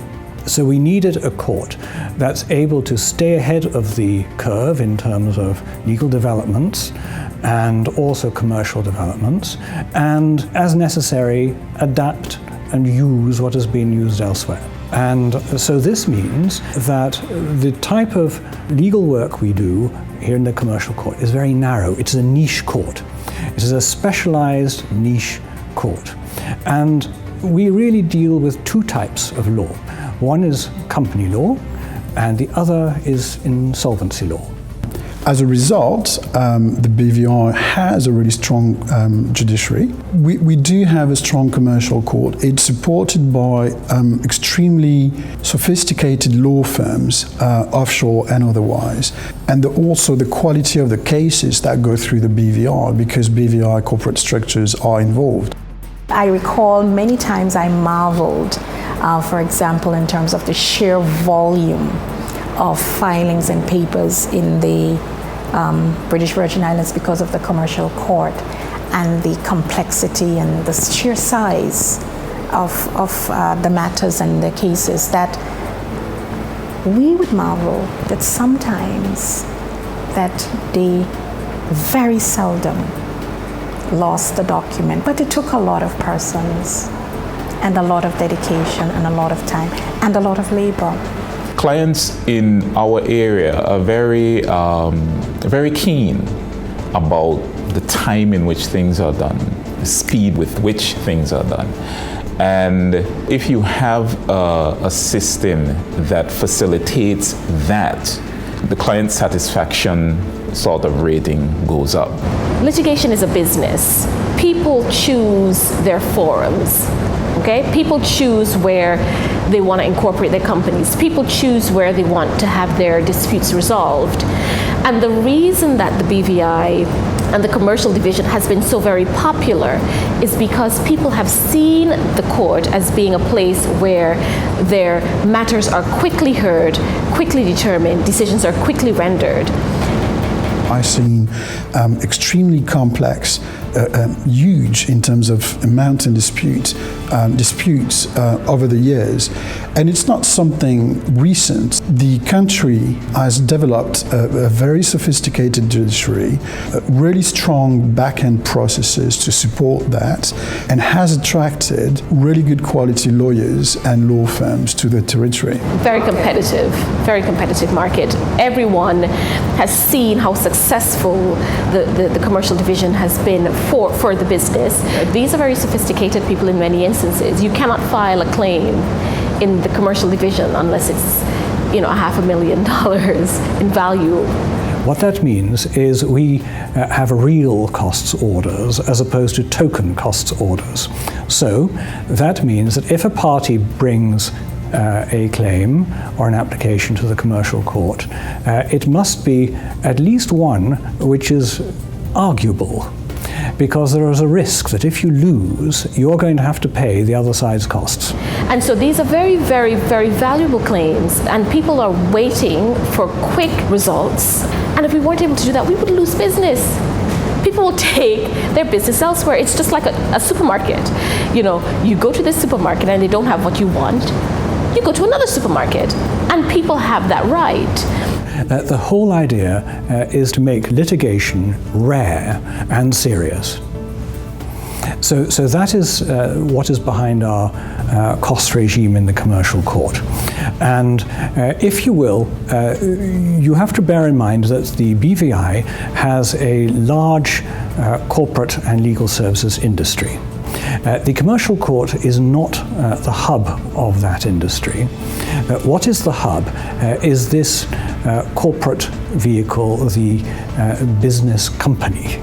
So we needed a court that's able to stay ahead of the curve in terms of legal developments and also commercial developments, and as necessary, adapt and use what has been used elsewhere. And so this means that the type of legal work we do here in the commercial court is very narrow. It's a niche court. It is a specialized niche court. And we really deal with 2 types of law. One is company law, and the other is insolvency law. As a result, the BVI has a really strong judiciary. We do have a strong commercial court. It's supported by extremely sophisticated law firms, offshore and otherwise. And also the quality of the cases that go through the BVI, because BVI corporate structures are involved. I recall many times I marveled, for example, in terms of the sheer volume of filings and papers in the British Virgin Islands because of the commercial court, and the complexity and the sheer size of the matters and the cases, that we would marvel that sometimes that they very seldom lost the document, but it took a lot of persons and a lot of dedication and a lot of time and a lot of labor. clients in our area are very, very keen about the time in which things are done, the speed with which things are done. And if you have a system that facilitates that, the client satisfaction sort of rating goes up. Litigation is a business. People choose their forums. Okay? People choose where they want to incorporate their companies. People choose where they want to have their disputes resolved. And the reason that the BVI and the commercial division has been so very popular is because people have seen the court as being a place where their matters are quickly heard, quickly determined, decisions are quickly rendered. I've seen extremely complex, huge in terms of amount and disputes over the years. And it's not something recent. The country has developed a very sophisticated judiciary, really strong back-end processes to support that, and has attracted really good quality lawyers and law firms to the territory. Very competitive market. Everyone has seen how successful the commercial division has been for the business. These are very sophisticated people in many instances. You cannot file a claim in the commercial division unless it's, $500,000 in value. What that means is we have real costs orders as opposed to token costs orders. So that means that if a party brings a claim or an application to the commercial court, it must be at least one which is arguable, because there is a risk that if you lose, you're going to have to pay the other side's costs. And so these are very, very, very valuable claims, and people are waiting for quick results. And if we weren't able to do that, we would lose business. People will take their business elsewhere. It's just like a supermarket. You go to this supermarket and they don't have what you want. You go to another supermarket, and people have that right. The whole idea is to make litigation rare and serious. So that is what is behind our cost regime in the commercial court. And if you will, you have to bear in mind that the BVI has a large corporate and legal services industry. The commercial court is not the hub of that industry. What is the hub is this corporate vehicle, the business company.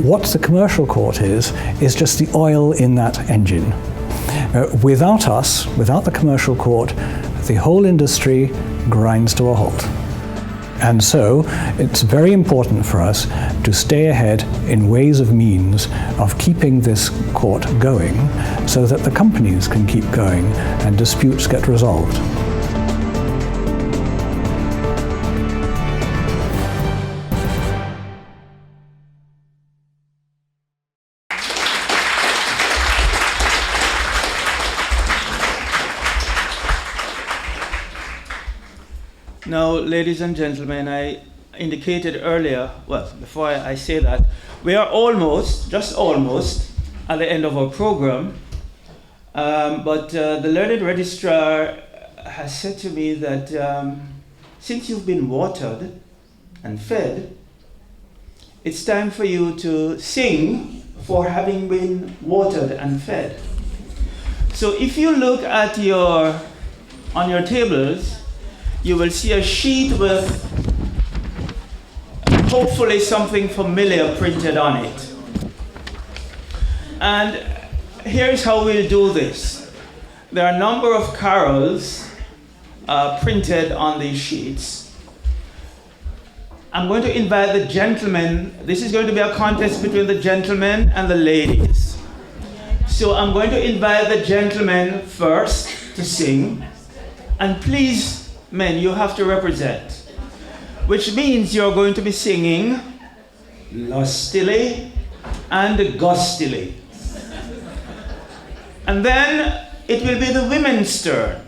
What the commercial court is just the oil in that engine. Without us, without the commercial court, the whole industry grinds to a halt. And so it's very important for us to stay ahead in ways of means of keeping this court going so that the companies can keep going and disputes get resolved. Now, ladies and gentlemen, I indicated earlier, before I say that, we are just almost, at the end of our program. But the learned registrar has said to me that since you've been watered and fed, it's time for you to sing for having been watered and fed. So if you look at on your tables, you will see a sheet with hopefully something familiar printed on it. And here's how we'll do this. There are a number of carols printed on these sheets. I'm going to invite the gentlemen. This is going to be a contest between the gentlemen and the ladies. So I'm going to invite the gentlemen first to sing. And please, men, you have to represent, which means you're going to be singing lustily and gustily. And then it will be the women's turn.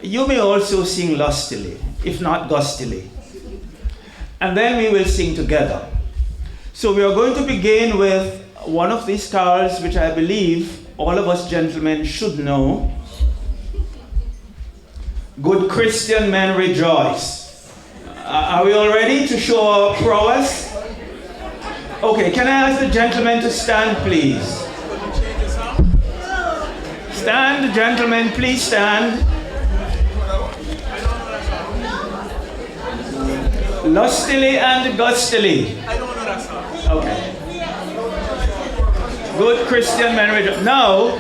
You may also sing lustily, if not gustily. And then we will sing together. So we are going to begin with one of these carols, which I believe all of us gentlemen should know. Good Christian men rejoice. Are we all ready to show our prowess? Okay, can I ask the gentlemen to stand, please? Stand, gentlemen, please stand. Lustily and gustily. Okay. Good Christian men rejoice. Now,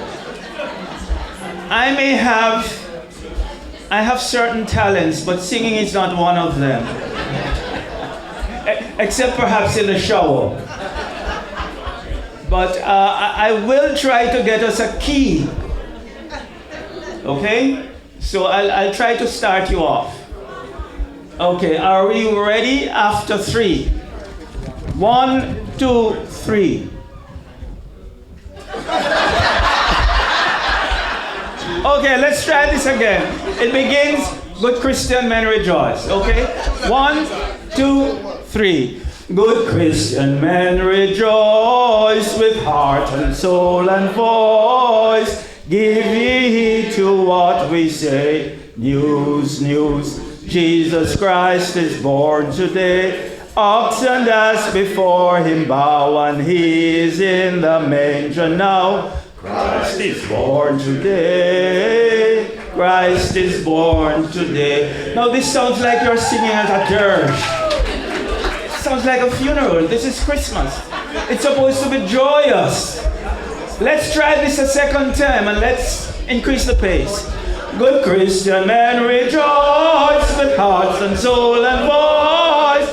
I have certain talents, but singing is not one of them. Except perhaps in the shower. But I will try to get us a key. Okay? So I'll try to start you off. Okay, are we ready? After 3. 1, 2, 3. Okay, let's try this again. It begins, good Christian men rejoice. Okay? 1, 2, 3. Good Christian men rejoice with heart and soul and voice. Give ye heed to what we say. News, news. Jesus Christ is born today. Ox and ass before him bow, and he is in the manger now. Christ is born today. Christ is born today. Now this sounds like you're singing at a church. Sounds like a funeral. This is Christmas. It's supposed to be joyous. Let's try this a second time and let's increase the pace. Good Christian men rejoice with hearts and soul and voice.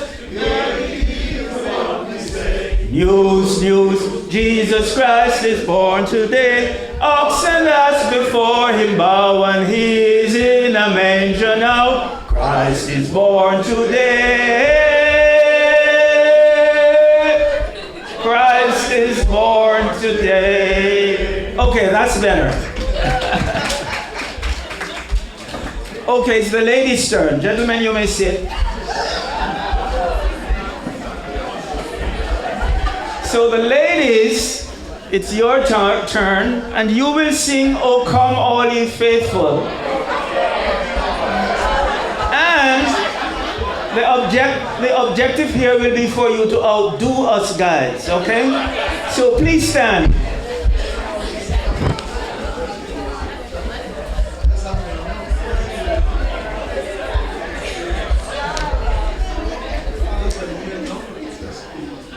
News, news, Jesus Christ is born today. Ox and ass before him bow, and he's in a manger now. Christ is born today. Christ is born today. Okay, that's better. Okay, it's the ladies' turn. Gentlemen, you may sit. So the ladies, it's your turn, and you will sing, "O come all ye faithful." And the objective here will be for you to outdo us guys, okay? So please stand.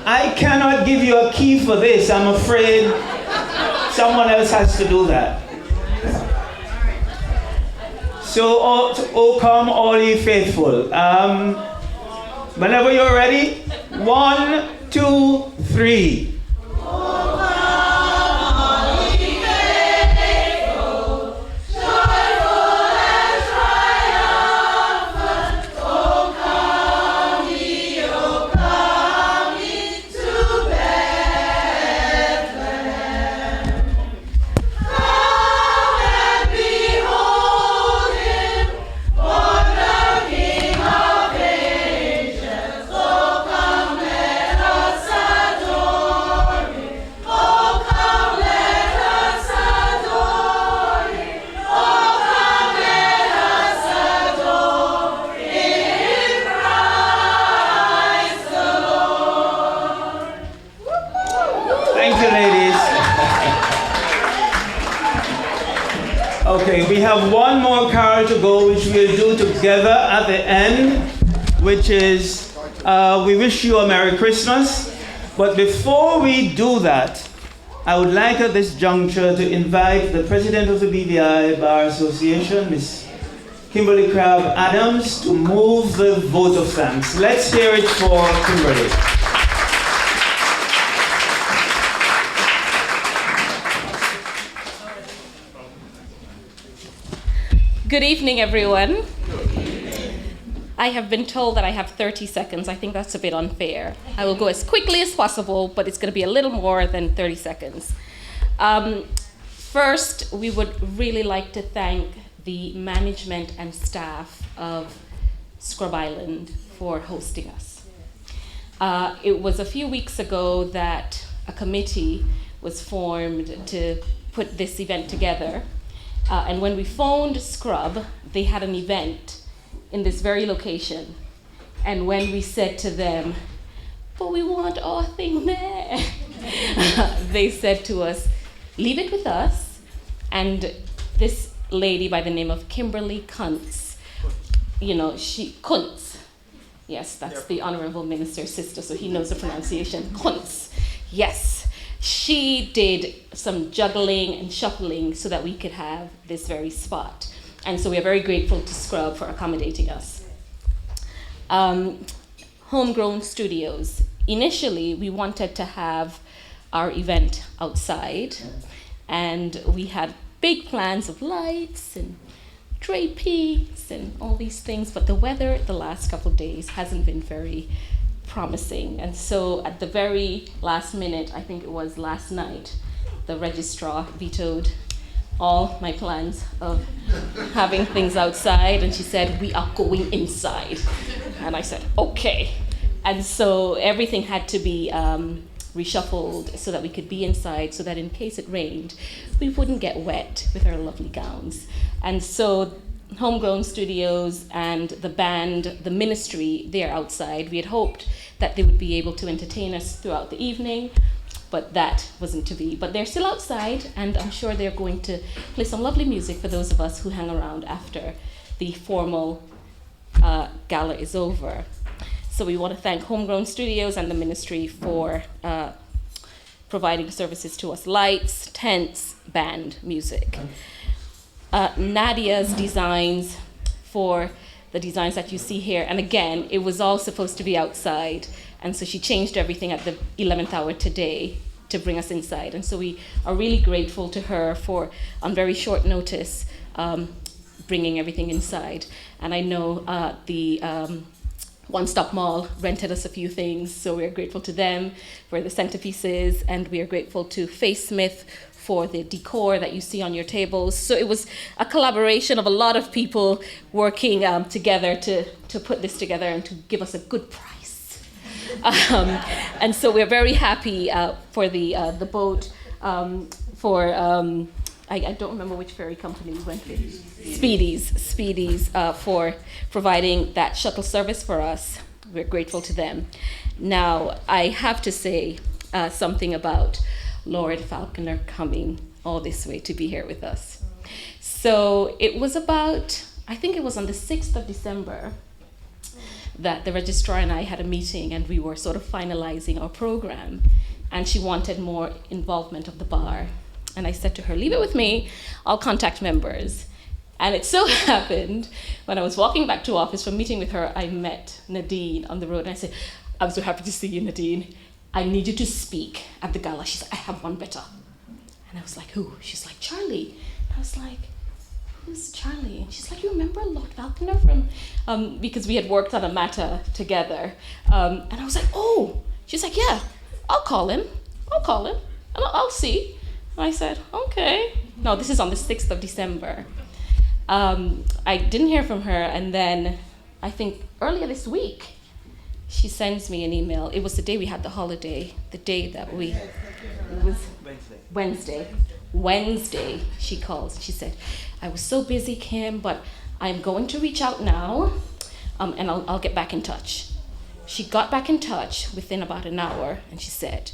I cannot give you a key for this. I'm afraid someone else has to do that. So, oh come all ye faithful. Whenever you're ready, 1, 2, 3. Okay, we have one more carol to go, which we'll do together at the end, which is We Wish You a Merry Christmas. But before we do that, I would like at this juncture to invite the President of the BVI Bar Association, Ms. Kimberly Crabb Adams, to move the vote of thanks. Let's hear it for Kimberly. Good evening, everyone. I have been told that I have 30 seconds. I think that's a bit unfair. I will go as quickly as possible, but it's going to be a little more than 30 seconds. First, we would really like to thank the management and staff of Scrub Island for hosting us. It was a few weeks ago that a committee was formed to put this event together. And when we phoned Scrub, they had an event in this very location. And when we said to them, but we want our thing there, they said to us, leave it with us. And this lady by the name of Kimberly Kuntz, Kuntz. Yes, that's the Honorable Minister's sister, so he knows the pronunciation. Kuntz. Yes. She did some juggling and shuffling so that we could have this very spot. And so we are very grateful to Scrub for accommodating us. Homegrown Studios. Initially, we wanted to have our event outside, and we had big plans of lights and draperies and all these things, but the weather the last couple of days hasn't been very promising. And so at the very last minute, I think it was last night, the registrar vetoed all my plans of having things outside, and she said, we are going inside. And I said, okay. And so everything had to be reshuffled so that we could be inside, so that in case it rained, we wouldn't get wet with our lovely gowns. And so Homegrown Studios and the band, the ministry, they're outside. We had hoped that they would be able to entertain us throughout the evening, but that wasn't to be. But they're still outside, and I'm sure they're going to play some lovely music for those of us who hang around after the formal gala is over. So we want to thank Homegrown Studios and the ministry for providing services to us: lights, tents, band, music. Nadia's designs for the designs that you see here, and again, it was all supposed to be outside, and so she changed everything at the 11th hour today to bring us inside. And so we are really grateful to her for, on very short notice, bringing everything inside. And I know the One Stop Mall rented us a few things, so we're grateful to them for the centerpieces, and we are grateful to Faith Smith for the decor that you see on your tables. So it was a collaboration of a lot of people working together to put this together and to give us a good price. And so we're very happy for the boat, I don't remember which ferry company we went with. Speedies, for providing that shuttle service for us. We're grateful to them. Now, I have to say something about Lord Falconer coming all this way to be here with us. So it was about, I think it was on the 6th of December that the registrar and I had a meeting, and we were sort of finalizing our program, and she wanted more involvement of the bar. And I said to her, leave it with me, I'll contact members. And it so happened, when I was walking back to office from meeting with her, I met Nadine on the road, and I said, I'm so happy to see you, Nadine. I need you to speak at the gala. She said, I have one better. And I was like, who? She's like, Charlie. And I was like, who's Charlie? And she's like, you remember Lord Falconer from, because we had worked on a matter together. And I was like, oh. She's like, yeah, I'll call him, and I'll see. And I said, okay. No, this is on the 6th of December. I didn't hear from her, and then I think earlier this week, she sends me an email. It was the day we had the holiday, the day that it was Wednesday, she calls. She said, I was so busy, Kim, but I'm going to reach out now, and I'll get back in touch. She got back in touch within about an hour, and she said,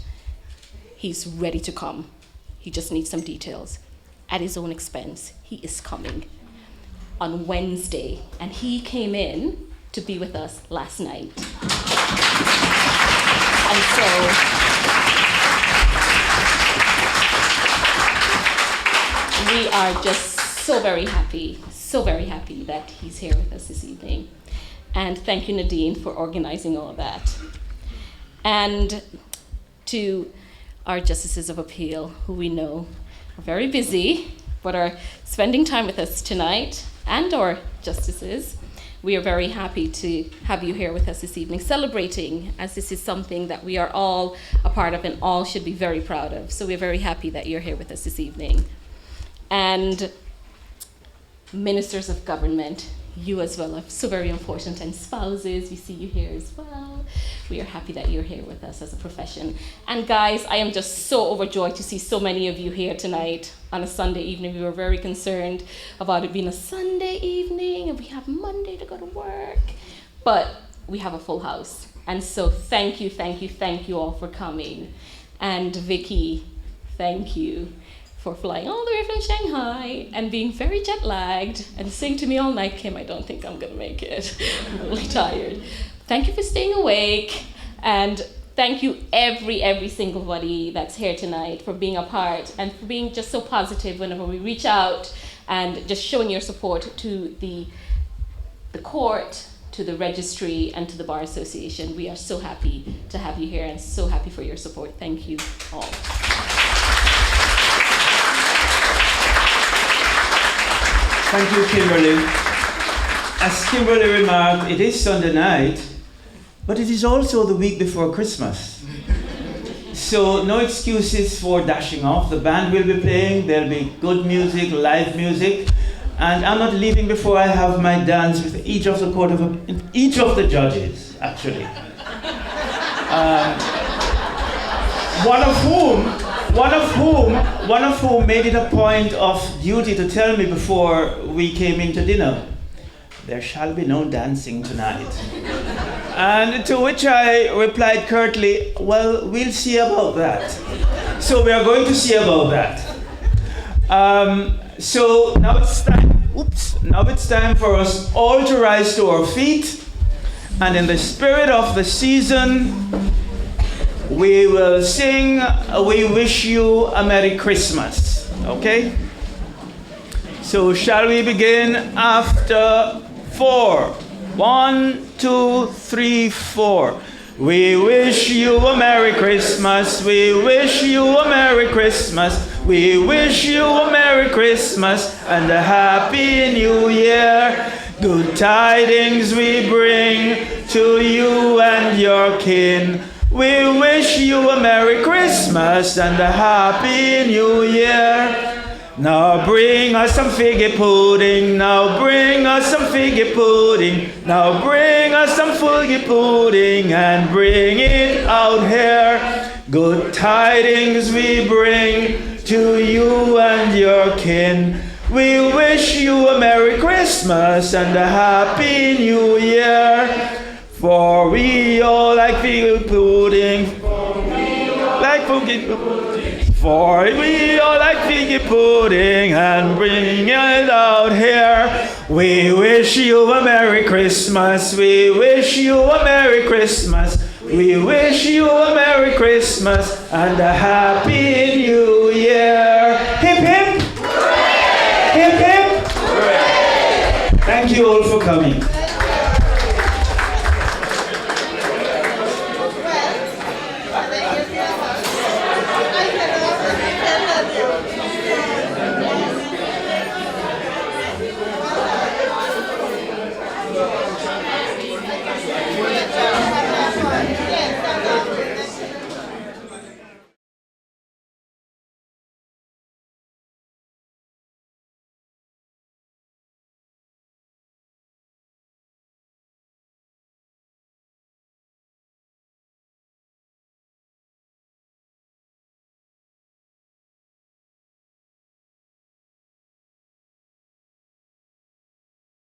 he's ready to come. He just needs some details. At his own expense, he is coming on Wednesday, and he came in to be with us last night. And so we are just so very happy that he's here with us this evening. And thank you, Nadine, for organizing all of that. And to our Justices of Appeal, who we know are very busy, but are spending time with us tonight, and our justices. We are very happy to have you here with us this evening, celebrating, as this is something that we are all a part of and all should be very proud of. So we're very happy that you're here with us this evening. And ministers of government, you as well are so very important, and spouses, we see you here as well. We are happy that you're here with us as a profession. And guys, I am just so overjoyed to see so many of you here tonight on a Sunday evening. We were very concerned about it being a Sunday evening and we have Monday to go to work, but we have a full house. And so thank you all for coming. And Vicky, thank you for flying all the way from Shanghai and being very jet lagged and saying to me all night, Kim, I don't think I'm gonna make it. I'm really tired. Thank you for staying awake, and thank you every single body that's here tonight for being a part and for being just so positive whenever we reach out and just showing your support to the court, to the registry, and to the Bar Association. We are so happy to have you here and so happy for your support. Thank you all. Thank you, Kimberly. As Kimberly remarked, it is Sunday night, but it is also the week before Christmas. So no excuses for dashing off. The band will be playing, there'll be good music, live music, and I'm not leaving before I have my dance with each of the judges, actually. One of whom made it a point of duty to tell me before we came into dinner, there shall be no dancing tonight. And to which I replied curtly, well, we'll see about that. So we are going to see about that. So now it's time for us all to rise to our feet, and in the spirit of the season, we will sing We Wish You a Merry Christmas, okay? So shall we begin after 4? 1, 2, 3, 4. We wish you a Merry Christmas. We wish you a Merry Christmas. We wish you a Merry Christmas and a Happy New Year. Good tidings we bring to you and your kin. We wish you a Merry Christmas and a Happy New Year. Now bring us some figgy pudding. Now bring us some figgy pudding. Now bring us some figgy pudding and bring it out here. Good tidings we bring to you and your kin. We wish you a Merry Christmas and a Happy New Year. For we all like figgy pudding. Like figgy pudding. For we all like figgy pudding and bring it out here. We wish you a Merry Christmas. We wish you a Merry Christmas. We wish you a Merry Christmas and a Happy New Year. Hip hip! Hooray! Hip hip! Hooray! Thank you all for coming.